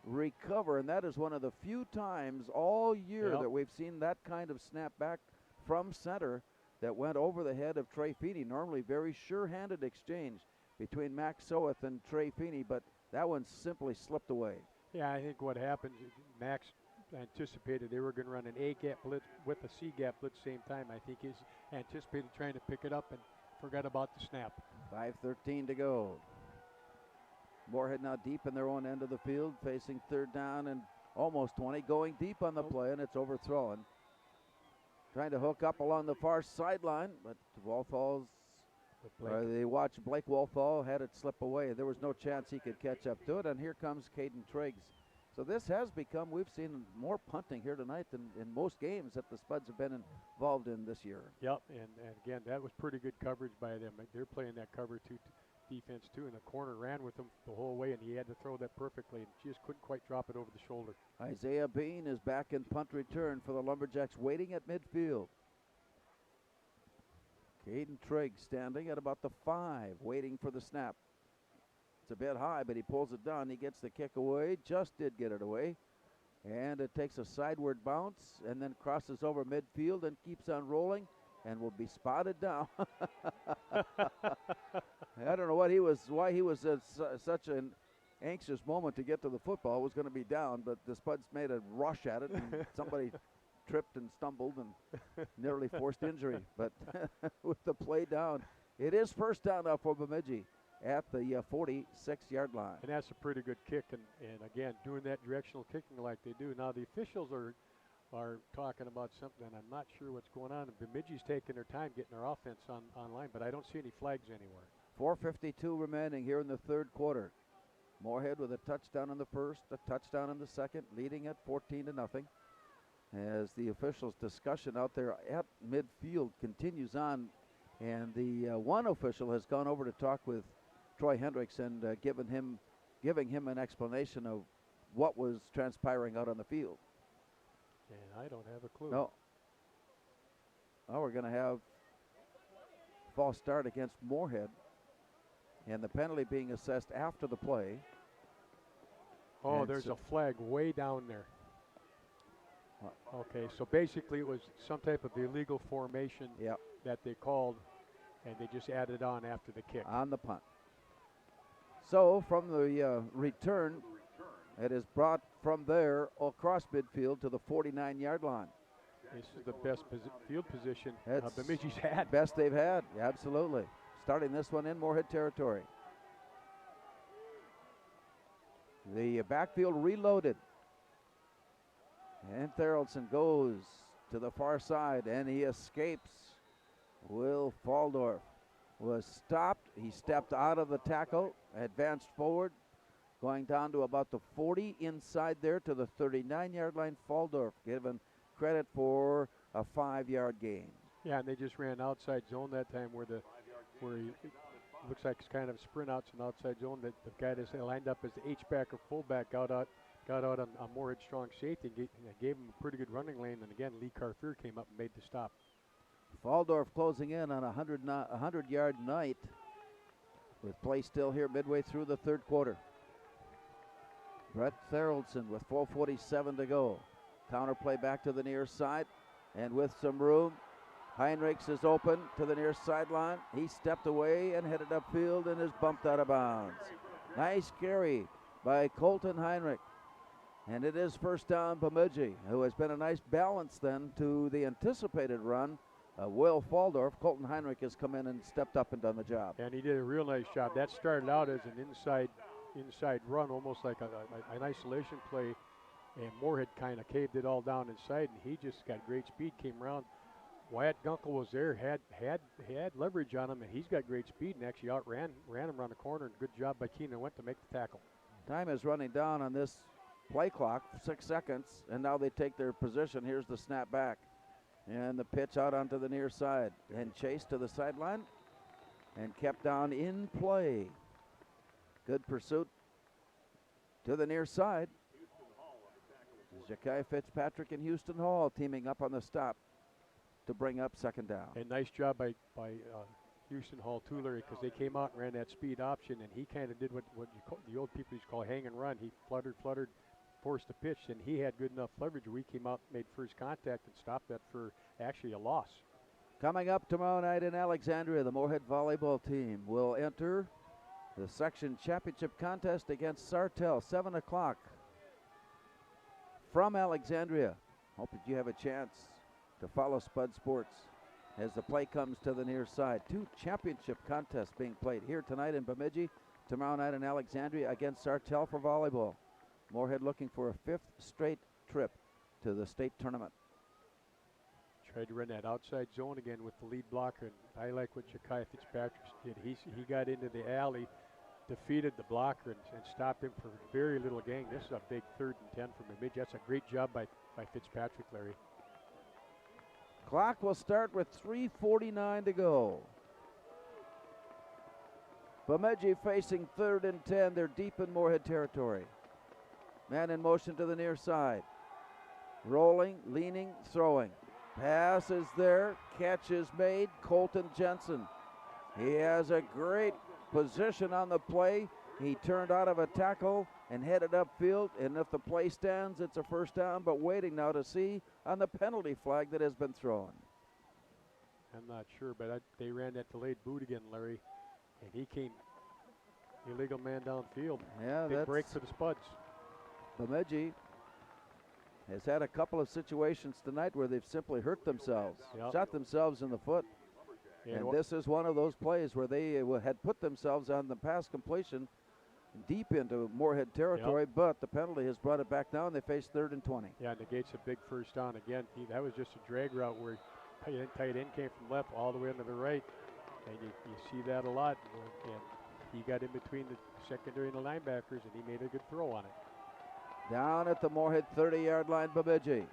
A: recover. And that is one of the few times all year that we've seen that kind of snap back from center that went over the head of Trey Feeney. Normally very sure-handed exchange between Max Soeth and Trey Feeney, but that one simply slipped away.
B: Yeah, I think what happened, Max anticipated they were going to run an A-gap blitz with a C-gap blitz same time. I think he's anticipated trying to pick it up and forgot about the snap.
A: 5:13 to go. Moorhead now deep in their own end of the field, facing third down and almost 20, going deep on the play, and it's overthrown. Trying to hook up along the far sideline, but Walthall's, they watched Blake Walthall, had it slip away. There was no chance he could catch up to it, and here comes Caden Triggs. So this has become, we've seen more punting here tonight than in most games that the Spuds have been involved in this year.
B: Yep, and again, that was pretty good coverage by them. They're playing that cover two defense too, and the corner ran with him the whole way, and he had to throw that perfectly, and just couldn't quite drop it over the shoulder.
A: Isaiah Bean is back in punt return for the Lumberjacks, waiting at midfield. Caden Triggs standing at about the 5, waiting for the snap. It's a bit high, but he pulls it down. He gets the kick away, just did get it away. And it takes a sideward bounce and then crosses over midfield and keeps on rolling and will be spotted down. I don't know why he was such an anxious moment to get to the football. It was going to be down, but the Spuds made a rush at it, and somebody tripped and stumbled and nearly forced injury. But with the play down, it is first down now for Bemidji at the 46-yard line.
B: And that's a pretty good kick, and again, doing that directional kicking like they do. Now the officials are talking about something, and I'm not sure what's going on. Bemidji's taking their time getting their offense online, but I don't see any flags anywhere.
A: 4:52 remaining here in the third quarter. Moorhead with a touchdown in the first, a touchdown in the second, leading at 14-0. As the officials' discussion out there at midfield continues on, and the one official has gone over to talk with Troy Hendricks and giving him an explanation of what was transpiring out on the field.
B: And I don't have a clue.
A: No. Now we're going to have false start against Moorhead, and the penalty being assessed after the play.
B: Oh,
A: and
B: there's a flag way down there. Okay, so basically it was some type of illegal formation that they called, and they just added on after the kick.
A: On the punt. So from the return, it is brought from there across midfield to the 49-yard line.
B: This is the best field position Bemidji's had.
A: Best they've had, absolutely. Starting this one in Moorhead territory. The backfield reloaded. And Theraldson goes to the far side, and he escapes. Will Faldorf was stopped. He stepped out of the tackle, advanced forward, going down to about the 40 inside there to the 39-yard line. Faldorf given credit for a 5-yard gain.
B: Yeah, and they just ran outside zone that time where he looks like it's kind of a sprint out to an outside zone. That the guy that's lined up as the H-back or fullback got out on Moorhead strong safety and gave him a pretty good running lane. And again, Lee Carfer came up and made the stop.
A: Faldorf closing in on a 100-yard night with play still here midway through the third quarter. Brett Theraldson with 4:47 to go. Counter play back to the near side, and with some room, Heinrichs is open to the near sideline. He stepped away and headed upfield and is bumped out of bounds. Nice carry by Colton Heinrich. And it is first down Bemidji, who has been a nice balance then to the anticipated run. Will Faldorf. Colton Heinrich has come in and stepped up and done the job.
B: And he did a real nice job. That started out as an inside run, almost like an isolation play. And Moorhead kind of caved it all down inside, and he just got great speed, came around. Wyatt Gunkel was there, had leverage on him, and he's got great speed and actually outran him around the corner. And good job by Keenan Went to make the tackle. Time
A: is running down on this play clock, 6 seconds, and now they take their position. Here's the snap back. And the pitch out onto the near side. And Chase to the sideline and kept down in play. Good pursuit to the near side. Ja'Kai Fitzpatrick and Houston Hall teaming up on the stop to bring up second down.
B: And nice job by Houston Hall too, Larry, because they came out and ran that speed option, and he kind of did what the old people used to call hang and run. He fluttered, forced the pitch, and he had good enough leverage. We came out, made first contact, and stopped that for actually a loss.
A: Coming up tomorrow night in Alexandria, the Moorhead volleyball team will enter the section championship contest against Sartell, 7 o'clock. From Alexandria, hope that you have a chance to follow Spud Sports as the play comes to the near side. 2 championship contests being played here tonight in Bemidji, tomorrow night in Alexandria against Sartell for volleyball. Moorhead looking for a 5th straight trip to the state tournament.
B: Tried to run that outside zone again with the lead blocker, and I like what Ja'Kai Fitzpatrick did. He got into the alley, defeated the blocker, and stopped him for very little gain. This is a big 3rd and 10 for Bemidji. That's a great job by Fitzpatrick, Larry.
A: Clock will start with 3:49 to go. Bemidji facing 3rd and 10. They're deep in Moorhead territory. Man in motion to the near side. Rolling, leaning, throwing. Pass is there. Catch is made. Colton Jensen. He has a great position on the play. He turned out of a tackle and headed upfield, and if the play stands, it's a first down, but waiting now to see on the penalty flag that has been thrown.
B: I'm not sure, but they ran that delayed boot again, Larry, and he came illegal man downfield.
A: Yeah,
B: big break for the Spuds.
A: Bemidji has had a couple of situations tonight where they've simply hurt themselves, shot themselves in the foot. And this is one of those plays where they had put themselves on the pass completion deep into Moorhead territory, but the penalty has brought it back down. They face 3rd and 20.
B: Yeah, negates a big first down again. That was just a drag route where tight end came from left all the way into the right, and you see that a lot. And he got in between the secondary and the linebackers, and he made a good throw on it.
A: Down at the Moorhead 30-yard line, Bemidji.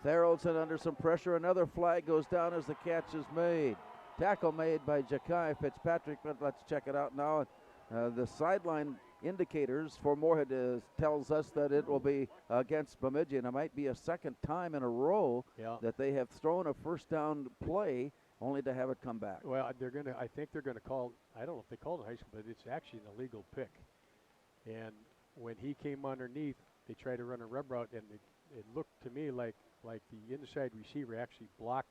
A: Theraldson under some pressure. Another flag goes down as the catch is made. Tackle made by Ja'Kai Fitzpatrick, but let's check it out now. The sideline indicators for Moorhead tells us that it will be against Bemidji, and it might be a second time in a row that they have thrown a first down play only to have it come back.
B: Well, I think they're gonna call, I don't know if they called it high school, but it's actually an illegal pick. And when he came underneath, they tried to run a rub route, and it looked to me like the inside receiver actually blocked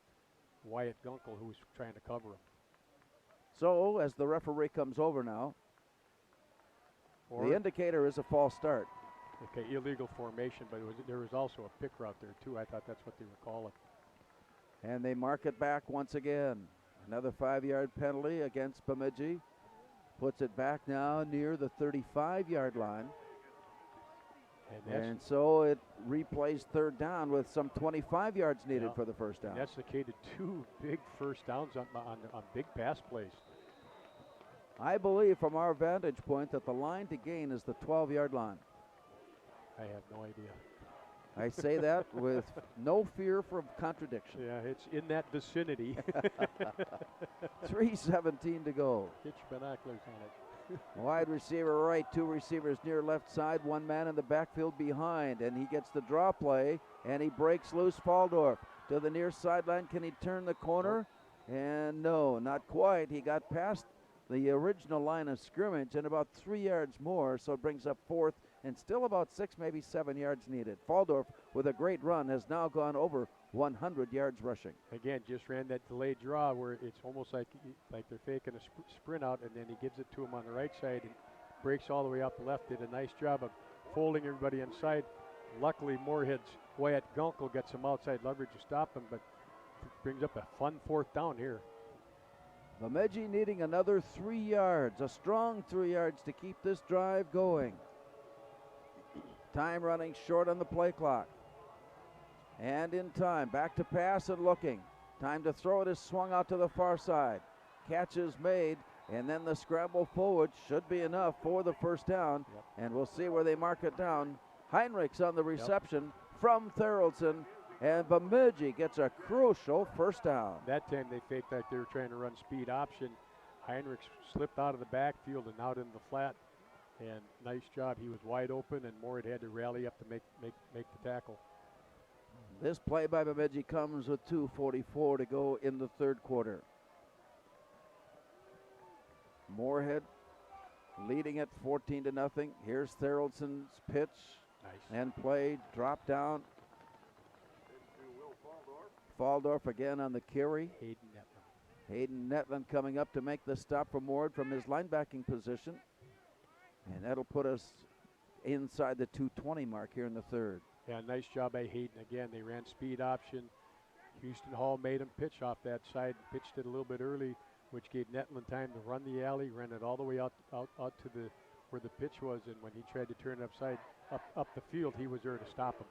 B: Wyatt Gunkel, who was trying to cover him.
A: So as the referee comes over now, the indicator is a false start.
B: Okay, illegal formation, but there was also a pick route there too. I thought that's what they were calling.
A: And they mark it back once again. Another 5-yard penalty against Bemidji. Puts it back now near the 35-yard line. And so it replays 3rd down with some 25 yards needed for the first down.
B: And that's the key to 2 big first downs on big pass plays.
A: I believe from our vantage point that the line to gain is the 12-yard line.
B: I have no idea.
A: I say that with no fear for contradiction.
B: Yeah, it's in that vicinity.
A: 3:17 to go.
B: Get your binoculars on it.
A: Wide receiver right, 2 receivers near left side, 1 man in the backfield behind, and he gets the draw play, and he breaks loose Faldorf to the near sideline. Can he turn the corner? And no, not quite. He got past the original line of scrimmage and about 3 yards more, so it brings up 4th and still about 6, maybe 7 yards needed. Faldorf, with a great run, has now gone over 100 yards rushing.
B: Again, just ran that delayed draw where it's almost like they're faking a sprint out, and then he gives it to him on the right side and breaks all the way out the left. Did a nice job of folding everybody inside. Luckily, Moorhead's Wyatt Gunkel gets some outside leverage to stop him, but brings up a fun 4th down here.
A: Bemidji needing another 3 yards, a strong 3 yards to keep this drive going. Time running short on the play clock. And in time, back to pass and looking. Time to throw it is swung out to the far side. Catch is made, and then the scramble forward should be enough for the first down. And we'll see where they mark it down. Heinrichs on the reception from Theraldson, and Bemidji gets a crucial first down.
B: That time they faked like they were trying to run speed option. Heinrichs slipped out of the backfield and out into the flat. And nice job. He was wide open, and Moorhead had to rally up to make the tackle.
A: This play by Bemidji comes with 2:44 to go in the 3rd quarter. Moorhead leading at 14-0. Here's Theraldson's pitch.
B: Nice.
A: And play, drop down. Faldorf again on the carry. Hayden Netland coming up to make the stop for Moorhead from his linebacking position. And that'll put us inside the 2:20 mark here in the 3rd.
B: Yeah, nice job by Hayden. Again, they ran speed option. Houston Hall made him pitch off that side, pitched it a little bit early, which gave Netland time to run the alley, ran it all the way out to the where the pitch was, and when he tried to turn it up the field, he was there to stop him.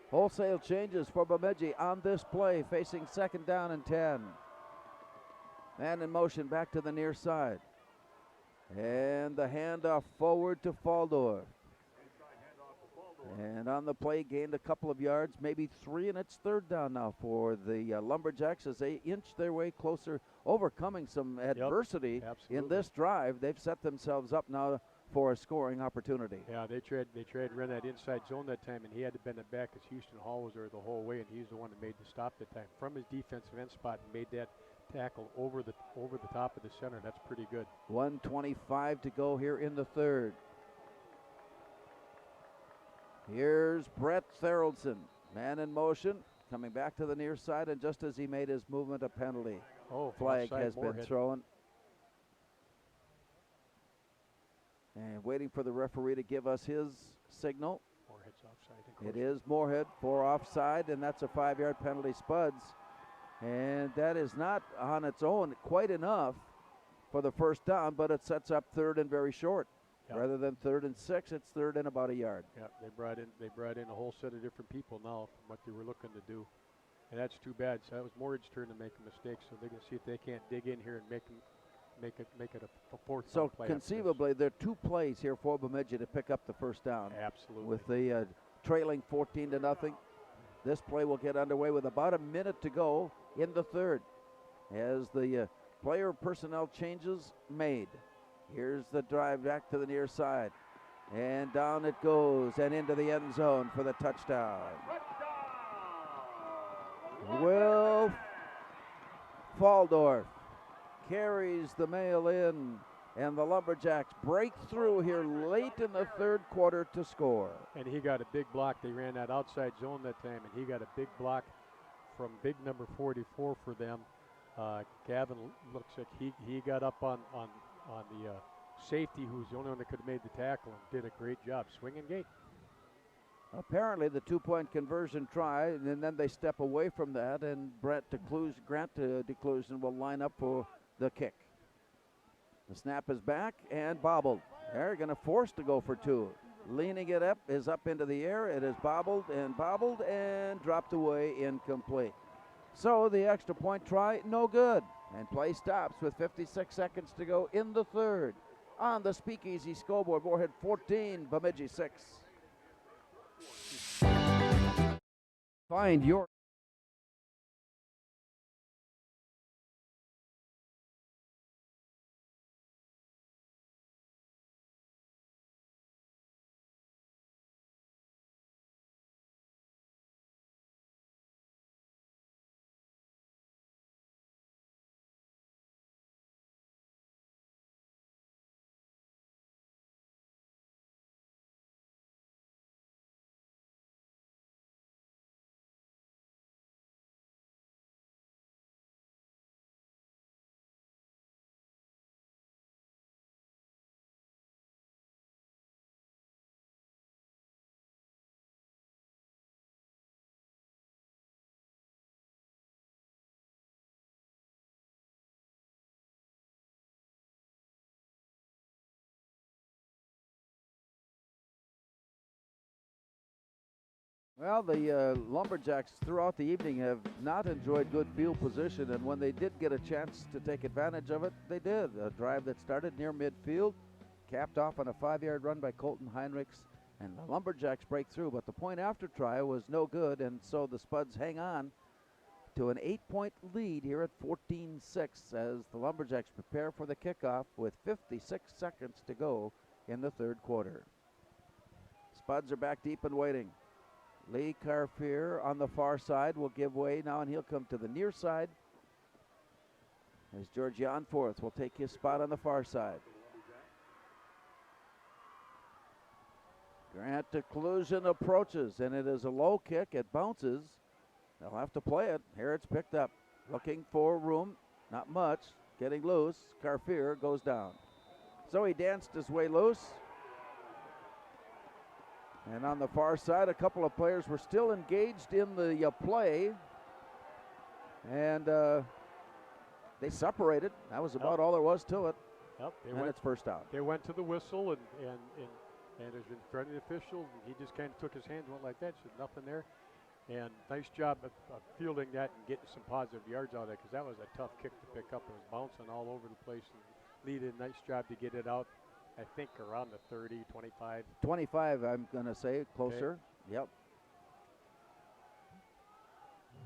A: Wholesale changes for Bemidji on this play, facing 2nd down and 10. Man in motion back to the near side. And the handoff forward to Faldor. And on the play, gained a couple of yards, maybe 3, and it's 3rd down now for the Lumberjacks as they inch their way closer, overcoming some adversity in this drive. They've set themselves up now for a scoring opportunity.
B: Yeah, they tried to run that inside zone that time, and he had to bend it back because Houston Hall was there the whole way, and he's the one that made the stop that time. From his defensive end spot and made that tackle over the top of the center. That's pretty good.
A: 1:25 to go here in the 3rd. Here's Brett Theraldson, man in motion, coming back to the near side, and just as he made his movement, a penalty flag has been thrown. And waiting for the referee to give us his signal.
B: Moorhead's offside.
A: It is Moorhead for offside, and that's a 5-yard penalty, Spuds. And that is not on its own quite enough for the 1st down, but it sets up 3rd and very short.
B: Yep.
A: Rather than 3rd and 6, it's 3rd and about a yard.
B: Yeah, they brought in a whole set of different people now from what they were looking to do, and that's too bad. So that was Moorhead's turn to make a mistake. So they're going to see if they can't dig in here and make it a 4th
A: So
B: down play.
A: conceivably, there are 2 plays here for Bemidji to pick up the 1st down.
B: Absolutely.
A: With the trailing 14-0, this play will get underway with about a minute to go in the 3rd, as the player personnel changes made. Here's the drive back to the near side. And down it goes and into the end zone for the touchdown. Will Faldorf carries the mail in, and the Lumberjacks break through here late in the 3rd quarter to score.
B: And he got a big block. They ran that outside zone that time, and he got a big block from big number 44 for them. Gavin looks like he got up on the safety, who's the only one that could have made the tackle, and did a great job. Swinging gate.
A: Apparently the 2-point conversion try, and then they step away from that, and Grant Declusion will line up for the kick. The snap is back and bobbled. They're going to force to go for 2. Leaning it up is up into the air. It is bobbled and dropped away, incomplete. So the extra point try, no good. And play stops with 56 seconds to go in the 3rd. On the Speakeasy scoreboard, Moorhead 14, Bemidji 6. Find your Well, the Lumberjacks throughout the evening have not enjoyed good field position, and when they did get a chance to take advantage of it, they did. A drive that started near midfield, capped off on a 5-yard run by Colton Heinrichs, and the Lumberjacks break through, but the point after try was no good, and so the Spuds hang on to an 8-point lead here at 14-6 as the Lumberjacks prepare for the kickoff with 56 seconds to go in the 3rd quarter. Spuds are back deep and waiting. Lee Carfier on the far side will give way now, and he'll come to the near side as George Janforth will take his spot on the far side. Grant Declusion approaches, and it is a low kick. It bounces. They'll have to play it. Here it's picked up. Looking for room. Not much. Getting loose. Carfier goes down. So he danced his way loose. And on the far side, a couple of players were still engaged in the play. And they separated. That was about all there was to it.
B: Yep,
A: and it's first down.
B: They went to the whistle, and there's been threatening official. And he just kind of took his hands, went like that, said nothing there. And nice job of fielding that and getting some positive yards out of it, because that was a tough kick to pick up. It was bouncing all over the place. And Lee did a nice job to get it out, I think, around the 30, 25.
A: 25, I'm going to say, closer. Okay. Yep.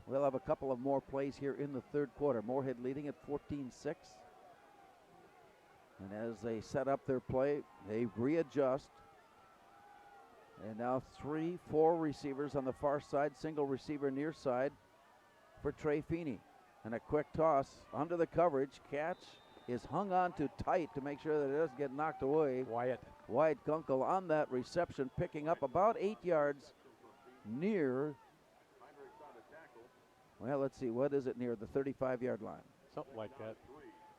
A: We'll have a couple of more plays here in the third quarter. Moorhead leading at 14-6. And as they set up their play, they readjust. And now 3-4 receivers on the far side, single receiver near side for Trey Feeney. And a quick toss under the coverage. Catch is hung on to tight to make sure that it doesn't get knocked away. Wyatt Gunkel on that reception, picking up about 8 yards near, well, let's see, what is it near? The 35-yard line.
B: Something like that.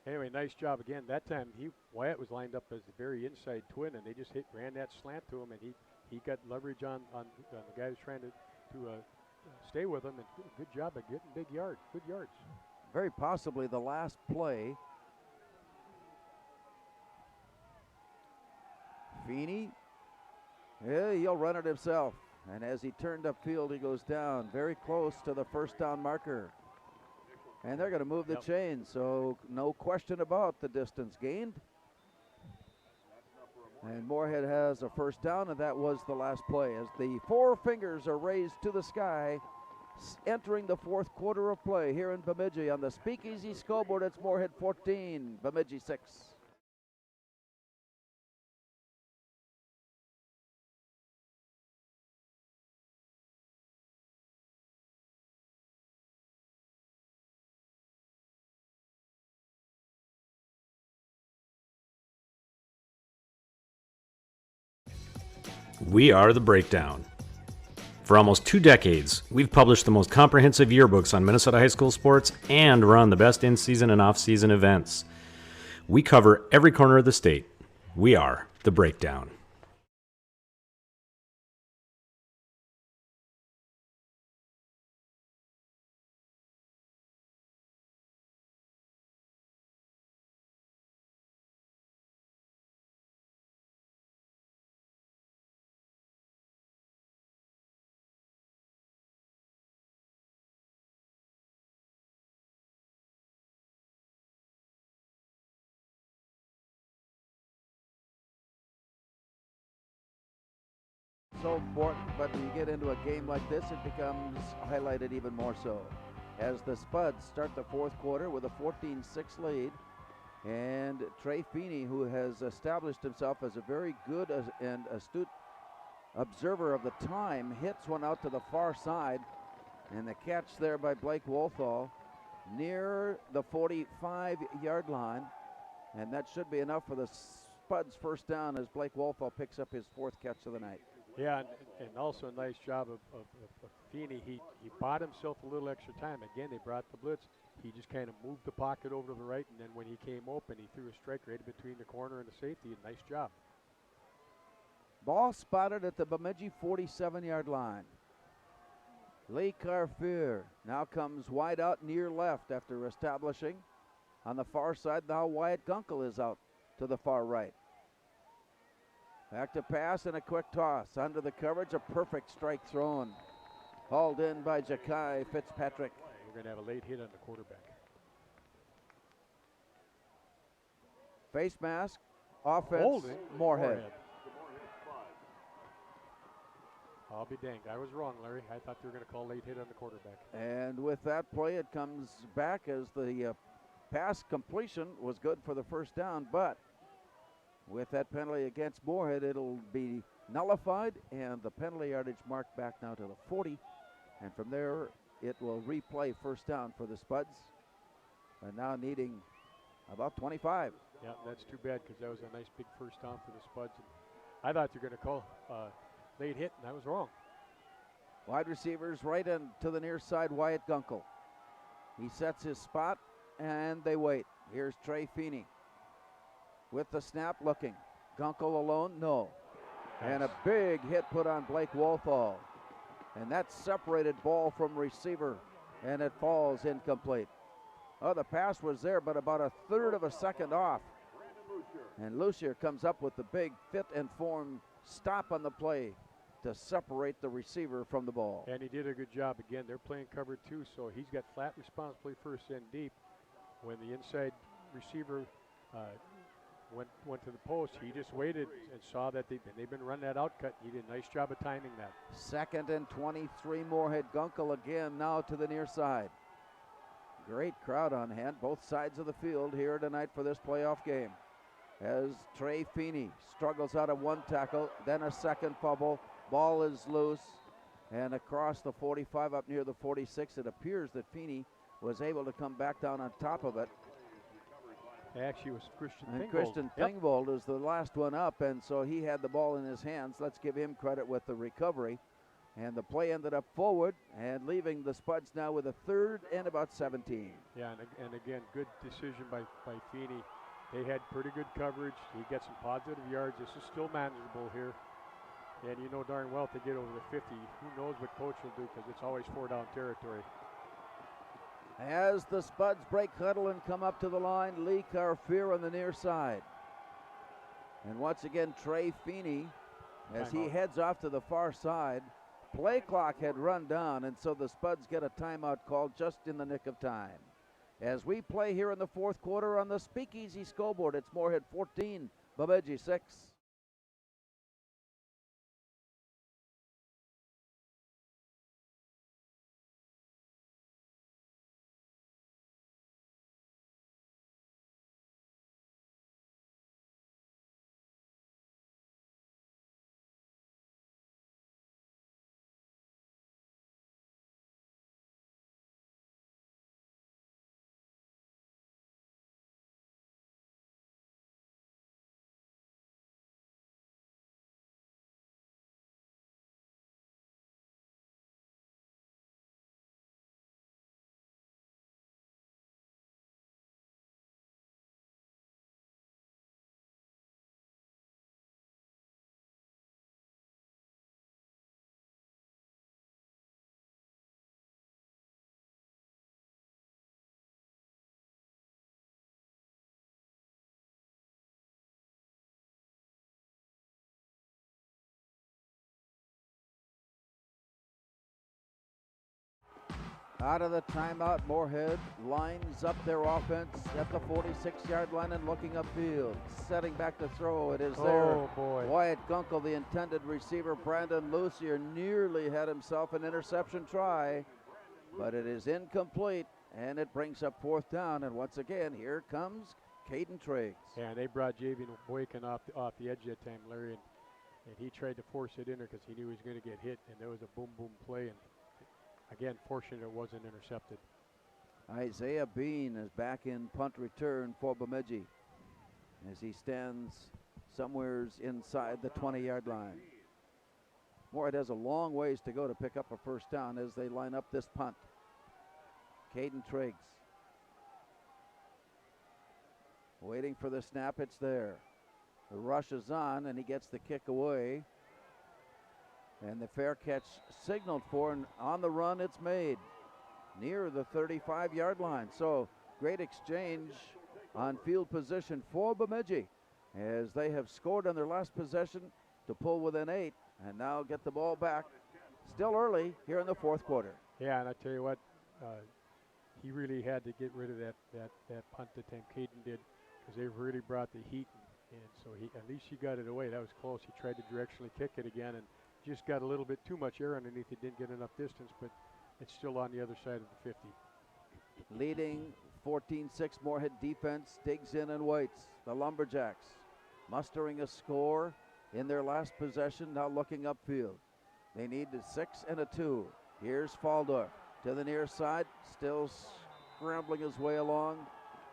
B: Anyway, nice job again. That time Wyatt was lined up as the very inside twin, and they just ran that slant to him, and he got leverage on the guy who's trying to stay with him, and good job of getting good yards.
A: Very possibly the last play. Feeney, yeah, he'll run it himself. And as he turned upfield, he goes down very close to the first down marker. And they're going to move the chain, so no question about the distance gained. And Moorhead has a first down, and that was the last play. As the four fingers are raised to the sky, entering the fourth quarter of play here in Bemidji on the Speakeasy scoreboard, it's Moorhead 14, Bemidji 6.
C: We are The Breakdown. For almost 2 decades, we've published the most comprehensive yearbooks on Minnesota high school sports and run the best in-season and off-season events. We cover every corner of the state. We are The Breakdown.
A: So important, but when you get into a game like this, it becomes highlighted even more so. As the Spuds start the fourth quarter with a 14-6 lead, and Trey Feeney, who has established himself as a very good and astute observer of the time, hits one out to the far side, and the catch there by Blake Wolthall near the 45-yard line, and that should be enough for the Spuds first down as Blake Wolthall picks up his fourth catch of the night.
B: Yeah, and also a nice job of Feeney. He bought himself a little extra time. Again, they brought the blitz. He just kind of moved the pocket over to the right, and then when he came open, he threw a strike right between the corner and the safety. Nice job.
A: Ball spotted at the Bemidji 47-yard line. Lee Carfier now comes wide out near left after establishing. On the far side, now Wyatt Gunkel is out to the far right. Back to pass and a quick toss. Under the coverage, a perfect strike thrown. Hauled in by Jakai Fitzpatrick.
B: We're going to have a late hit on the quarterback.
A: Face mask, offense,
B: Holding,
A: Moorhead.
B: I'll be danged. I was wrong, Larry. I thought they were going to call late hit on the quarterback.
A: And with that play, it comes back as the pass completion was good for the first down, but with that penalty against Moorhead, it'll be nullified, and the penalty yardage marked back now to the 40. And from there, it will replay first down for the Spuds. And now needing about 25.
B: Yeah, that's too bad because that was a nice big first down for the Spuds. And I thought they were going to call late hit, and I was wrong.
A: Wide receivers right in to the near side, Wyatt Gunkel. He sets his spot, and they wait. Here's Trey Feeney. With the snap looking. Gunkel alone? No. And a big hit put on Blake Wolthall. And that separated ball from receiver, and it falls incomplete. Oh, the pass was there, but about a third of a second off. And Lucier comes up with the big fit and form stop on the play to separate the receiver from the ball.
B: And he did a good job. Again, they're playing cover 2, so he's got flat responsibility first and deep. When the inside receiver went to the post, he just waited and saw that they've been running that out cut. He did a nice job of timing that.
A: 2nd and 23, Moorhead. Gunkel again now to the near side. Great crowd on hand, both sides of the field here tonight for this playoff game. As Trey Feeney struggles out of one tackle, then a second fumble. Ball is loose, and across the 45 up near the 46, it appears that Feeney was able to come back down on top of it.
B: Actually, it was Christian Thingvold.
A: And Christian Thingvold is the last one up, and so he had the ball in his hands. Let's give him credit with the recovery. And the play ended up forward and leaving the Spuds now with a 3rd and about 17.
B: Yeah, and again, good decision by Feeney. They had pretty good coverage. He got some positive yards. This is still manageable here. And you know darn well if they get over the 50, who knows what coach will do, because it's always 4-down territory.
A: As the Spuds break huddle and come up to the line, Lee Carfier on the near side. And once again, Trey Feeney, as he heads off to the far side. Play clock had run down, and so the Spuds get a timeout called just in the nick of time. As we play here in the 4th quarter on the Speakeasy scoreboard, it's Moorhead 14, Bemidji 6. Out of the timeout, Moorhead lines up their offense at the 46-yard line and looking upfield. Setting back to throw, it is there.
B: Oh, boy.
A: Wyatt Gunkel, the intended receiver. Brandon Lucier nearly had himself an interception try, but it is incomplete, and it brings up 4th down. And once again, here comes Caden Triggs.
B: Yeah, and they brought Javian Boykin off the edge that time, Larry, and he tried to force it in there because he knew he was going to get hit, and there was a boom play, and again, fortunate it wasn't intercepted.
A: Isaiah Bean is back in punt return for Bemidji as he stands somewhere inside the 20-yard line. Moorhead has a long ways to go to pick up a 1st down as they line up this punt. Caden Triggs waiting for the snap. It's there. The rush is on, and he gets the kick away. And the fair catch signaled for, and on the run it's made near the 35-yard line. So great exchange on field position for Bemidji as they have scored on their last possession to pull within 8 and now get the ball back. Still early here in the 4th quarter.
B: Yeah, and I tell you what, he really had to get rid of that punt that time Caden did, because they really brought the heat, and so at least he got it away. That was close. He tried to directionally kick it again and just got a little bit too much air underneath. He didn't get enough distance, but it's still on the other side of the 50.
A: Leading 14-6 Moorhead defense digs in and waits. The Lumberjacks mustering a score in their last possession, now looking upfield. They need a 6 and a 2. Here's Faldorf to the near side, still scrambling his way along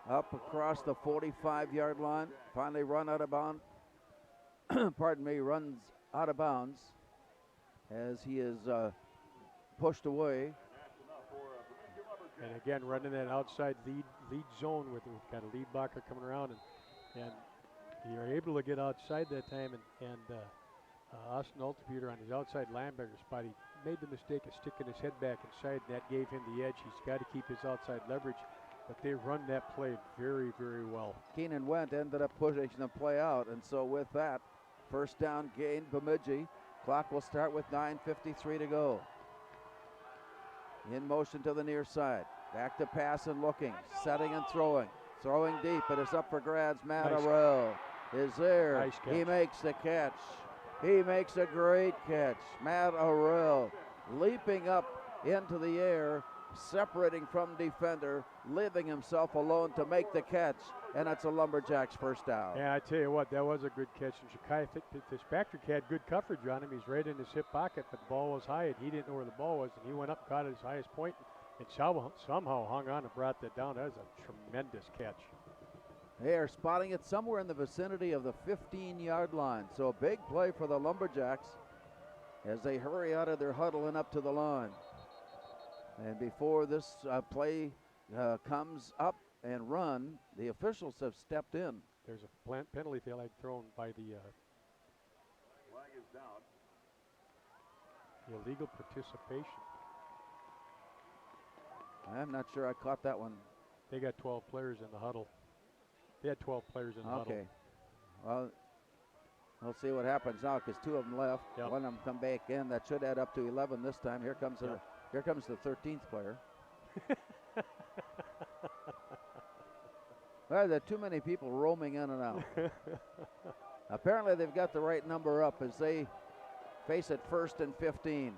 A: up across the 45-yard line. Finally run out of bounds. Runs out of bounds as he is pushed away.
B: And again, running that outside lead zone with got a lead blocker coming around, and you're able to get outside that time, and Austin Altepeter on his outside linebacker spot, he made the mistake of sticking his head back inside, and that gave him the edge. He's got to keep his outside leverage. but they run that play very, very well.
A: Keenan Wendt ended up pushing the play out, and so with that, first down gain, Bemidji. Clock will start with 9:53 to go. In motion to the near side. Back to pass and looking, setting and throwing. Throwing deep, it is up for grabs. Matt Arell is there.
B: Nice catch.
A: He makes the catch. He makes a great catch. Matt Arell leaping up into the air, separating from defender, leaving himself alone to make the catch, and that's a Lumberjacks first down.
B: Yeah, I tell you what, that was a good catch. And Shakai Fitzpatrick had good coverage on him. He's right in his hip pocket, but the ball was high, and he didn't know where the ball was, and he went up, caught at his highest point, and somehow hung on and brought that down. That was a tremendous catch.
A: They are spotting it somewhere in the vicinity of the 15-yard line. So a big play for the Lumberjacks as they hurry out of their huddle and up to the line. And before this play comes up and run, the officials have stepped in.
B: There's a penalty flag thrown by the
U: Flag is down.
B: illegal participation.
A: I'm not sure I caught that one.
B: They got 12 players in the huddle. They had 12 players in the huddle.
A: Okay. Well, we'll see what happens now because two of them left.
B: Yep.
A: One of them come back in. That should add up to 11 this time. Here comes the 13th player. Well, there are too many people roaming in and out. Apparently they've got the right number up as they face it 1st and 15.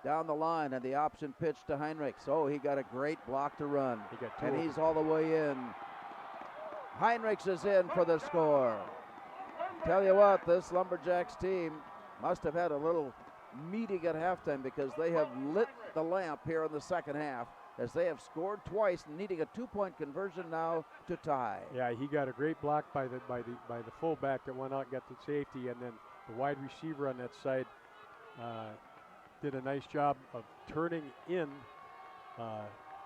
A: Down the line, and the option pitch to Heinrichs. Oh, he got a great block to run. And he's all the way in. Heinrichs is in for the score. Tell you what, this Lumberjacks team must have had a little meeting at halftime because they have lit the lamp here in the second half as they have scored twice, needing a 2-point conversion now to tie.
B: Yeah, he got a great block by the fullback that went out and got the safety, and then the wide receiver on that side did a nice job of turning in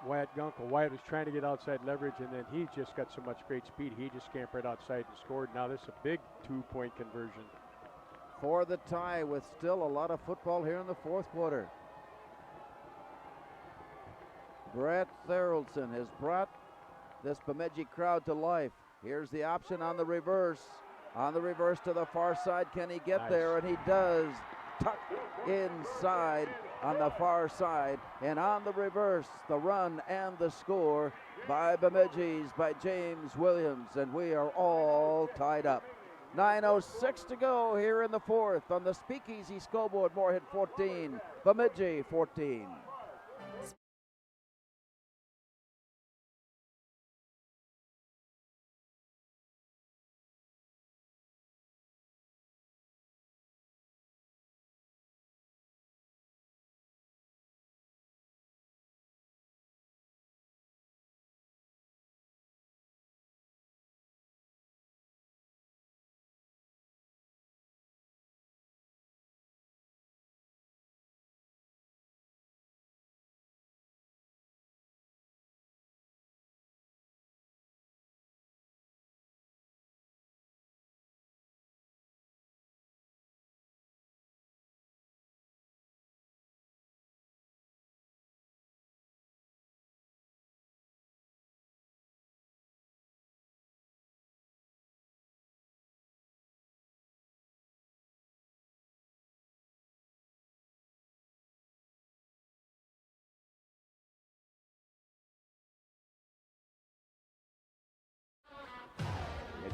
B: Wyatt Gunkel. Wyatt was trying to get outside leverage, and then he just got so much great speed. He just scampered outside and scored. Now this is a big 2-point conversion.
A: For the tie with still a lot of football here in the fourth quarter. Brett Therrelson has brought this Bemidji crowd to life. Here's the option on the reverse. On the reverse to the far side. Can he get there? And he does. Tuck inside on the far side. And on the reverse, the run and the score by Bemidji's, by James Williams. And we are all tied up. 9:06 to go here in the fourth on the Speakeasy scoreboard. Moorhead 14, Bemidji 14.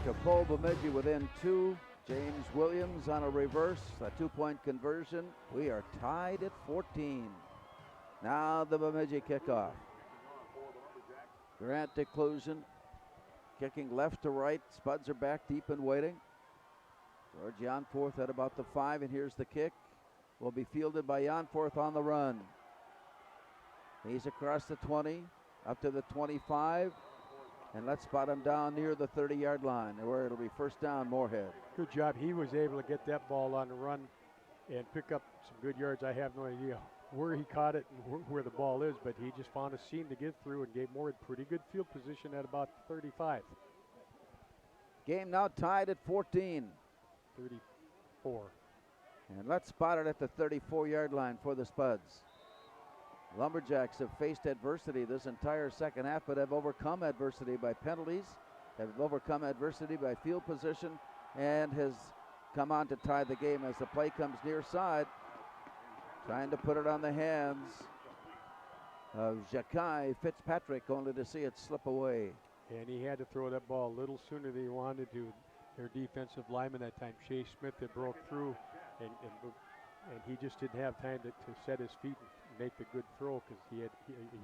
A: To pull Bemidji within 2. James Williams on a reverse, a 2-point conversion. We are tied at 14. Now the Bemidji kickoff. Grant Declusion kicking left to right. Spuds are back deep and waiting. George Janforth at about the 5, and here's the kick. Will be fielded by Janforth on the run. He's across the 20, up to the 25. And let's spot him down near the 30-yard line where it'll be first down, Moorhead.
B: Good job. He was able to get that ball on the run and pick up some good yards. I have no idea where he caught it and where the ball is, but he just found a seam to get through and gave Moorhead pretty good field position at about 35.
A: Game now tied at 14.
B: 34.
A: And let's spot it at the 34-yard line for the Spuds. Lumberjacks have faced adversity this entire second half, but have overcome adversity by penalties, have overcome adversity by field position, and has come on to tie the game as the play comes near side. Trying to put it on the hands of Jakai Fitzpatrick, only to see it slip away.
B: And he had to throw that ball a little sooner than he wanted to. Their defensive lineman that time, Shea Smith, that broke through, and he just didn't have time to set his feet and make the good throw because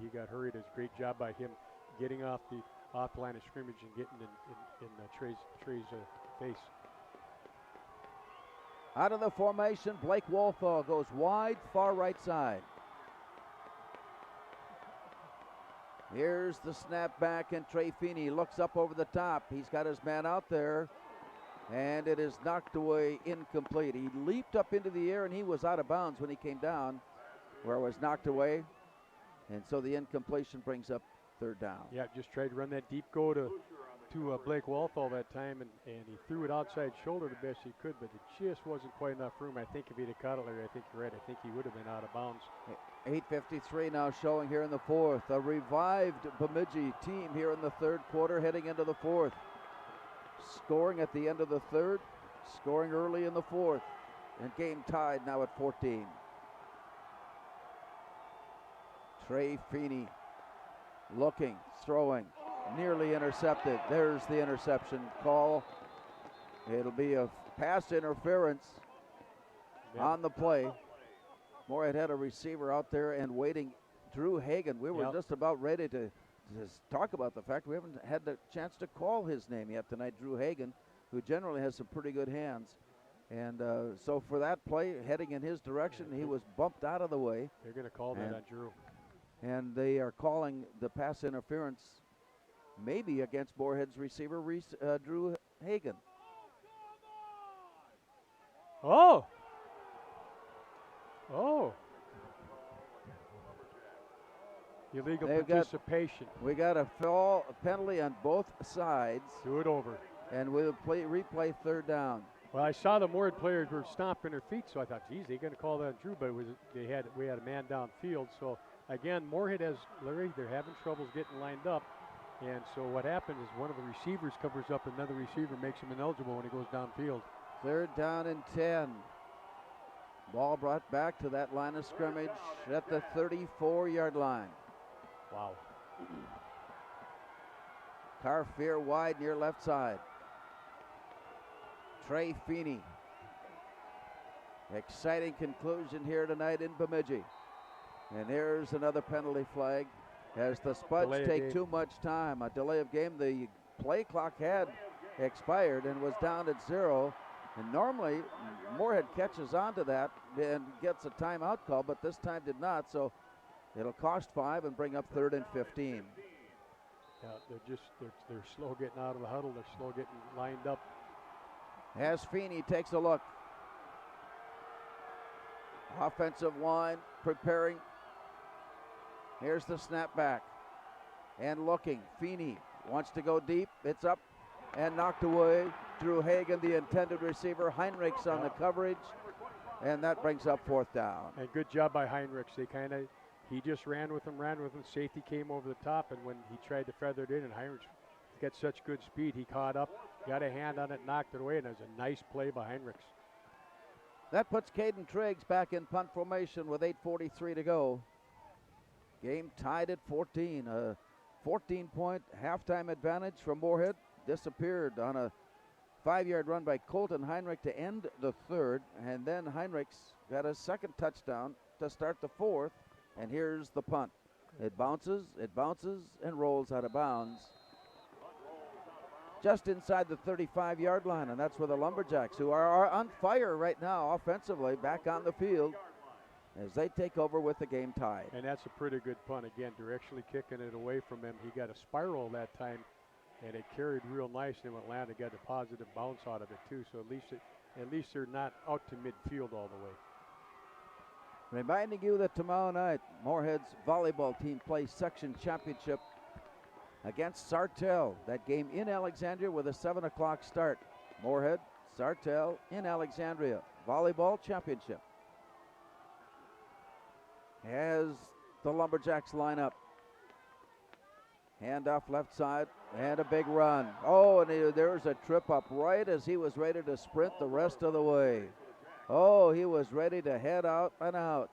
B: he got hurried. It was a great job by him getting off the line of scrimmage and getting in Trey's face.
A: Out of the formation, Blake Wolfall goes wide, far right side. Here's the snap back, and Trey Feeney looks up over the top. He's got his man out there, and it is knocked away, incomplete. He leaped up into the air, and he was out of bounds when he came down, where it was knocked away. And so the incompletion brings up third down.
B: Yeah, just tried to run that deep go to Blake Walthall that time, and he threw it outside shoulder the best he could, but it just wasn't quite enough room. I think if he'd have caught it, Larry, I think you're right. I think he would have been out of bounds.
A: 8:53 now showing here in the fourth. A revived Bemidji team here in the third quarter, heading into the fourth. Scoring at the end of the third, scoring early in the fourth, and game tied now at 14. Trey Feeney looking, throwing, nearly intercepted. There's the interception call. It'll be a pass interference on the play. Moorhead had a receiver out there and waiting, Drew Hagan. We were just about ready to talk about the fact we haven't had the chance to call his name yet tonight, Drew Hagan, who generally has some pretty good hands. And so for that play, heading in his direction, he was bumped out of the way.
B: They're going to call that on Drew.
A: And they are calling the pass interference maybe against Moorhead's receiver, Drew Hagan.
B: Oh! Illegal participation.
A: We got a foul penalty on both sides.
B: Do it over.
A: And we'll replay third down.
B: Well, I saw the Moorhead players were stomping their feet, so I thought, geez, they're going to call that on Drew, but we had a man downfield. So again, Moorhead Larry, they're having troubles getting lined up. And so what happened is one of the receivers covers up another receiver, makes him ineligible when he goes downfield.
A: Third down and 10. Ball brought back to that line of scrimmage at the 34-yard line.
B: Wow.
A: Carfier wide near left side. Trey Feeney. Exciting conclusion here tonight in Bemidji. And here's another penalty flag as the Spuds take too much time. A delay of game. The play clock had expired and was down at 0. And normally Moorhead catches onto that and gets a timeout call, but this time did not. So it'll cost 5 and bring up 3rd and 15.
B: Yeah, they're slow getting out of the huddle. They're slow getting lined up.
A: As Feeney takes a look. Offensive line preparing. Here's the snap back. And looking. Feeney wants to go deep. It's up and knocked away. Drew Hagan, the intended receiver. Heinrichs on the coverage. And that brings up 4th down.
B: And good job by Heinrichs. He just ran with him. Safety came over the top, and when he tried to feather it in, and Heinrichs got such good speed, he caught up, got a hand on it, knocked it away, and it was a nice play by Heinrichs.
A: That puts Caden Triggs back in punt formation with 8:43 to go. Game tied at 14. A 14-point halftime advantage from Moorhead disappeared on a 5-yard run by Colton Heinrich to end the third, and then Heinrichs got a second touchdown to start the fourth, and here's the punt. It bounces, and rolls out of bounds just inside the 35-yard line, and that's where the Lumberjacks, who are on fire right now offensively, back on the field as they take over with the game tied.
B: And that's a pretty good punt. Again, directionally kicking it away from him. He got a spiral that time, and it carried real nice, and Atlanta got a positive bounce out of it too. So at least they're not out to midfield all the way.
A: Reminding you that tomorrow night, Moorhead's volleyball team plays section championship against Sartell. That game in Alexandria with a 7 o'clock start. Moorhead, Sartell in Alexandria. Volleyball championship. As the Lumberjacks line up. Handoff left side and a big run. Oh, and there's a trip up right as he was ready to sprint the rest of the way. Oh, he was ready to head out and out,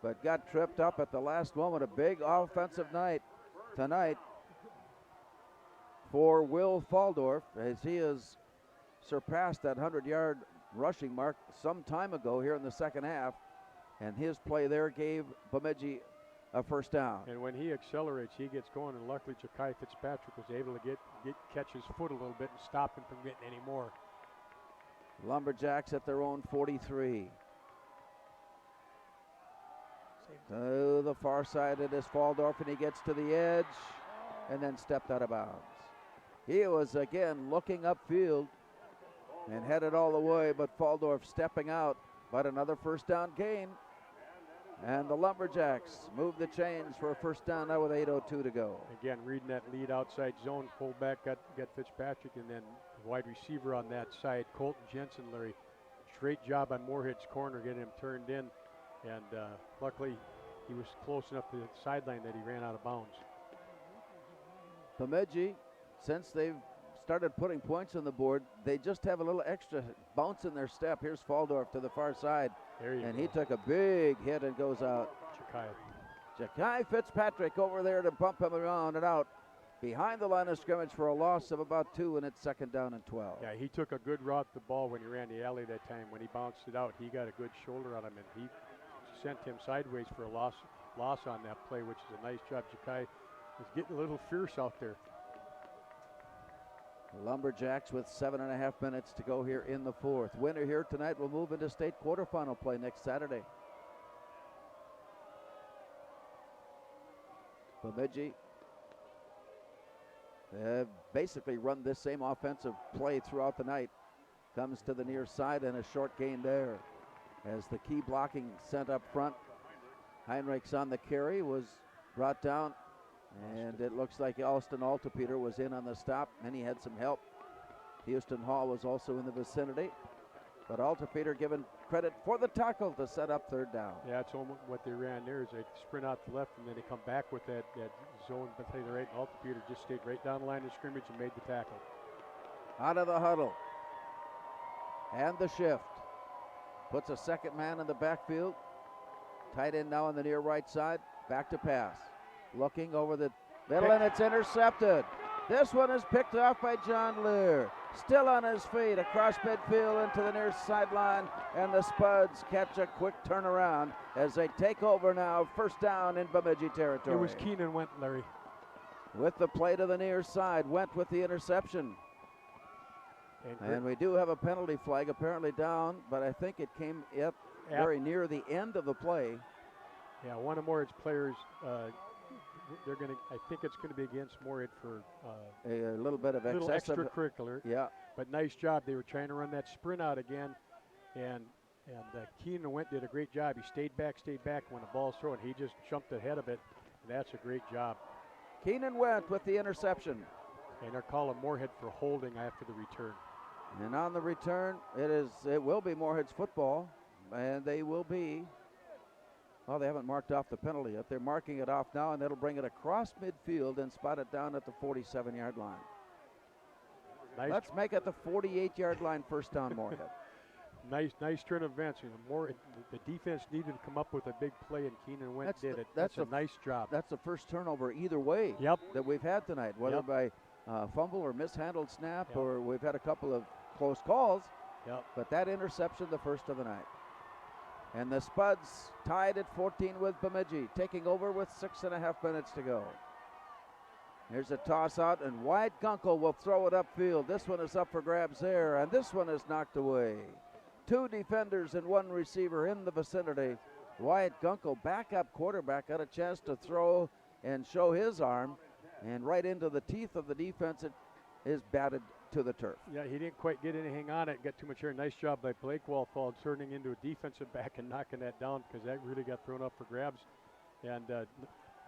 A: but got tripped up at the last moment. A big offensive night tonight for Will Faldorf as he has surpassed that 100-yard rushing mark some time ago here in the second half, and his play there gave Bemidji a first down.
B: And when he accelerates, he gets going, and luckily Ja'Kai Fitzpatrick was able to catch his foot a little bit and stop him from getting any more.
A: Lumberjacks at their own 43. To the far side, it is Faldorf, and he gets to the edge and then stepped out of bounds. He was again looking upfield and headed all the way, but Faldorf stepping out. But another first down gain, and the Lumberjacks move the chains for a first down now with 8:02 to go.
B: Again, reading that lead outside zone, fullback got Fitzpatrick, and then the wide receiver on that side, Colton Jensen, Larry. Great job on Moorhead's corner getting him turned in, and luckily he was close enough to the sideline that he ran out of bounds.
A: Bemidji, since they've started putting points on the board, they just have a little extra bounce in their step. Here's Faldorf to the far side, and he took a big hit and goes out. Ja'Kai Fitzpatrick over there to bump him around and out behind the line of scrimmage for a loss of about 2, and it's second down and 12.
B: Yeah, he took a good route to the ball when he ran the alley that time. When he bounced it out, he got a good shoulder on him, and he sent him sideways for a loss on that play, which is a nice job. Ja'Kai is getting a little fierce out there.
A: Lumberjacks with 7.5 minutes to go here in the fourth. Winner here tonight will move into state quarterfinal play next Saturday. Bemidji basically run this same offensive play throughout the night. Comes to the near side and a short gain there. As the key blocking sent up front, Heinrichs on the carry was brought down. And it looks like Alston Altopeter was in on the stop, and he had some help. Houston Hall was also in the vicinity. But Altopeter given credit for the tackle to set up third down.
B: Yeah, it's almost what they ran there is they sprint out to the left, and then they come back with that zone between the right, and Altopeter just stayed right down the line of scrimmage and made the tackle.
A: Out of the huddle. And the shift. Puts a second man in the backfield. Tight end now on the near right side. Back to pass. Looking over the middle, and it's intercepted. This one is picked off by John Lear. Still on his feet across midfield into the near sideline, and the Spuds catch a quick turnaround as they take over now. First down in Bemidji territory.
B: It was Keenan Went, Larry.
A: With the play to the near side, Went with the interception. And we do have a penalty flag apparently down, but I think it came very near the end of the play.
B: Yeah, one of Moorhead's players, they're going to. I think it's going to be against Moorhead for
A: a little bit of
B: extracurricular.
A: Yeah,
B: but nice job. They were trying to run that sprint out again, and Keenan Went did a great job. He stayed back when the ball's thrown. He just jumped ahead of it, and that's a great job.
A: Keenan Went with the interception,
B: and they're calling Moorhead for holding after the return.
A: And on the return, it will be Moorhead's football, and they will be. Well, they haven't marked off the penalty yet. They're marking it off now, and that'll bring it across midfield and spot it down at the 47-yard line. Let's make it the 48-yard line, first down, Moorhead.
B: Nice turn of events. The defense needed to come up with a big play, and Keenan Went did it. That's a nice job.
A: That's the first turnover either way that we've had tonight, whether by fumble or mishandled snap, or we've had a couple of close calls. But that interception, the first of the night. And the Spuds tied at 14 with Bemidji, taking over with 6.5 minutes to go. Here's a toss out, and Wyatt Gunkel will throw it upfield. This one is up for grabs there, and this one is knocked away. 2 defenders and 1 receiver in the vicinity. Wyatt Gunkel, backup quarterback, got a chance to throw and show his arm, and right into the teeth of the defense, it is batted to the turf.
B: Yeah, he didn't quite get anything on it, get too much air. Nice job by Blake Walthall turning into a defensive back and knocking that down, because that really got thrown up for grabs. And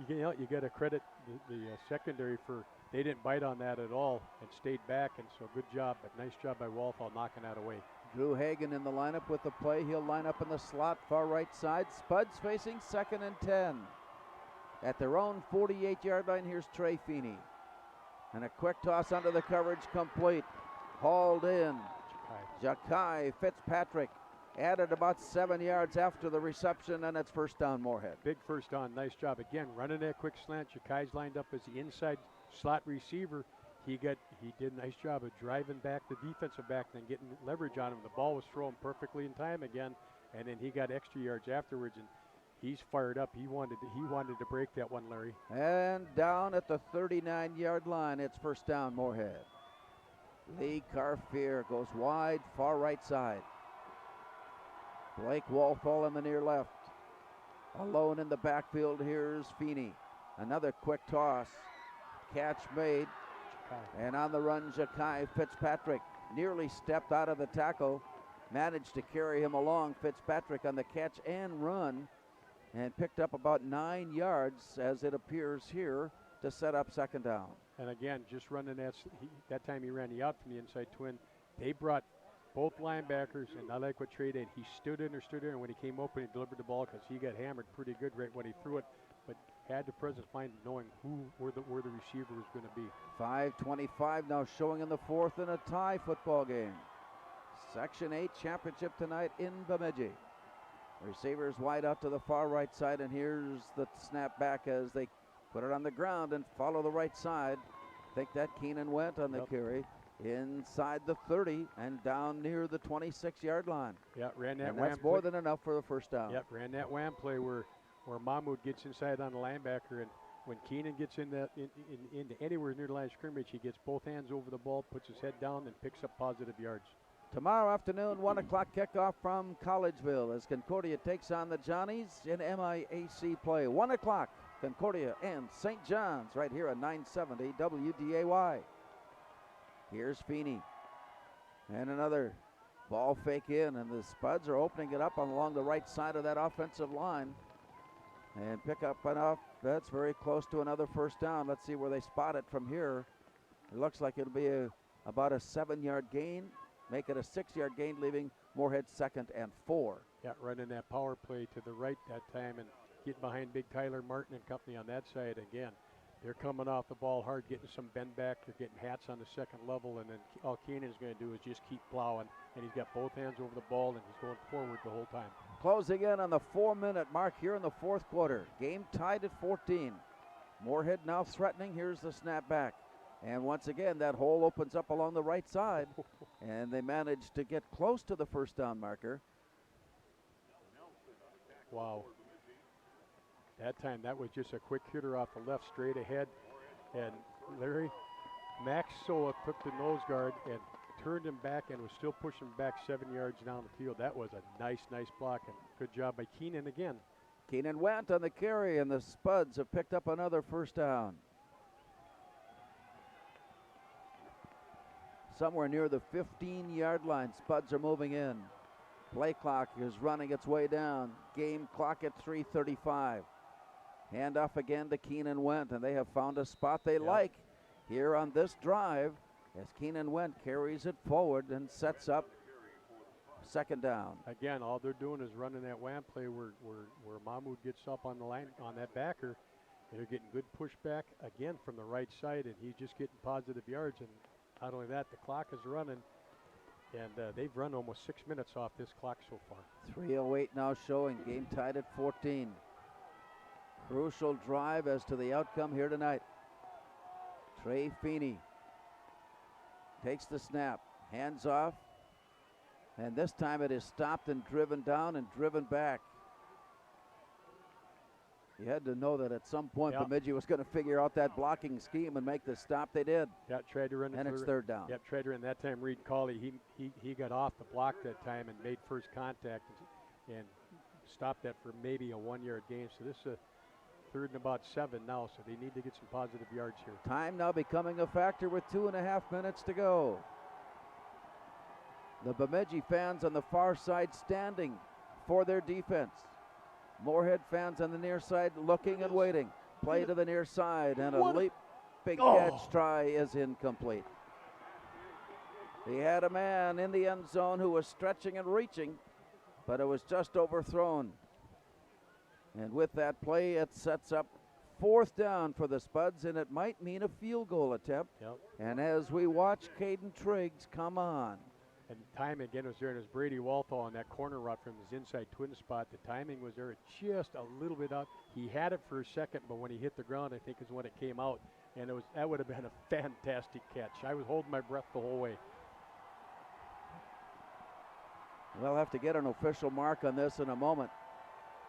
B: you got to credit the secondary for they didn't bite on that at all and stayed back, and so good job, but nice job by Walthall knocking that away.
A: Drew Hagan in the lineup with the play. He'll line up in the slot, far right side. Spuds facing 2nd and 10. At their own 48-yard line, here's Trey Feeney. And a quick toss under the coverage, complete. Hauled in. Jakai Fitzpatrick added about 7 yards after the reception, and it's first down, Moorhead.
B: Big first down. Nice job. Again, running that quick slant. Jakai's lined up as the inside slot receiver. He did a nice job of driving back the defensive back, then getting leverage on him. The ball was thrown perfectly in time again, and then he got extra yards afterwards, and he's fired up. He wanted to break that one, Larry.
A: And down at the 39-yard line, it's first down, Moorhead. Lee Carfier goes wide, far right side. Blake Walthall in the near left. Alone in the backfield, here's Feeney. Another quick toss. Catch made. And on the run, Jakai Fitzpatrick nearly stepped out of the tackle. Managed to carry him along. Fitzpatrick on the catch and run. And picked up about 9 yards, as it appears here, to set up second down.
B: And again, just running that time he ran the out from the inside twin. They brought both linebackers, and I like what Trey did. He stood in, and when he came open, he delivered the ball because he got hammered pretty good right when he threw it, but had the presence mind knowing where the receiver was going to be.
A: 5:25 now showing in the fourth in a tie football game. Section 8 championship tonight in Bemidji. Receivers wide out to the far right side, and here's the snap back as they put it on the ground and follow the right side. I think that Keenan went on the carry inside the 30 and down near the 26-yard line.
B: Yeah, ran that
A: and
B: wham
A: that's more
B: play.
A: than enough for the first down.
B: Yep, ran that wham play where Mahmoud gets inside on the linebacker, and when Keenan gets into anywhere near the line of scrimmage, he gets both hands over the ball, puts his head down, and picks up positive yards.
A: Tomorrow afternoon, 1 o'clock kickoff from Collegeville as Concordia takes on the Johnnies in MIAC play. 1 o'clock, Concordia and St. John's right here at 970 WDAY. Here's Feeney. And another ball fake in, and the Spuds are opening it up along the right side of that offensive line. And pick up enough. That's very close to another first down. Let's see where they spot it from here. It looks like it'll be about a 7-yard gain. Make it a 6-yard gain, leaving Moorhead second and 4.
B: Yeah, running that power play to the right that time and getting behind big Tyler Martin and company on that side again. They're coming off the ball hard, getting some bend back. They're getting hats on the second level, and then all Keenan's going to do is just keep plowing, and he's got both hands over the ball, and he's going forward the whole time.
A: Closing in on the 4-minute mark here in the fourth quarter. Game tied at 14. Moorhead now threatening. Here's the snap back. And once again, that hole opens up along the right side, and they manage to get close to the first down marker.
B: Wow. That time, that was just a quick hitter off the left straight ahead. And Larry, Max Sola took the nose guard and turned him back and was still pushing back 7 yards down the field. That was a nice block, and good job by Keenan again.
A: Keenan went on the carry, and the Spuds have picked up another first down. Somewhere near the 15-yard line, Spuds are moving in. Play clock is running its way down. Game clock at 3:35. Handoff again to Keenan Wendt, and they have found a spot they like here on this drive as Keenan Wendt carries it forward and sets up second down.
B: Again, all they're doing is running that wham play where Mahmoud gets up on the line on that backer. They're getting good pushback again from the right side, and he's just getting positive yards. And not only that, the clock is running, and they've run almost 6 minutes off this clock so far.
A: 3:08 now showing, game tied at 14. Crucial drive as to the outcome here tonight. Trey Feeney takes the snap, hands off, and this time it is stopped and driven down and driven back. You had to know that at some point Bemidji was going to figure out that blocking scheme and make the stop. They did.
B: Yeah, tried to run it.
A: And it's third down.
B: Yep, tried to run that time. Reed Cawley, he got off the block that time and made first contact and stopped that for maybe a 1-yard gain. So this is a third and about 7 now, so they need to get some positive yards here.
A: Time now becoming a factor with 2.5 minutes to go. The Bemidji fans on the far side standing for their defense. Moorhead fans on the near side looking and waiting. Play to the near side, and a leaping catch try is incomplete. He had a man in the end zone who was stretching and reaching, but it was just overthrown. And with that play, it sets up 4th down for the Spuds, and it might mean a field goal attempt.
B: Yep.
A: And as we watch Caden Triggs come on.
B: And time again was there, and it was Brady Walthall on that corner route from his inside twin spot. The timing was there just a little bit out. He had it for a second, but when he hit the ground, I think is when it came out. And that would have been a fantastic catch. I was holding my breath the whole way.
A: We'll have to get an official mark on this in a moment.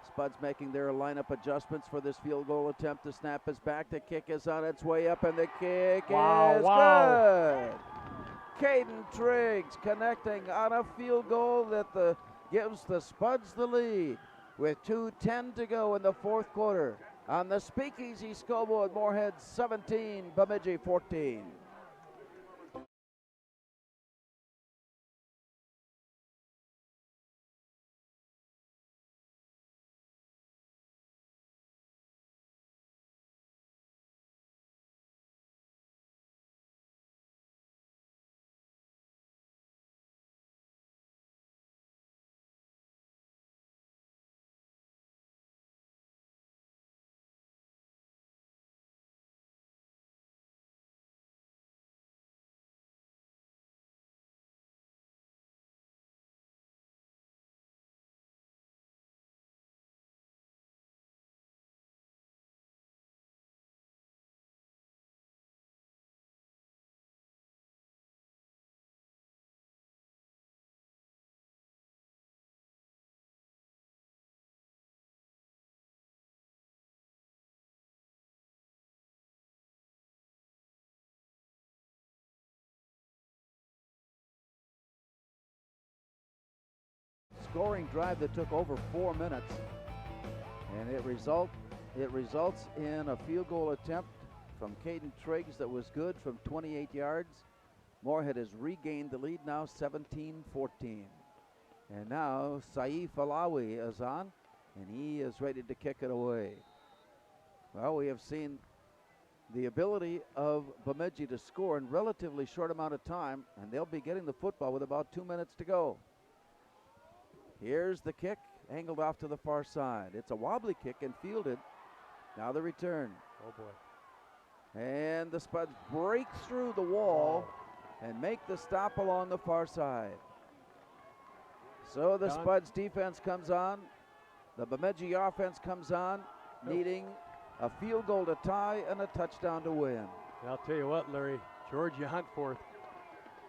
A: Spuds making their lineup adjustments for this field goal attempt. The snap is back. The kick is on its way up, and the kick is good. Caden Triggs connecting on a field goal that gives the Spuds the lead with 2:10 to go in the 4th quarter. On the Speakeasy scoreboard, Moorhead 17, Bemidji 14. Scoring drive that took over 4 minutes, and it results in a field goal attempt from Caden Triggs that was good from 28 yards. Moorhead has regained the lead now, 17-14. And now Saif Alawi is on, and he is ready to kick it away. Well, we have seen the ability of Bemidji to score in relatively short amount of time, and they'll be getting the football with about 2 minutes to go. Here's the kick, angled off to the far side. It's a wobbly kick and fielded. Now the return.
B: Oh, boy.
A: And the Spuds break through the wall and make the stop along the far side. So the Spuds defense comes on. The Bemidji offense comes on, needing a field goal to tie and a touchdown to win.
B: And I'll tell you what, Larry, George Huntforth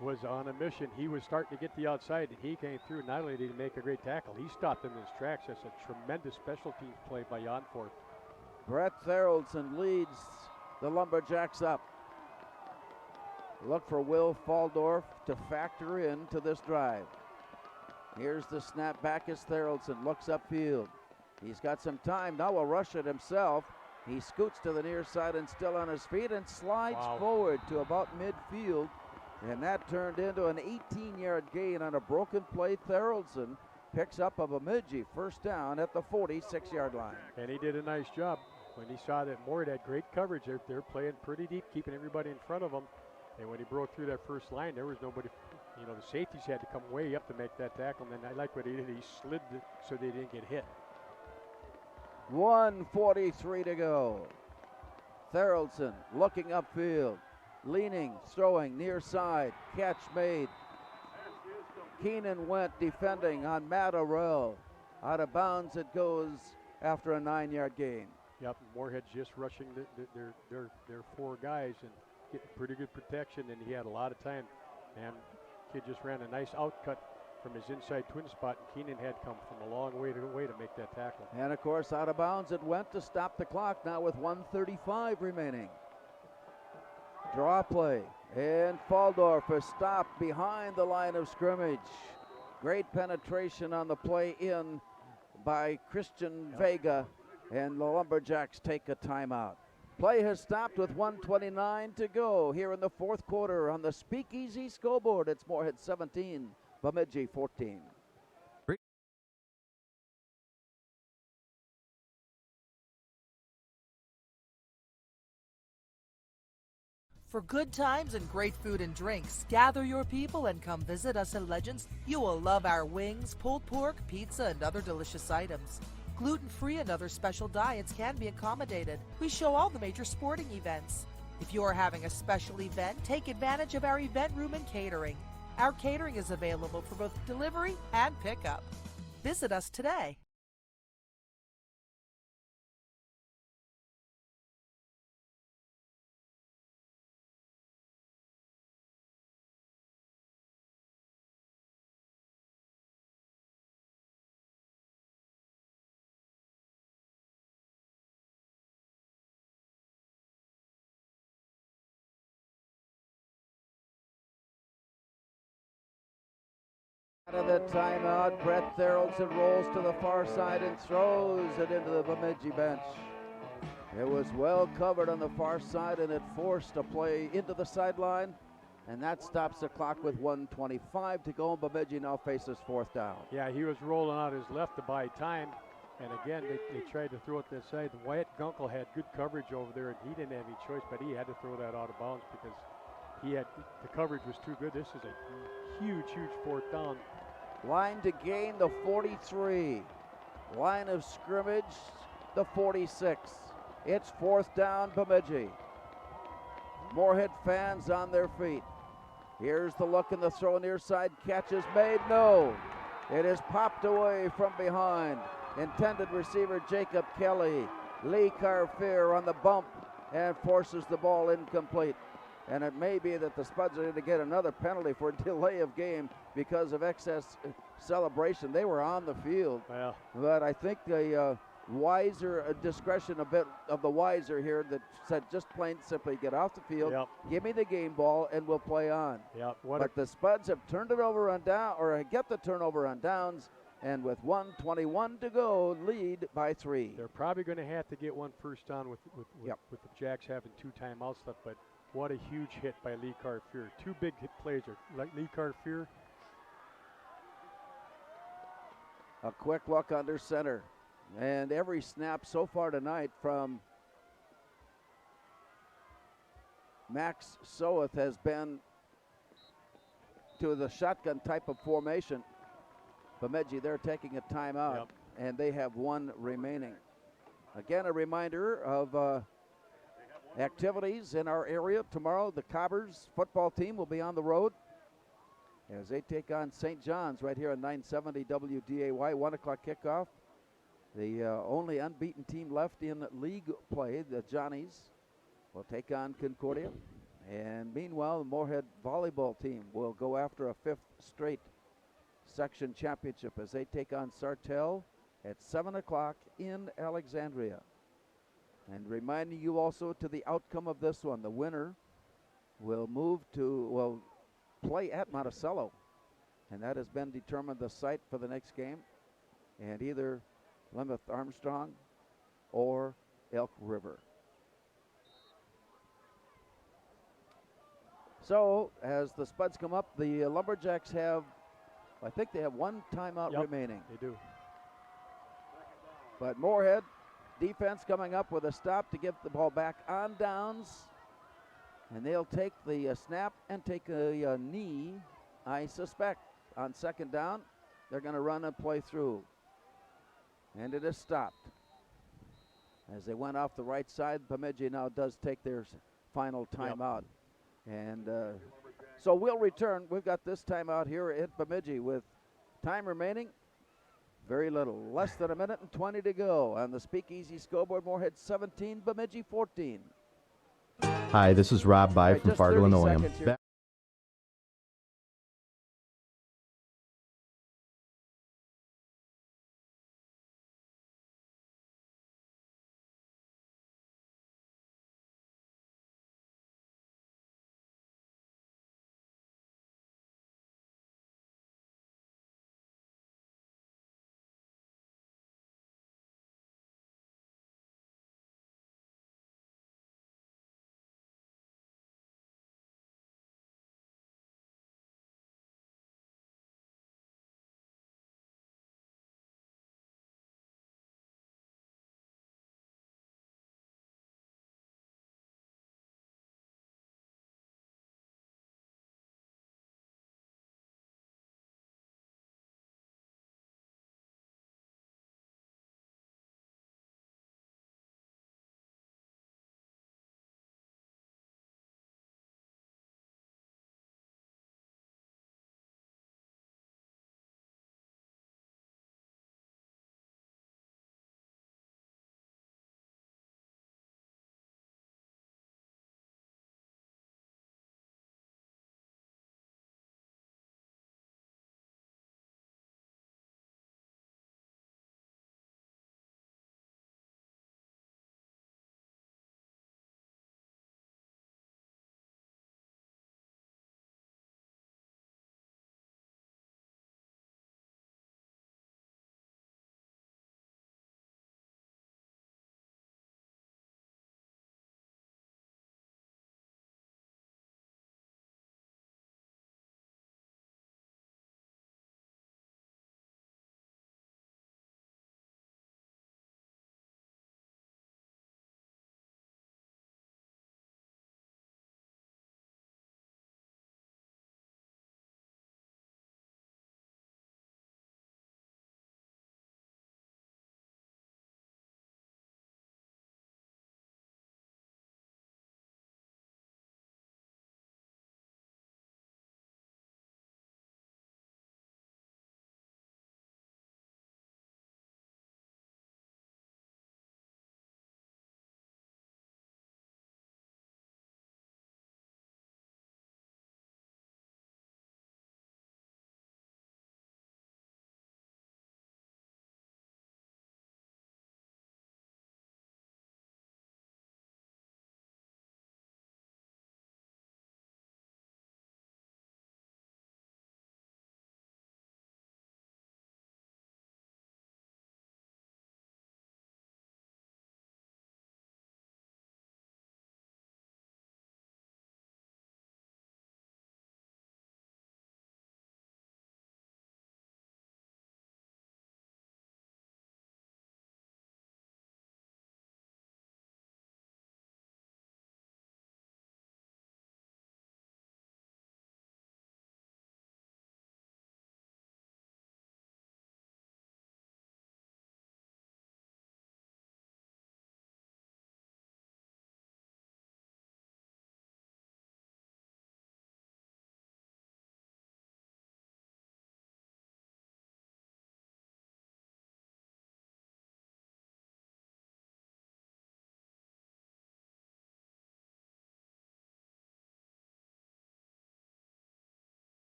B: was on a mission. He was starting to get the outside, and he came through. Not only did he make a great tackle, he stopped him in his tracks. That's a tremendous special teams play by Huntforth.
A: Brett Theraldson leads the Lumberjacks up. Look for Will Faldorf to factor into this drive. Here's the snap back as Theraldson looks upfield. He's got some time. Now will rush it himself. He scoots to the near side and still on his feet and slides forward to about midfield. And that turned into an 18-yard gain on a broken play. Theraldson picks up a Bemidji first down at the 46-yard line.
B: And he did a nice job when he saw that Moorhead had great coverage. They're playing pretty deep, keeping everybody in front of them. And when he broke through that first line, there was nobody. You know, the safeties had to come way up to make that tackle. And then I like what he did. He slid so they didn't get hit.
A: 1:43 to go. Theraldson looking upfield. Leaning, throwing, near side, catch made. Keenan went defending on Matt Orell. Out of bounds it goes after a 9-yard gain.
B: Yep, Moorhead's just rushing their 4 guys and getting pretty good protection, and he had a lot of time. And kid just ran a nice outcut from his inside twin spot, and Keenan had come from a long way to make that tackle.
A: And of course, out of bounds it went to stop the clock now with 1:35 remaining. Draw play, and Faldorf is stopped behind the line of scrimmage. Great penetration on the play in by Christian Vega, and the Lumberjacks take a timeout. Play has stopped with 1:29 to go here in the 4th quarter on the Speakeasy scoreboard. It's Moorhead 17, Bemidji 14.
I: For good times and great food and drinks, gather your people and come visit us at Legends. You will love our wings, pulled pork, pizza, and other delicious items. Gluten-free and other special diets can be accommodated. We show all the major sporting events. If you are having a special event, take advantage of our event room and catering. Our catering is available for both delivery and pickup. Visit us today.
A: Out of the timeout, Brett Theraldson rolls to the far side and throws it into the Bemidji bench. It was well covered on the far side, and it forced a play into the sideline, and that stops the clock with 1:25 to go. Bemidji now faces fourth down.
B: Yeah, he was rolling out his left to buy time, and again, they tried to throw it this side. Wyatt Gunkel had good coverage over there, and he didn't have any choice, but he had to throw that out of bounds because the coverage was too good. This is a huge fourth down.
A: Line to gain the 43. Line of scrimmage, the 46. It's fourth down, Bemidji. Moorhead fans on their feet. Here's the look and the throw near side. Catch is made. No. It is popped away from behind. Intended receiver Jacob Kelly. Lee Carfier on the bump and forces the ball incomplete. And it may be that the Spuds are going to get another penalty for delay of game because of excess celebration. They were on the field.
B: Well,
A: but I think the wiser discretion, a bit of the wiser here, that said just plain simply get off the field, give me the game ball, and we'll play on. But the Spuds have turned it over on down, or get the turnover on downs, and with 1:21 to go, lead by 3.
B: They're probably going to have to get one first down with the Jacks having 2 timeouts left, but what a huge hit by Lee Carfier. 2 big hit plays like Lee Carfier.
A: A quick look under center. And every snap so far tonight from Max Soeth has been to the shotgun type of formation. Bemidji, they're taking a timeout, and they have 1 remaining. Again, a reminder of activities in our area. Tomorrow, the Cobbers football team will be on the road as they take on St. John's right here on 970 WDAY. 1 o'clock kickoff. The only unbeaten team left in league play, the Johnnies, will take on Concordia. And meanwhile, the Moorhead volleyball team will go after a 5th straight section championship as they take on Sartell at 7 o'clock in Alexandria. And reminding you also to the outcome of this one, the winner will play at Monticello. And that has been determined the site for the next game. And either Plymouth Armstrong or Elk River. So as the Spuds come up, the Lumberjacks have, I think they have 1 timeout remaining.
B: They do.
A: But Moorhead defense coming up with a stop to give the ball back on downs. And they'll take the snap and take a knee, I suspect. On second down, they're going to run and play through. And it is stopped. As they went off the right side, Bemidji now does take their final timeout. And so we'll return. We've got this timeout here at Bemidji with time remaining. Very little. Less than 1:20 to go on the Speakeasy scoreboard. Moorhead 17, Bemidji 14.
T: Hi, this is Rob By from Fargo Linoleum.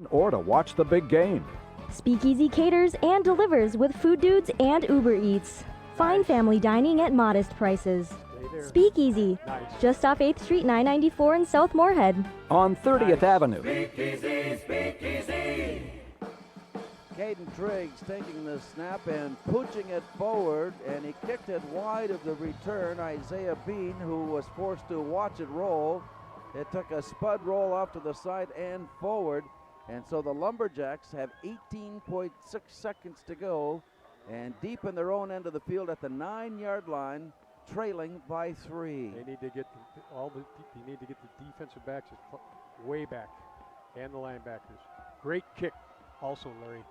P: or to watch the big game.
H: Speakeasy caters and delivers with Food Dudes and Uber Eats. Fine family dining at modest prices. Speakeasy, just off 8th Street, 994 in South Moorhead.
P: On 30th Avenue.
A: Speakeasy, speakeasy. Caden Triggs taking the snap and pushing it forward, and he kicked it wide of the return. Isaiah Bean, who was forced to watch it roll. It took a spud roll off to the side and forward, and so the Lumberjacks have 18.6 seconds to go, and deep in their own end of the field at the 9-yard line, trailing by 3.
B: They need to get they need to get the defensive backs way back, and the linebackers. Great kick, also, Larry.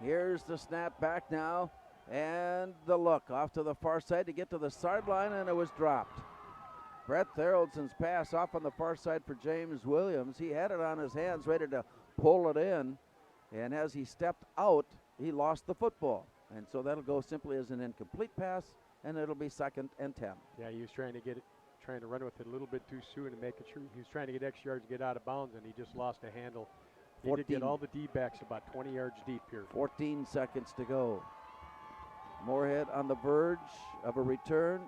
A: Here's the snap back now, and the look off to the far side to get to the sideline, and it was dropped. Brett Theraldson's pass off on the far side for James Williams. He had it on his hands, ready to pull it in, and as he stepped out, he lost the football. And so that'll go simply as an incomplete pass, and it'll be 2nd and 10.
B: Yeah, he was trying to run with it a little bit too soon and make it true. He was trying to get extra yards to get out of bounds, and he just lost a handle. He did get all the D-backs about 20 yards deep here.
A: 14 seconds to go. Moorhead on the verge of a return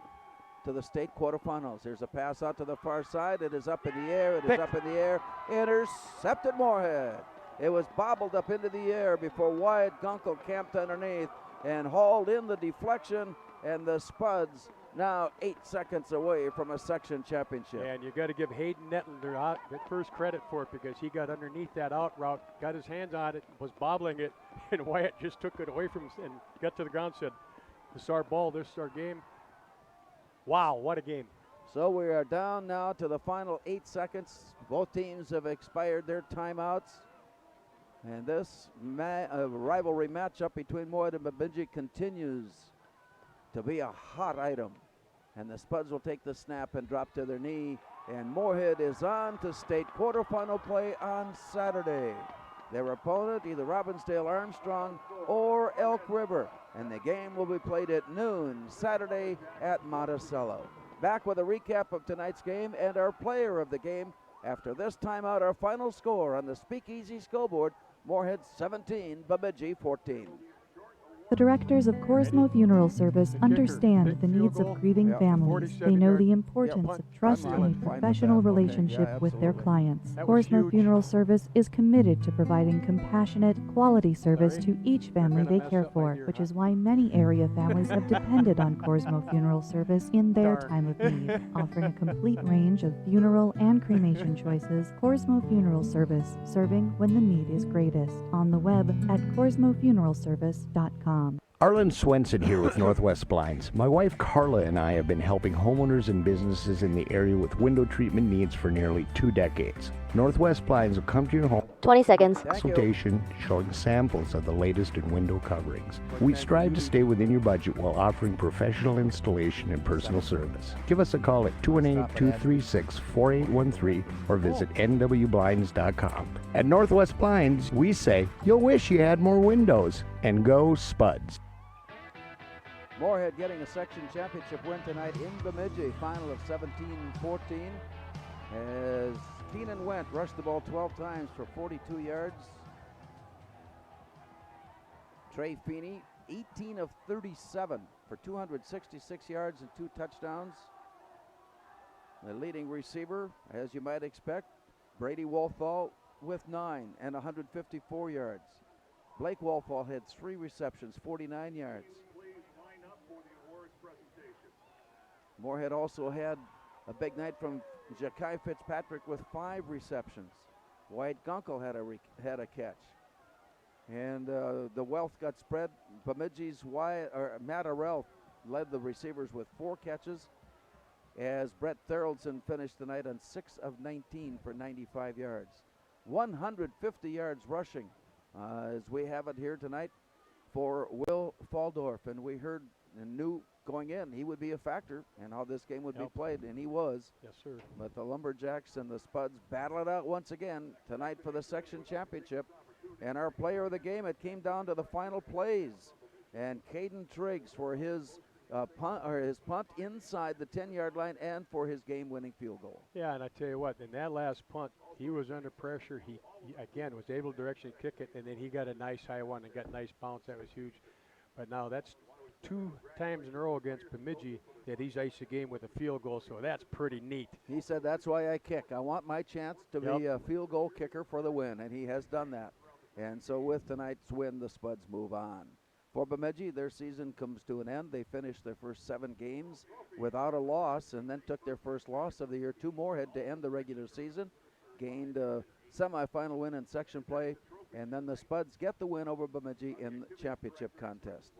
A: to the state quarterfinals. There's a pass out to the far side. It is up in the air. It is up in the air. Intercepted Moorhead. It was bobbled up into the air before Wyatt Gunkel camped underneath and hauled in the deflection, and the Spuds now 8 seconds away from a section championship.
B: Yeah, and you got to give Hayden Nettlander the first credit for it, because he got underneath that out route, got his hands on it, was bobbling it, and Wyatt just took it away from him and got to the ground, said, "This is our ball, this is our game." Wow, what a game.
A: So we are down now to the final 8 seconds. Both teams have expired their timeouts. And this rivalry matchup between Moorhead and Bemidji continues to be a hot item. And the Spuds will take the snap and drop to their knee. And Moorhead is on to state quarterfinal play on Saturday. Their opponent, either Robbinsdale Armstrong or Elk River. And the game will be played at noon Saturday at Monticello. Back with a recap of tonight's game and our player of the game. After this timeout, our final score on the Speakeasy scoreboard: Moorhead 17, Bemidji 14.
V: The directors of Corsmo Funeral Service understand the needs of grieving families. They know the importance of trust and a professional relationship with their clients. Corsmo Funeral Service is committed to providing compassionate, quality service to each family they care for, which is why many area families have depended on Corsmo Funeral Service in their time of need. Offering a complete range of funeral and cremation choices, Corsmo Funeral Service, serving when the need is greatest. On the web at corsmofuneralservice.com.
P: Arlen Swenson here with Northwest Blinds. My wife Carla and I have been helping homeowners and businesses in the area with window treatment needs for nearly 2 decades. Northwest Blinds will come to your home.
W: 20 seconds.
P: Consultation showing samples of the latest in window coverings. We strive to stay within your budget while offering professional installation and personal service. Give us a call at 218-236-4813 or visit nwblinds.com. At Northwest Blinds, we say, you'll wish you had more windows. And go Spuds.
A: Moorhead getting a section championship win tonight in Bemidji, final of 17-14, as Keenan Wendt rushed the ball 12 times for 42 yards. Trey Feeney, 18 of 37 for 266 yards and 2 touchdowns. The leading receiver, as you might expect, Brady Wolfall with 9 and 154 yards. Blake Wolfall had 3 receptions, 49 yards. Moorhead also had a big night from Ja'Kai Fitzpatrick with 5 receptions. Wyatt Gunkel had a catch. And the wealth got spread. Bemidji's Matt Arell led the receivers with 4 catches, as Brett Theraldson finished the night on 6 of 19 for 95 yards. 150 yards rushing, as we have it here tonight for Will Faldorf. And we heard and knew going in he would be a factor in how this game would be played, and he was.
B: Yes, sir.
A: But the Lumberjacks and the Spuds battle it out once again tonight for the section championship. And our player of the game, it came down to the final plays. And Caden Triggs for his his punt inside the 10-yard line and for his game-winning field goal.
B: Yeah, and I tell you what, in that last punt, he was under pressure. He again was able to directionally kick it, and then he got a nice high one and got a nice bounce. That was huge. But now that's 2 times in a row against Bemidji that he's iced the game with a field goal, so that's pretty neat.
A: He said, that's why I kick. I want my chance to be a field goal kicker for the win, and he has done that. And so with tonight's win, the Spuds move on. For Bemidji, their season comes to an end. They finished their first 7 games without a loss and then took their first loss of the year to Moorhead to end the regular season, gained a semifinal win in section play, and then the Spuds get the win over Bemidji in the championship contest.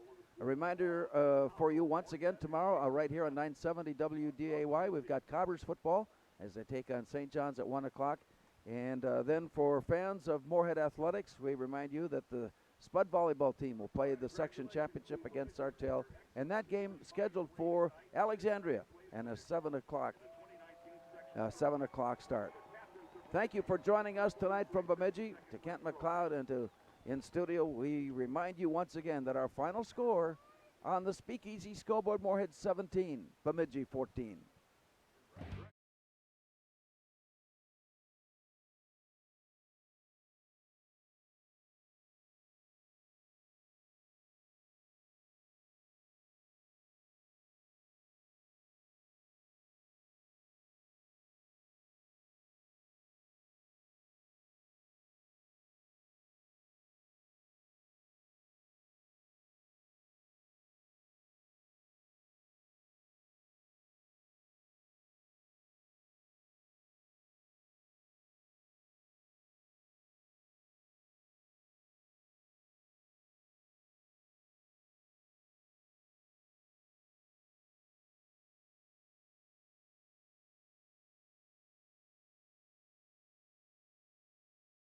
A: A reminder for you once again tomorrow right here on 970 WDAY, we've got Cobbers football as they take on St. John's at 1 o'clock. And then for fans of Moorhead Athletics, we remind you that the Spud volleyball team will play the section championship against Sartell, and that game scheduled for Alexandria and a 7 o'clock start. Thank you for joining us tonight from Bemidji. To Kent McLeod and in studio, we remind you once again that our final score on the Speakeasy Scoreboard, Moorhead 17, Bemidji 14.